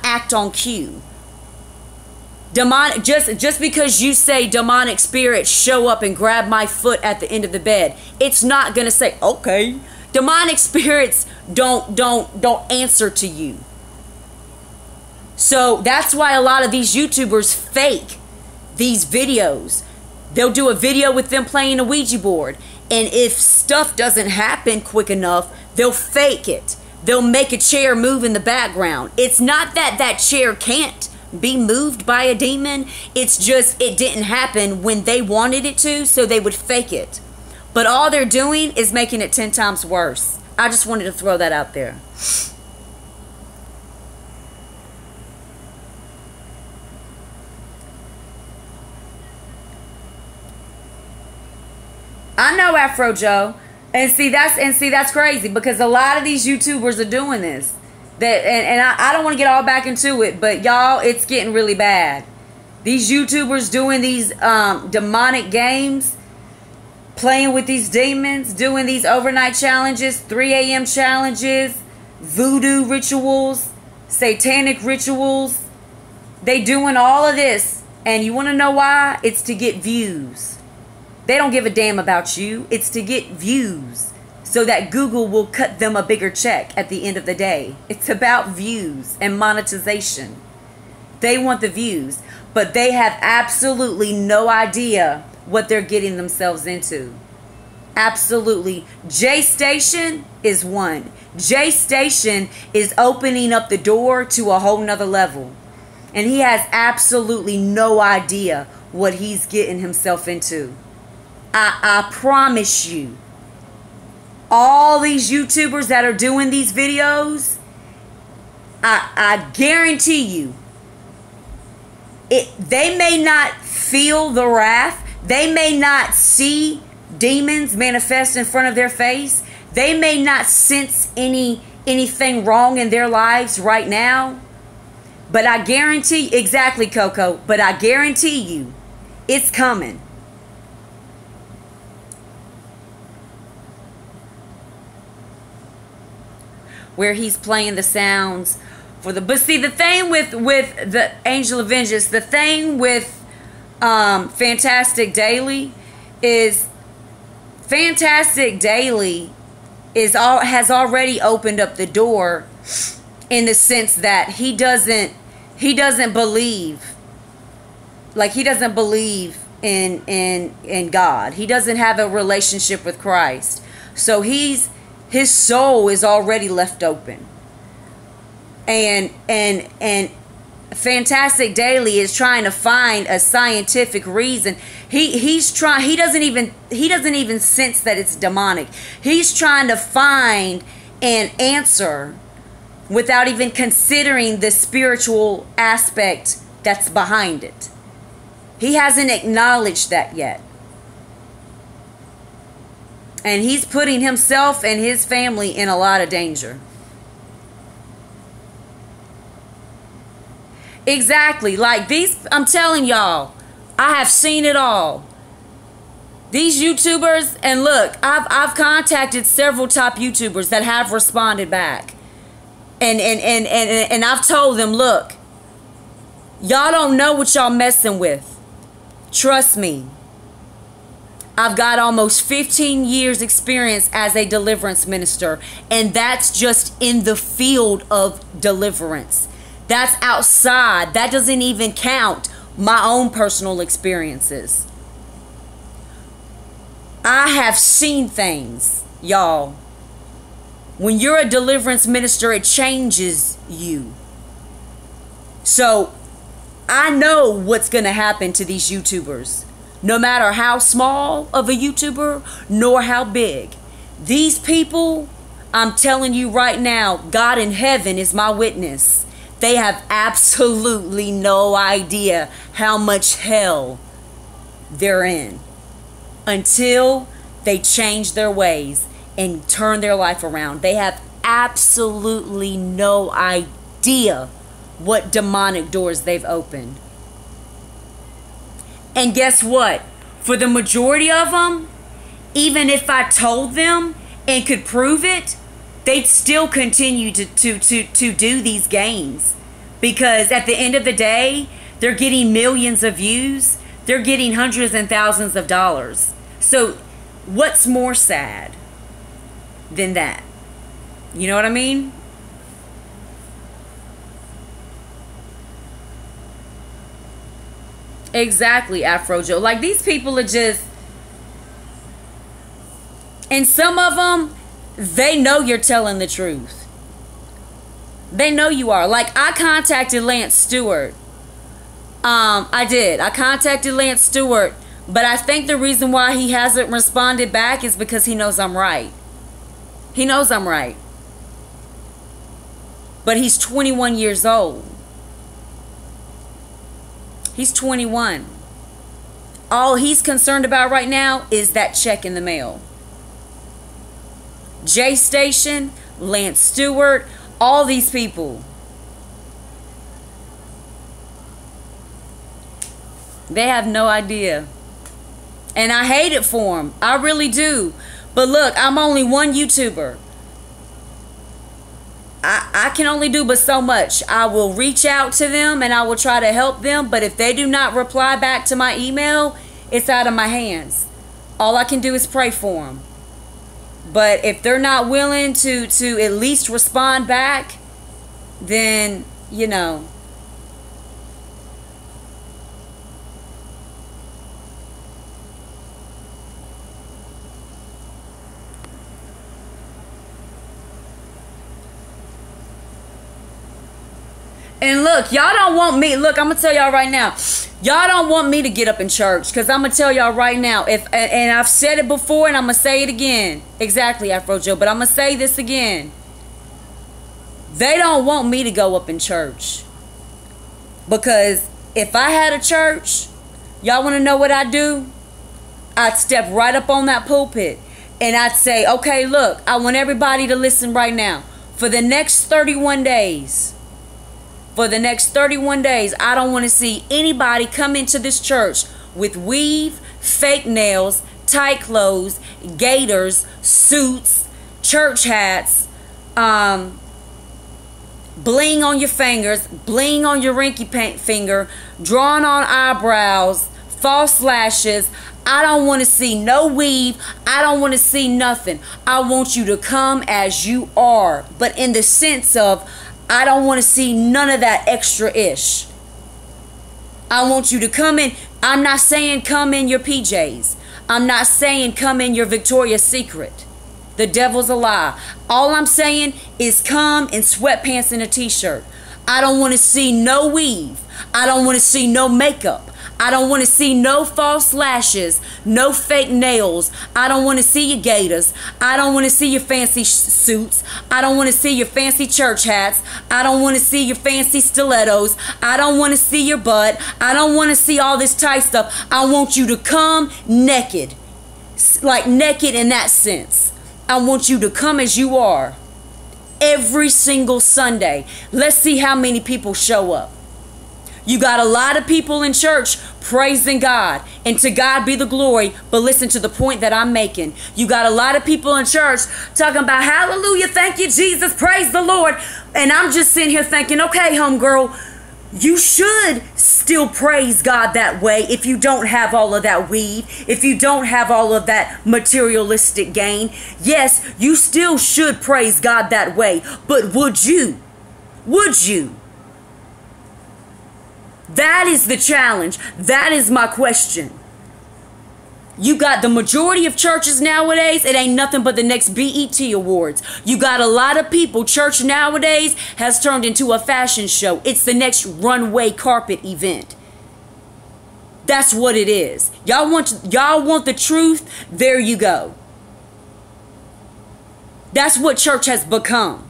act on cue. Demonic, just because you say demonic spirits show up and grab my foot at the end of the bed, it's not gonna say okay. Demonic spirits don't answer to you. So that's why a lot of these YouTubers fake these videos. They'll do a video with them playing a Ouija board, and if stuff doesn't happen quick enough, they'll fake it. They'll make a chair move in the background. It's not that that chair can't be moved by a demon. It's just it didn't happen when they wanted it to, so they would fake it. But all they're doing is making it 10 times worse. I just wanted to throw that out there. I know, Afro Joe. And see that's crazy, because a lot of these YouTubers are doing this. I don't want to get all back into it, but y'all, it's getting really bad. These YouTubers doing these demonic games, playing with these demons, doing these overnight challenges, 3 a.m. challenges, voodoo rituals, satanic rituals. They doing all of this, and you want to know why? It's to get views. They don't give a damn about you. It's to get views so that Google will cut them a bigger check at the end of the day. It's about views and monetization. They want the views, but they have absolutely no idea what they're getting themselves into. Absolutely. J Station is one. J Station is opening up the door to a whole nother level. And he has absolutely no idea what he's getting himself into. I promise you, all these YouTubers that are doing these videos, I guarantee you, they may not feel the wrath. They may not see demons manifest in front of their face. They may not sense anything wrong in their lives right now. But I guarantee, exactly, Coco, but I guarantee you, it's coming. Where he's playing the sounds for the... But see, the thing with the Angel of Vengeance, the thing with Fantastic Daily is... Fantastic Daily has already opened up the door in the sense that he doesn't believe, like, he doesn't believe in God. He doesn't have a relationship with Christ. So his soul is already left open. And Fantastic Daily is trying to find a scientific reason. He doesn't even sense that it's demonic. He's trying to find an answer without even considering the spiritual aspect that's behind it. He hasn't acknowledged that yet. And he's putting himself and his family in a lot of danger. Exactly. Like these, I'm telling y'all, I have seen it all. These YouTubers, and look, I've contacted several top YouTubers that have responded back. And I've told them, look, y'all don't know what y'all messing with. Trust me. I've got almost 15 years experience as a deliverance minister, and that's just in the field of deliverance. That's outside. That doesn't even count my own personal experiences. I have seen things, y'all. When you're a deliverance minister, it changes you. So I know what's going to happen to these YouTubers. No matter how small of a YouTuber, nor how big. These people, I'm telling you right now, God in heaven is my witness. They have absolutely no idea how much hell they're in until they change their ways and turn their life around. They have absolutely no idea what demonic doors they've opened. And guess what? For the majority of them, even if I told them and could prove it, they'd still continue to do these games. Because at the end of the day, they're getting millions of views. They're getting hundreds and thousands of dollars. So what's more sad than that? You know what I mean? Exactly, Afro Joe. Like, these people are just... And some of them, they know you're telling the truth. They know you are. Like, I contacted Lance Stewart. I did. I contacted Lance Stewart. But I think the reason why he hasn't responded back is because he knows I'm right. He knows I'm right. But he's 21 years old. He's 21. All he's concerned about right now is that check in the mail. J Station, Lance Stewart, all these people. They have no idea. And I hate it for them. I really do. But look, I'm only one YouTuber. I can only do but so much. I will reach out to them and I will try to help them. But if they do not reply back to my email, it's out of my hands. All I can do is pray for them. But if they're not willing to at least respond back, then, you know. And look, y'all don't want me. Look, I'm going to tell y'all right now. Y'all don't want me to get up in church. Because I'm going to tell y'all right now. And I've said it before and I'm going to say it again. Exactly, Afro Joe. But I'm going to say this again. They don't want me to go up in church. Because if I had a church, y'all want to know what I'd do? I'd step right up on that pulpit. And I'd say, okay, look, I want everybody to listen right now. For the next 31 days... For the next 31 days, I don't want to see anybody come into this church with weave, fake nails, tight clothes, gaiters, suits, church hats, bling on your fingers, bling on your rinky finger, drawn on eyebrows, false lashes. I don't want to see no weave. I don't want to see nothing. I want you to come as you are, but in the sense of, I don't want to see none of that extra-ish. I want you to come in. I'm not saying come in your PJs. I'm not saying come in your Victoria's Secret. The devil's a lie. All I'm saying is come in sweatpants and a t-shirt. I don't want to see no weave. I don't want to see no makeup. I don't want to see no false lashes, no fake nails. I don't want to see your gaiters. I don't want to see your fancy suits. I don't want to see your fancy church hats. I don't want to see your fancy stilettos. I don't want to see your butt. I don't want to see all this tight stuff. I want you to come naked, like naked in that sense. I want you to come as you are every single Sunday. Let's see how many people show up. You got a lot of people in church praising God, and to God be the glory. But listen to the point that I'm making. You got a lot of people in church talking about hallelujah, thank you Jesus, praise the Lord. And I'm just sitting here thinking, okay, homegirl, you should still praise God that way if you don't have all of that weave, if you don't have all of that materialistic gain. Yes, you still should praise God that way. But would you? Would you? That is the challenge. That is my question. You got the majority of churches nowadays, it ain't nothing but the next BET Awards. You got a lot of people, church nowadays has turned into a fashion show. It's the next runway carpet event. That's what it is. Y'all want the truth? There you go. That's what church has become.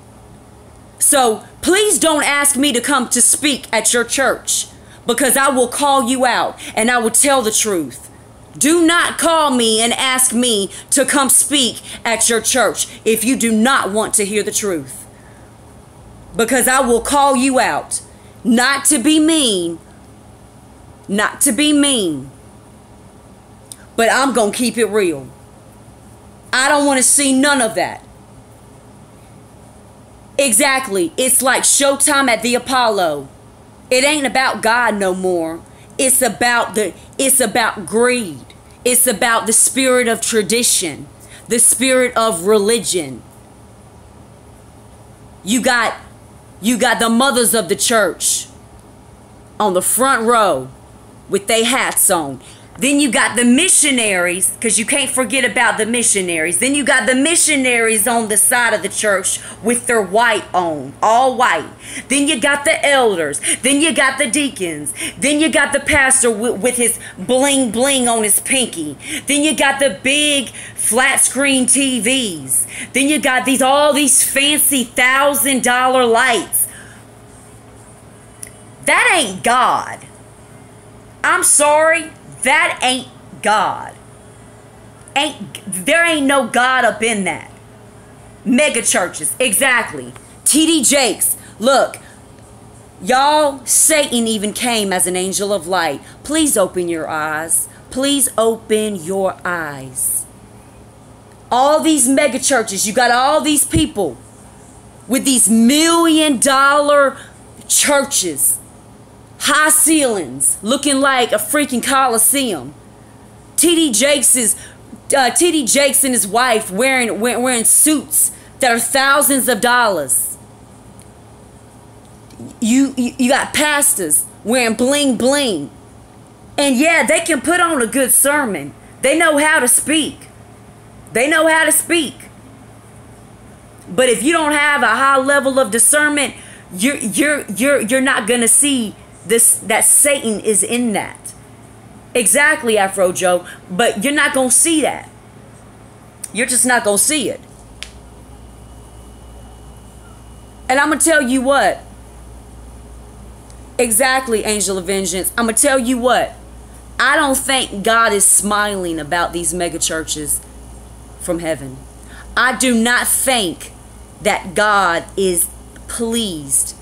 So please don't ask me to come to speak at your church, because I will call you out and I will tell the truth. Do not call me and ask me to come speak at your church if you do not want to hear the truth. Because I will call you out. Not to be mean. Not to be mean. But I'm going to keep it real. I don't want to see none of that. Exactly. It's like Showtime at the Apollo. It ain't about God no more. It's about greed. It's about the spirit of tradition, the spirit of religion. You got the mothers of the church on the front row with their hats on. Then you got the missionaries, because you can't forget about the missionaries. Then you got the missionaries on the side of the church with their white on, all white. Then you got the elders. Then you got the deacons. Then you got the pastor with his bling bling on his pinky. Then you got the big flat screen TVs. Then you got all these fancy $1,000 lights. That ain't God. I'm sorry. That ain't God. There ain't no God up in that. Mega churches, exactly. TD Jakes, look, y'all, Satan even came as an angel of light. Please open your eyes. Please open your eyes. All these mega churches, you got all these people with these $1 million churches. High ceilings, looking like a freaking coliseum. TD Jakes and his wife wearing suits that are thousands of dollars. You got pastors wearing bling bling, and yeah, they can put on a good sermon. They know how to speak. They know how to speak. But if you don't have a high level of discernment, you're not gonna see that Satan is in that. Exactly, Afro Joe. But you're not going to see that. You're just not going to see it. And I'm going to tell you what. Exactly, Angel of Vengeance. I'm going to tell you what. I don't think God is smiling about these mega churches from heaven. I do not think that God is pleased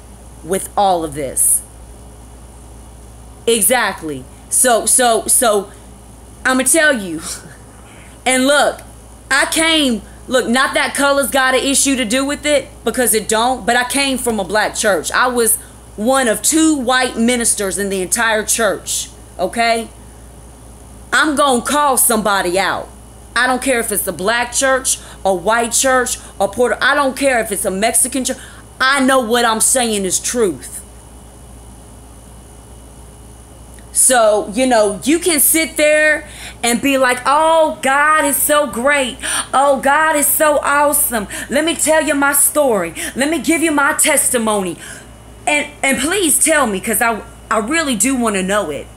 with all of this. Exactly. So I'm gonna tell you. And look, not that color's got an issue to do with it, because it don't, but I came from a black church. I was one of 2 white ministers in the entire church. Okay? I'm gonna call somebody out. I don't care if it's a black church, a white church, or I don't care if it's a Mexican church. I know what I'm saying is truth. So, you can sit there and be like, oh, God is so great. Oh, God is so awesome. Let me tell you my story. Let me give you my testimony. And please tell me, because I really do want to know it.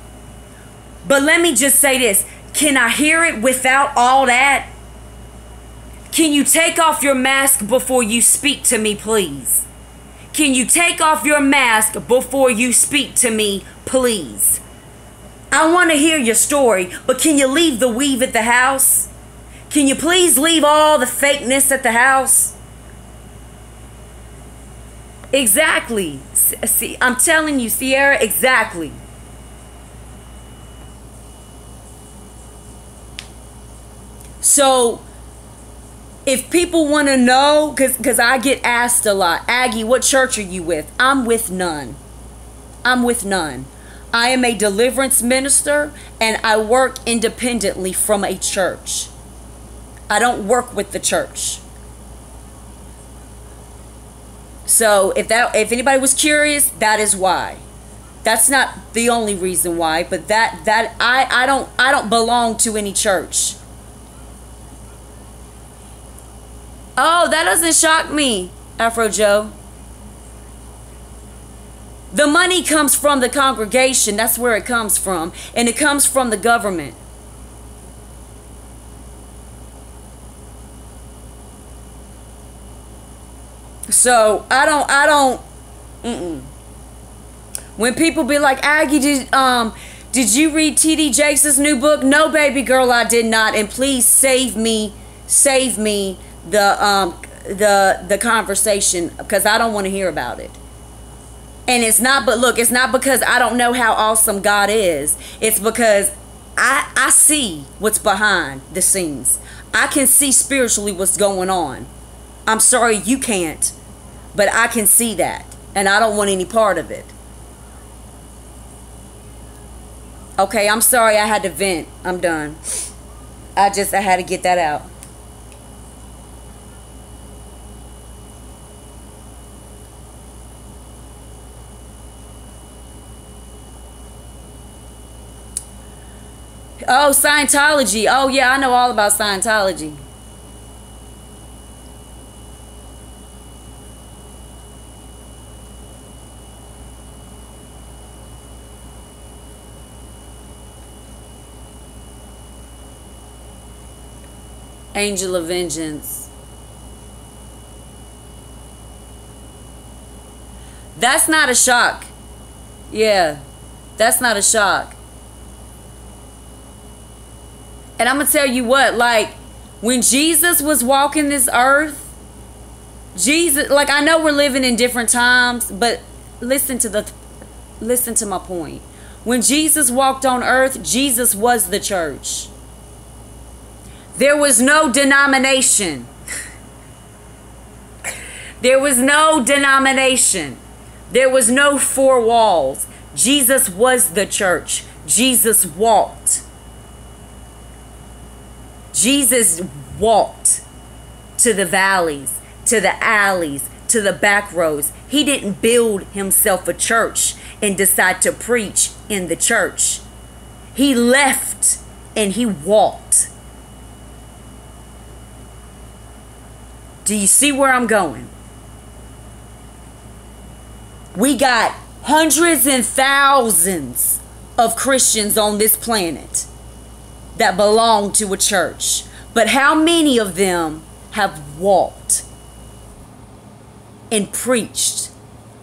But let me just say this. Can I hear it without all that? Can you take off your mask before you speak to me, please? Can you take off your mask before you speak to me, please? I want to hear your story, but can you leave the weave at the house? Can you please leave all the fakeness at the house? Exactly. See, I'm telling you, Sierra, exactly. So, if people want to know, because I get asked a lot, Aggie, what church are you with? I'm with none. I'm with none. I am a deliverance minister, and I work independently from a church. I don't work with the church. So if anybody was curious, that is why. That's not the only reason why, but I don't belong to any church. Oh, that doesn't shock me, Afro Joe. The money comes from the congregation. That's where it comes from. And it comes from the government. So I don't When people be like, Aggie, did you read T.D. Jakes' new book? No, baby girl, I did not. And please save me the conversation, because I don't want to hear about it. And it's not because I don't know how awesome God is. It's because I see what's behind the scenes. I can see spiritually what's going on. I'm sorry you can't, but I can see that, and I don't want any part of it. Okay, I'm sorry I had to vent. I'm done. I had to get that out. Oh, Scientology. Oh, yeah, I know all about Scientology. Angel of Vengeance. That's not a shock. Yeah, that's not a shock. And I'm going to tell you what, like, when Jesus was walking this earth, Jesus, like, I know we're living in different times, but listen to my point. When Jesus walked on earth, Jesus was the church. There was no denomination. There was no denomination. There was no four walls. Jesus was the church. Jesus walked. Jesus walked to the valleys, to the alleys, to the back roads. He didn't build himself a church and decide to preach in the church. He left and he walked. Do you see where I'm going? We got hundreds and thousands of Christians on this planet that belong to a church. But how many of them have walked and preached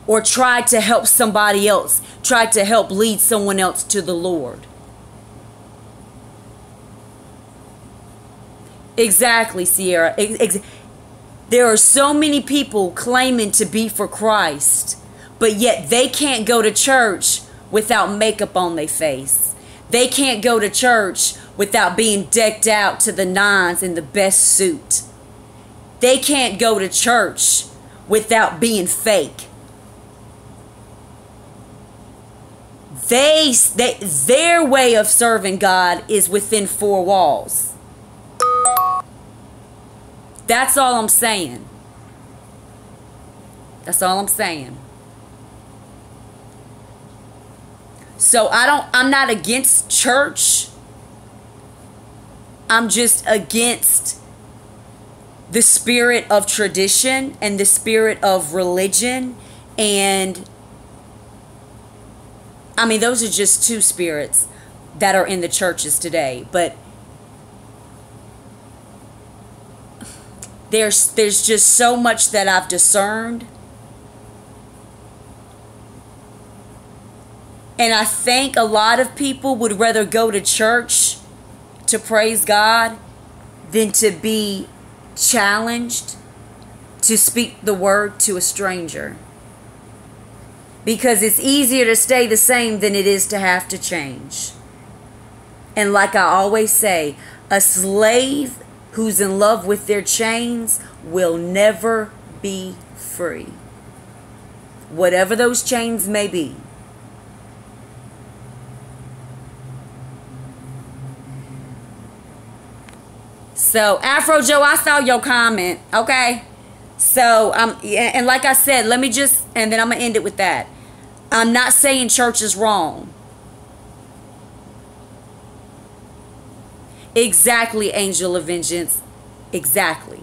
or tried to help somebody else, tried to help lead someone else to the Lord? Exactly, Sierra. There are so many people claiming to be for Christ, but yet they can't go to church without makeup on their face. They can't go to church without being decked out to the nines in the best suit. They can't go to church without being fake. Their way of serving God is within four walls. That's all I'm saying. That's all I'm saying. So I'm not against church. I'm just against the spirit of tradition and the spirit of religion. And I mean, those are just two spirits that are in the churches today. But there's just so much that I've discerned. And I think a lot of people would rather go to church to praise God than to be challenged to speak the word to a stranger. Because it's easier to stay the same than it is to have to change. And like I always say, a slave who's in love with their chains will never be free. Whatever those chains may be. So, Afro Joe, I saw your comment, okay? So, and like I said, let me just, and then I'm going to end it with that. I'm not saying church is wrong. Exactly, Angel of Vengeance. Exactly.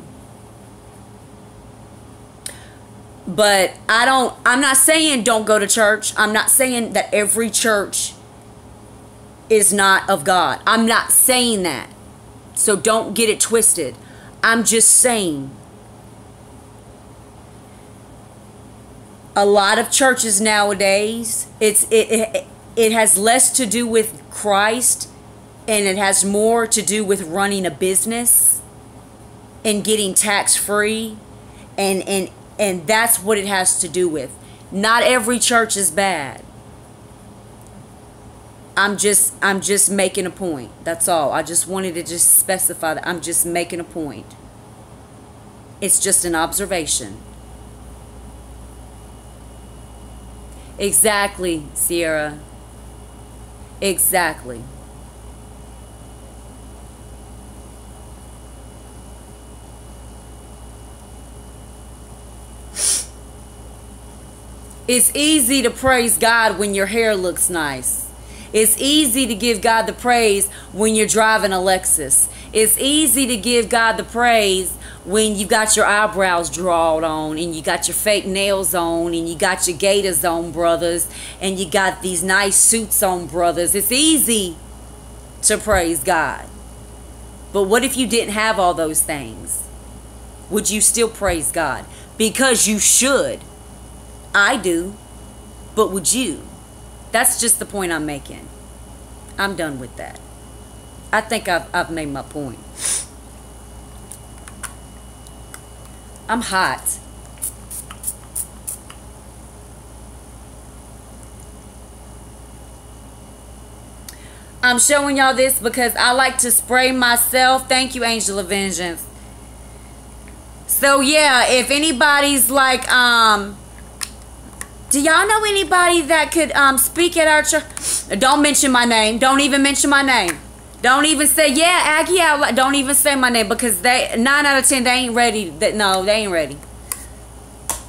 But I'm not saying don't go to church. I'm not saying that every church is not of God. I'm not saying that. So don't get it twisted. I'm just saying a lot of churches nowadays, it has less to do with Christ and it has more to do with running a business and getting tax-free, and that's what it has to do with. Not every church is bad. I'm just making a point. That's all. I just wanted to just specify that I'm just making a point. It's just an observation. Exactly, Sierra. Exactly. It's easy to praise God when your hair looks nice. It's easy to give God the praise when you're driving a Lexus. It's easy to give God the praise when you got your eyebrows drawn on and you got your fake nails on and you got your gaiters on, brothers, and you got these nice suits on, brothers. It's easy to praise God. But what if you didn't have all those things? Would you still praise God? Because you should. I do. But would you? That's just the point I'm making. I'm done with that. I think I've made my point. I'm hot. I'm showing y'all this because I like to spray myself. Thank you, Angel of Vengeance. So yeah, if anybody's like, do y'all know anybody that could speak at our church? Don't mention my name. Don't even mention my name. Don't even say, yeah, AGGI out loud. Don't even say my name because 9 out of 10, they ain't ready. No, they ain't ready.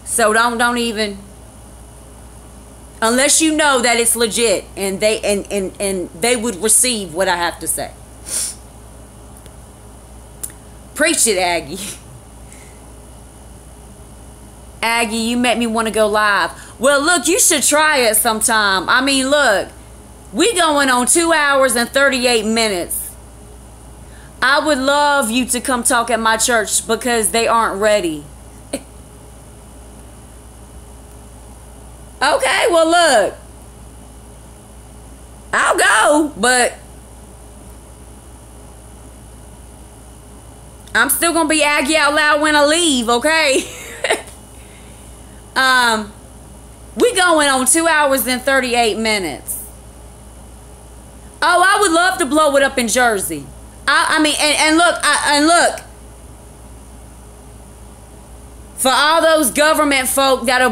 So don't even. Unless you know that it's legit and they would receive what I have to say. Preach it, AGGI. AGGI, you make me want to go live. Well, look, you should try it sometime. I mean, look, we going on 2 hours and 38 minutes. I would love you to come talk at my church because they aren't ready. Okay, well, look, I'll go, but I'm still gonna be AGGI out loud when I leave, okay? We going on 2 hours and 38 minutes. Oh, I would love to blow it up in Jersey. I mean, and look, for all those government folk that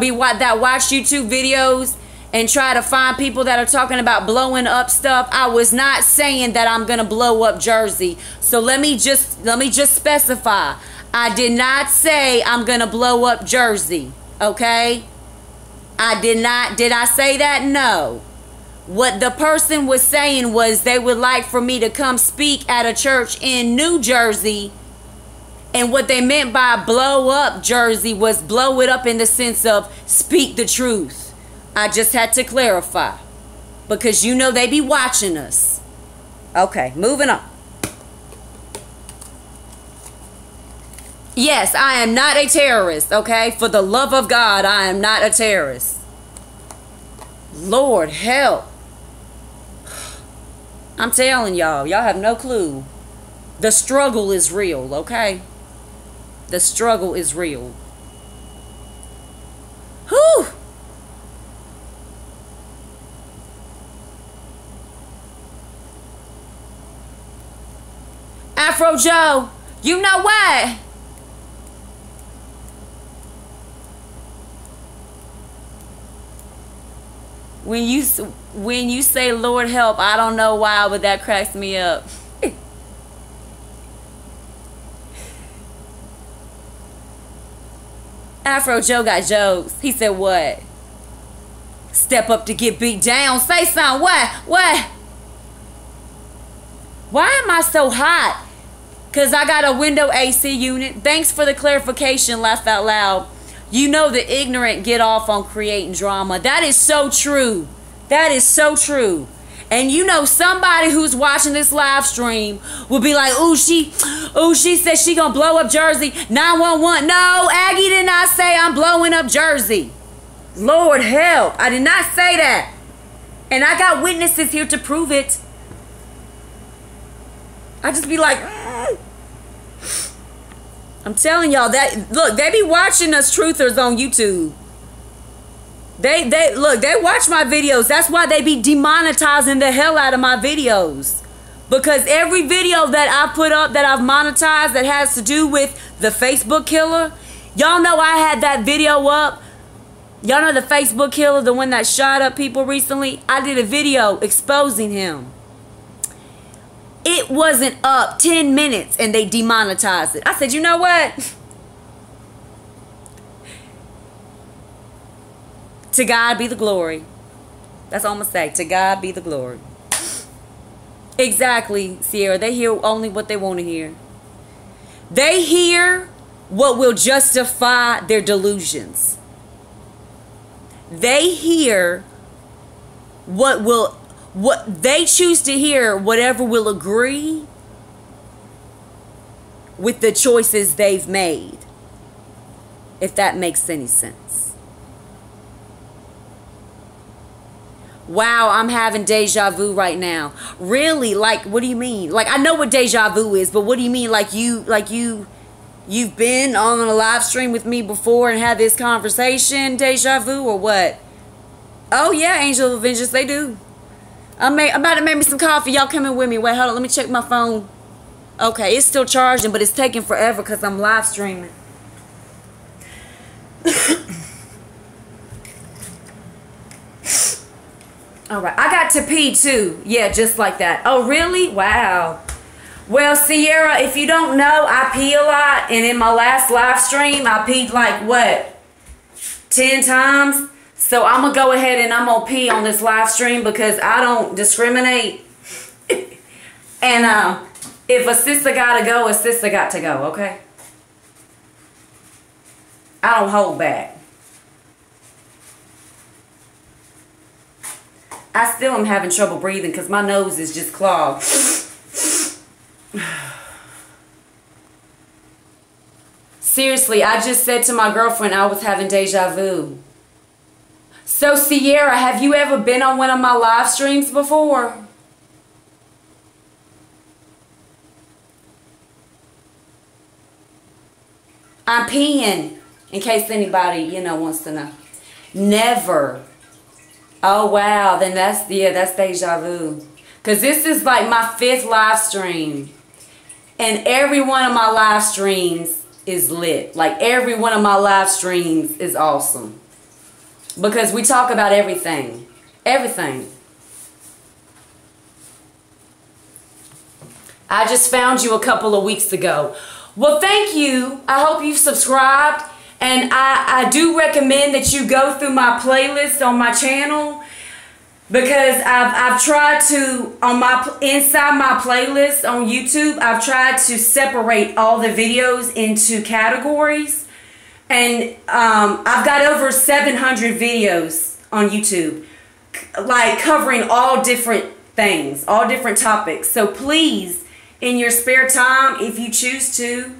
watch YouTube videos and try to find people that are talking about blowing up stuff, I was not saying that I'm gonna blow up Jersey. So let me just specify. I did not say I'm gonna blow up Jersey. Okay? I did not. Did I say that? No. What the person was saying was they would like for me to come speak at a church in New Jersey. And what they meant by blow up Jersey was blow it up in the sense of speak the truth. I just had to clarify. Because you know they be watching us. Okay, moving on. Yes, I am not a terrorist, okay? For the love of God, I am not a terrorist. Lord help. I'm telling y'all have no clue. The struggle is real, okay? The struggle is real. Whew. Afro Joe, you know what? When you say Lord help, I don't know why, but that cracks me up. Afro Joe got jokes. He said what? step up to get beat down. Say something. What? Why am I so hot? Because I got a window AC unit. Thanks for the clarification, laugh out loud. You know the ignorant get off on creating drama. That is so true. That is so true. And you know somebody who's watching this live stream will be like, ooh, she said she gonna blow up Jersey. 911. No, Aggie did not say I'm blowing up Jersey. Lord help. I did not say that. And I got witnesses here to prove it. I just be like, I'm telling y'all that, look, they be watching us truthers on YouTube. They watch my videos. That's why they be demonetizing the hell out of my videos. Because every video that I put up that I've monetized that has to do with the Facebook killer, y'all know I had that video up. Y'all know the Facebook killer, the one that shot up people recently? I did a video exposing him. It wasn't up 10 minutes and they demonetized it. I said, you know what? To God be the glory. That's all I'm going to say. To God be the glory. Exactly, Sierra. They hear only what they want to hear. They hear what will justify their delusions. They hear what they choose to hear, whatever will agree with the choices they've made. If that makes any sense. Wow, I'm having deja vu right now. Really? Like, what do you mean? Like, I know what deja vu is, but what do you mean? You've been on a live stream with me before and had this conversation, deja vu, or what? Oh yeah, Angel of Vengeance, they do. I'm about to make me some coffee. Y'all coming with me? Wait, hold on. Let me check my phone. Okay, it's still charging, but it's taking forever because I'm live streaming. All right, I got to pee too. Yeah, just like that. Oh, really? Wow. Well, Sierra, if you don't know, I pee a lot. And in my last live stream, I peed like, what, 10 times? So I'm going to go ahead and I'm going to pee on this live stream because I don't discriminate. And if a sister got to go, a sister got to go, okay? I don't hold back. I still am having trouble breathing because my nose is just clogged. Seriously, I just said to my girlfriend I was having deja vu. So, Sierra, have you ever been on one of my live streams before? I'm peeing, in case anybody, wants to know. Never. Oh, wow. Then that's deja vu. Because this is like my 5th live stream. And every one of my live streams is lit. Like, every one of my live streams is awesome. Because we talk about everything. Everything. I just found you a couple of weeks ago. Well, thank you. I hope you've subscribed. And I do recommend that you go through my playlist on my channel. Because I've tried to, inside my playlist on YouTube, I've tried to separate all the videos into categories. And I've got over 700 videos on YouTube, like covering all different things, all different topics. So please, in your spare time, if you choose to,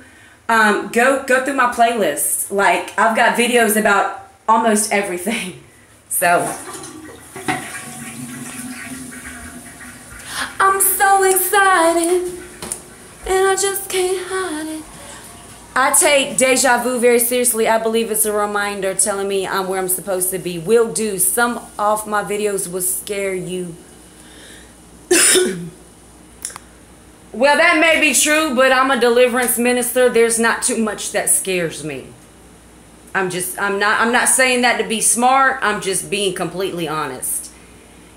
go through my playlist. Like, I've got videos about almost everything. So I'm so excited and I just can't hide it. I take deja vu very seriously. I believe it's a reminder telling me I'm where I'm supposed to be. Will do. Some of my videos will scare you. Well, that may be true, but I'm a deliverance minister. There's not too much that scares me. I'm not saying that to be smart. I'm just being completely honest.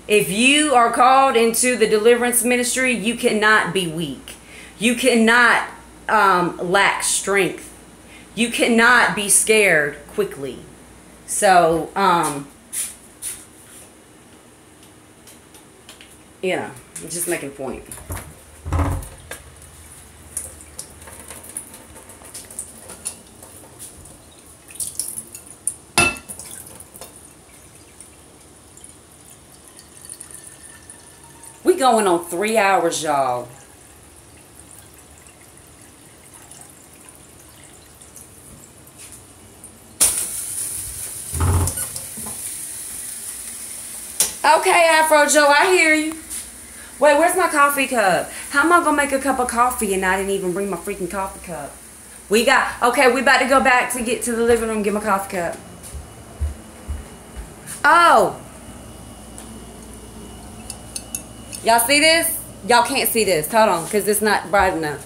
If you are called into the deliverance ministry, you cannot be weak. You cannot lack strength. You cannot be scared quickly. So You know, I'm just making a point. We going on 3 hours, y'all. Okay, Afro Joe, I hear you. Wait, where's my coffee cup? How am I gonna make a cup of coffee and I didn't even bring my freaking coffee cup? We about to go back to get to the living room and get my coffee cup. Oh. Y'all see this? Y'all can't see this. Hold on, because it's not bright enough.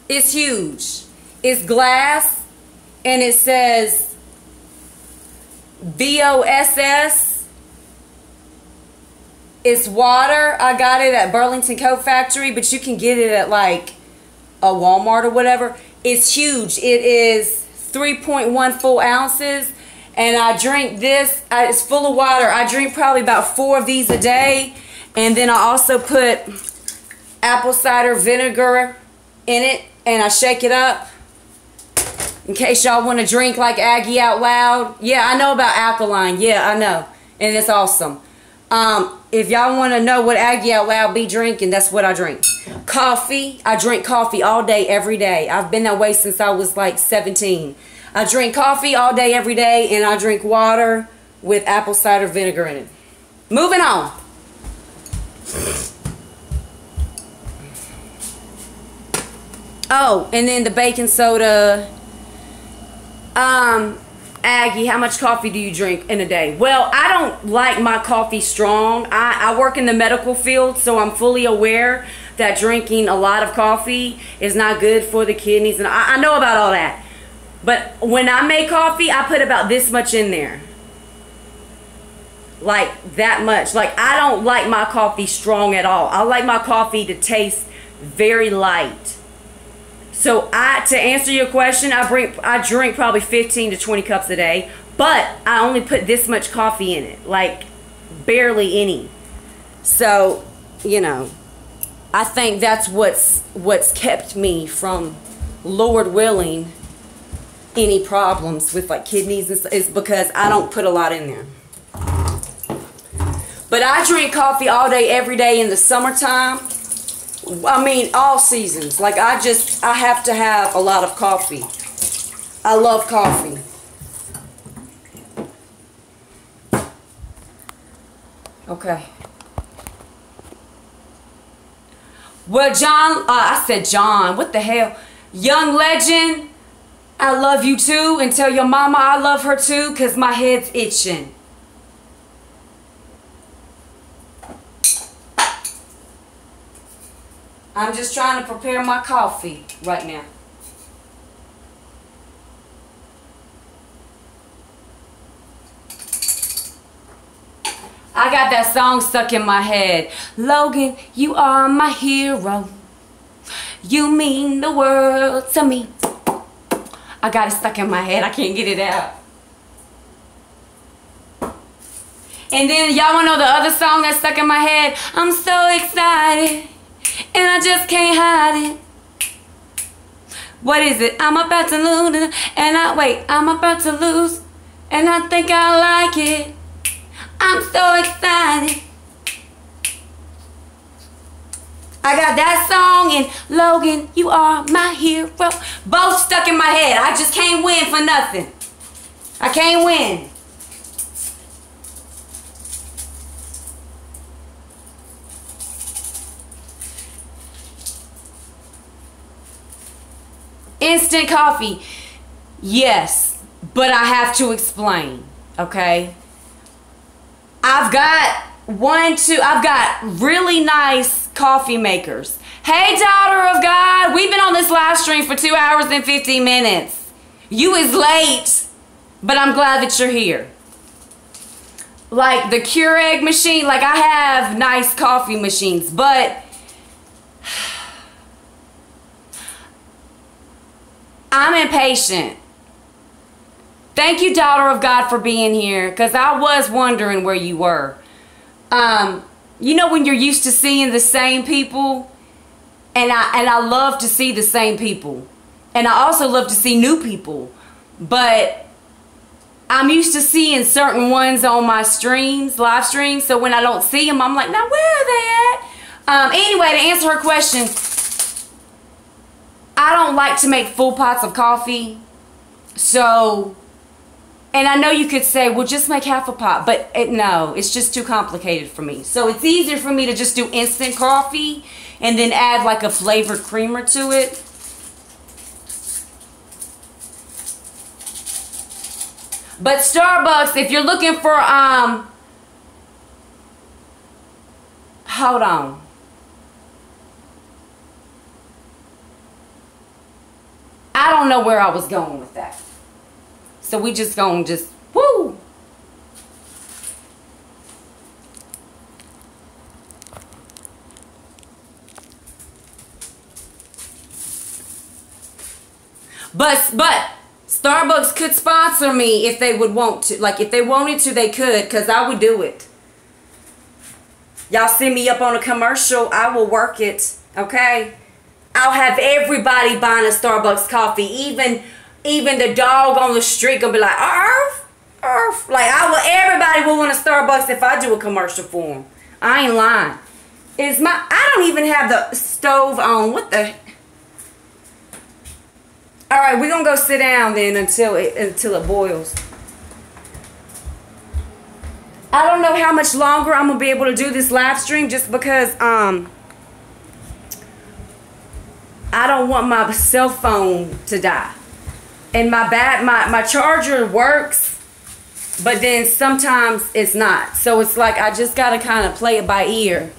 It's huge. It's glass, and it says VOSS. It's water. I got it at Burlington Coat Factory, but you can get it at like a Walmart or whatever. It's huge. It is 3.1 full ounces. And I drink this, it's full of water. I drink probably about 4 of these a day. And then I also put apple cider vinegar in it. And I shake it up. In case y'all want to drink like Aggie out loud. Yeah, I know about alkaline. Yeah, I know. And it's awesome. If y'all want to know what Aggie out loud be drinking, that's what I drink. Coffee. I drink coffee all day, every day. I've been that way since I was like 17. I drink coffee all day, every day, and I drink water with apple cider vinegar in it. Moving on. Oh, and then the baking soda. Aggie, how much coffee do you drink in a day? Well, I don't like my coffee strong. I work in the medical field, so I'm fully aware that drinking a lot of coffee is not good for the kidneys, and I know about all that. But when I make coffee, I put about this much in there. Like that much. Like I don't like my coffee strong at all. I like my coffee to taste very light. So to answer your question, I drink probably 15 to 20 cups a day. But I only put this much coffee in it. Like barely any. So, you know, I think that's what's kept me from, Lord willing, any problems with like kidneys and stuff, is because I don't put a lot in there. But I drink coffee all day, every day in the summertime. I mean, all seasons. Like I have to have a lot of coffee. I love coffee. Okay. Well, John, I said John. What the hell? Young Legend, I love you too, and tell your mama I love her too, because my head's itching. I'm just trying to prepare my coffee right now. I got that song stuck in my head. Logan, you are my hero. You mean the world to me. I got it stuck in my head. I can't get it out. And then y'all wanna know the other song that's stuck in my head? I'm so excited and I just can't hide it. What is it? I'm about to lose and I'm about to lose and I think I like it. I'm so excited. I got that song and Logan, you are my hero. Both stuck in my head. I just can't win for nothing. I can't win. Instant coffee. Yes, but I have to explain, okay? I've got really nice coffee makers. Hey, daughter of God, we've been on this live stream for 2 hours and 15 minutes. You is late, but I'm glad that you're here. Like the Keurig machine, like I have nice coffee machines, but I'm impatient. Thank you, daughter of God, for being here, because I was wondering where you were. You know when you're used to seeing the same people, and I love to see the same people, and I also love to see new people, but I'm used to seeing certain ones on my streams, live streams, so when I don't see them, I'm like, now where are they at? Anyway, to answer her question, I don't like to make full pots of coffee, so, and I know you could say, well, just make half a pot, but no, it's just too complicated for me. So it's easier for me to just do instant coffee and then add like a flavored creamer to it. But Starbucks, if you're looking for, hold on. I don't know where I was going with that. So we just gonna just, woo! But Starbucks could sponsor me if they would want to. Like, if they wanted to, they could, because I would do it. Y'all see me up on a commercial, I will work it, okay? I'll have everybody buying a Starbucks coffee. Even the dog on the street gonna be like, arf, arf. Like, everybody will want a Starbucks if I do a commercial for them. I ain't lying. I don't even have the stove on. What the? All right, we're gonna go sit down then until it boils. I don't know how much longer I'm gonna be able to do this live stream, just because I don't want my cell phone to die. And my charger works, but then sometimes it's not. So it's like I just gotta kind of play it by ear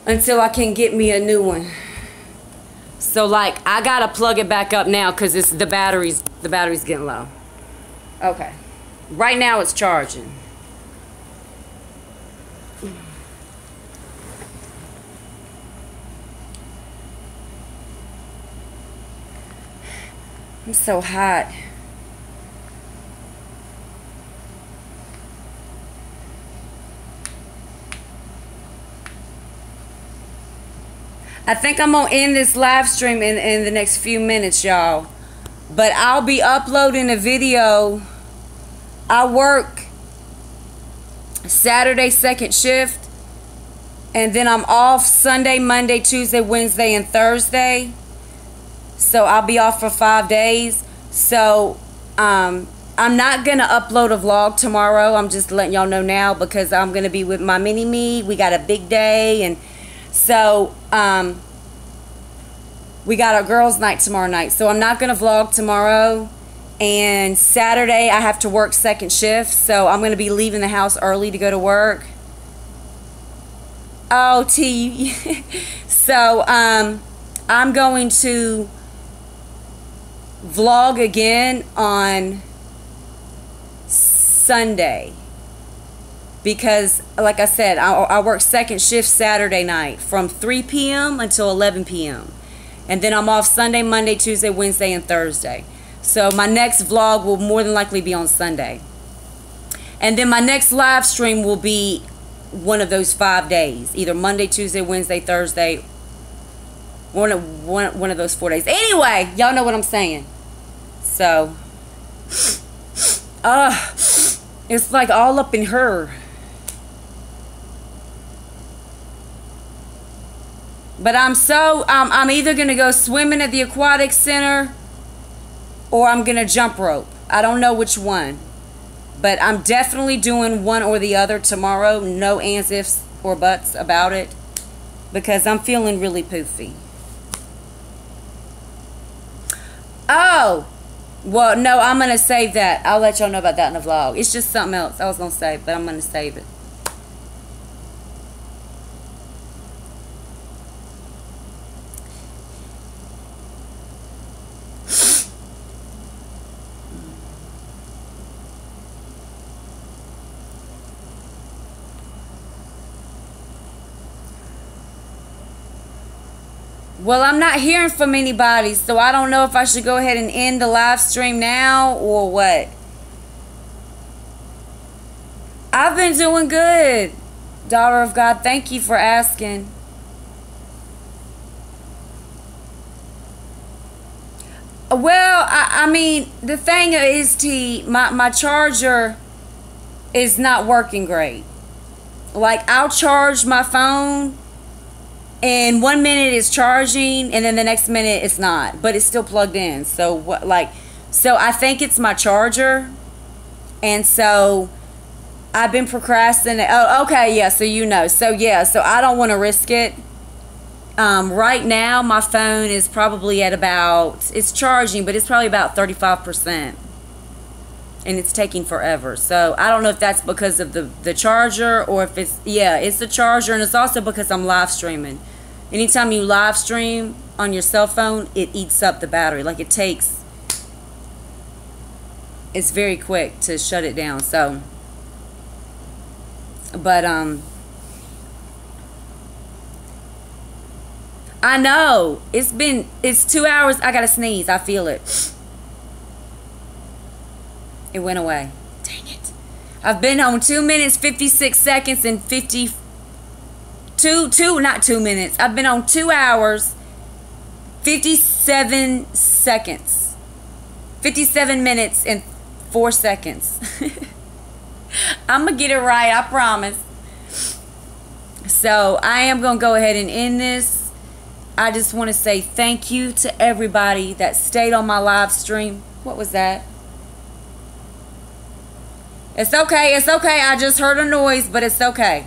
until I can get me a new one. So like I gotta plug it back up now because the battery's getting low. Okay. Right now it's charging. I'm so hot. I think I'm gonna end this live stream in the next few minutes, y'all. But I'll be uploading a video. I work Saturday second shift, and then I'm off Sunday, Monday, Tuesday, Wednesday, and Thursday. So I'll be off for 5 days. So I'm not gonna upload a vlog tomorrow. I'm just letting y'all know now because I'm gonna be with my mini-me. We got a big day, and so we got our girls' night tomorrow night. So I'm not gonna vlog tomorrow. And Saturday I have to work second shift, so I'm gonna be leaving the house early to go to work. Oh, T. So I'm going to vlog again on Sunday because, like I said, I work second shift Saturday night from 3 p.m. until 11 p.m. and then I'm off Sunday, Monday, Tuesday, Wednesday, and Thursday. So my next vlog will more than likely be on Sunday, and then my next live stream will be one of those 5 days, either Monday, Tuesday, Wednesday, Thursday, one of those 4 days. Anyway, y'all know what I'm saying. So, it's like all up in her. But I'm either gonna go swimming at the aquatic center or I'm gonna jump rope. I don't know which one, but I'm definitely doing one or the other tomorrow. No ands, ifs, or buts about it because I'm feeling really poofy. Oh, well, no, I'm going to save that. I'll let y'all know about that in the vlog. It's just something else I was going to say, but I'm going to save it. Well, I'm not hearing from anybody, so I don't know if I should go ahead and end the live stream now or what. I've been doing good, daughter of God. Thank you for asking. Well, I mean, the thing is, my charger is not working great. Like, I'll charge my phone, and 1 minute it's charging, and then the next minute it's not, but it's still plugged in. So what? So I think it's my charger, and so I've been procrastinating. Oh, okay, yeah. So so I don't want to risk it. Right now, my phone is probably at it's charging, but it's probably about 35%. And it's taking forever. So I don't know if that's because of the charger, or if it's the charger, and it's also because I'm live streaming. Anytime you live stream on your cell phone, it eats up the battery. Like, it's very quick to shut it down. So, but I know it's 2 hours. I gotta sneeze. I feel it. It went away. Dang it. I've been on 2 minutes, 56 seconds, and not 2 minutes. I've been on 2 hours, 57 seconds. 57 minutes and 4 seconds. I'm going to get it right, I promise. So I am going to go ahead and end this. I just want to say thank you to everybody that stayed on my live stream. What was that? It's okay. It's okay. I just heard a noise, but it's okay.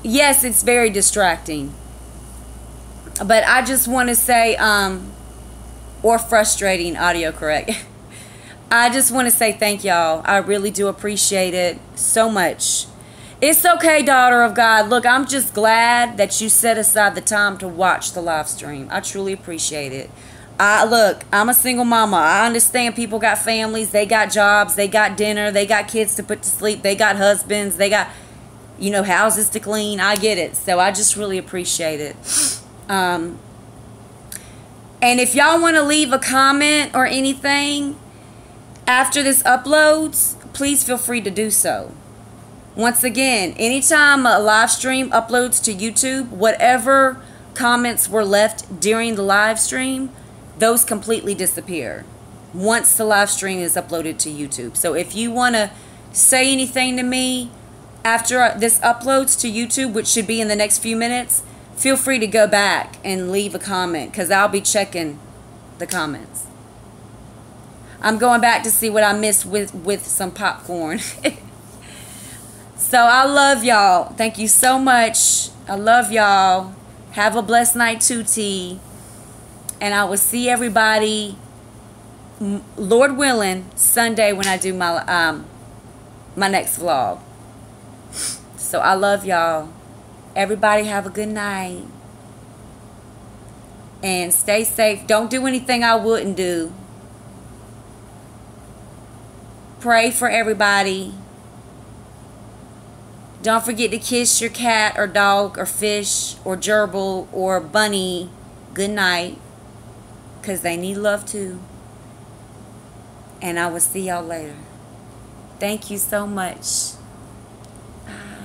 Yes, it's very distracting. But I just want to say, or frustrating, audio correct. I just want to say thank y'all. I really do appreciate it so much. It's okay, daughter of God. Look, I'm just glad that you set aside the time to watch the live stream. I truly appreciate it. Look, I'm a single mama. I understand people got families, they got jobs, they got dinner, they got kids to put to sleep, they got husbands, they got, houses to clean. I get it. So I just really appreciate it. And if y'all want to leave a comment or anything after this uploads, please feel free to do so. Once again, anytime a live stream uploads to YouTube, whatever comments were left during the live stream, those completely disappear once the live stream is uploaded to YouTube. So if you want to say anything to me after this uploads to YouTube, which should be in the next few minutes, feel free to go back and leave a comment, because I'll be checking the comments. I'm going back to see what I missed with some popcorn. So I love y'all. Thank you so much. I love y'all. Have a blessed night too, T. And I will see everybody, Lord willing, Sunday when I do my my next vlog. So I love y'all. Everybody have a good night. And stay safe. Don't do anything I wouldn't do. Pray for everybody. Don't forget to kiss your cat or dog or fish or gerbil or bunny good night, because they need love too. And I will see y'all later. Thank you so much. Bye.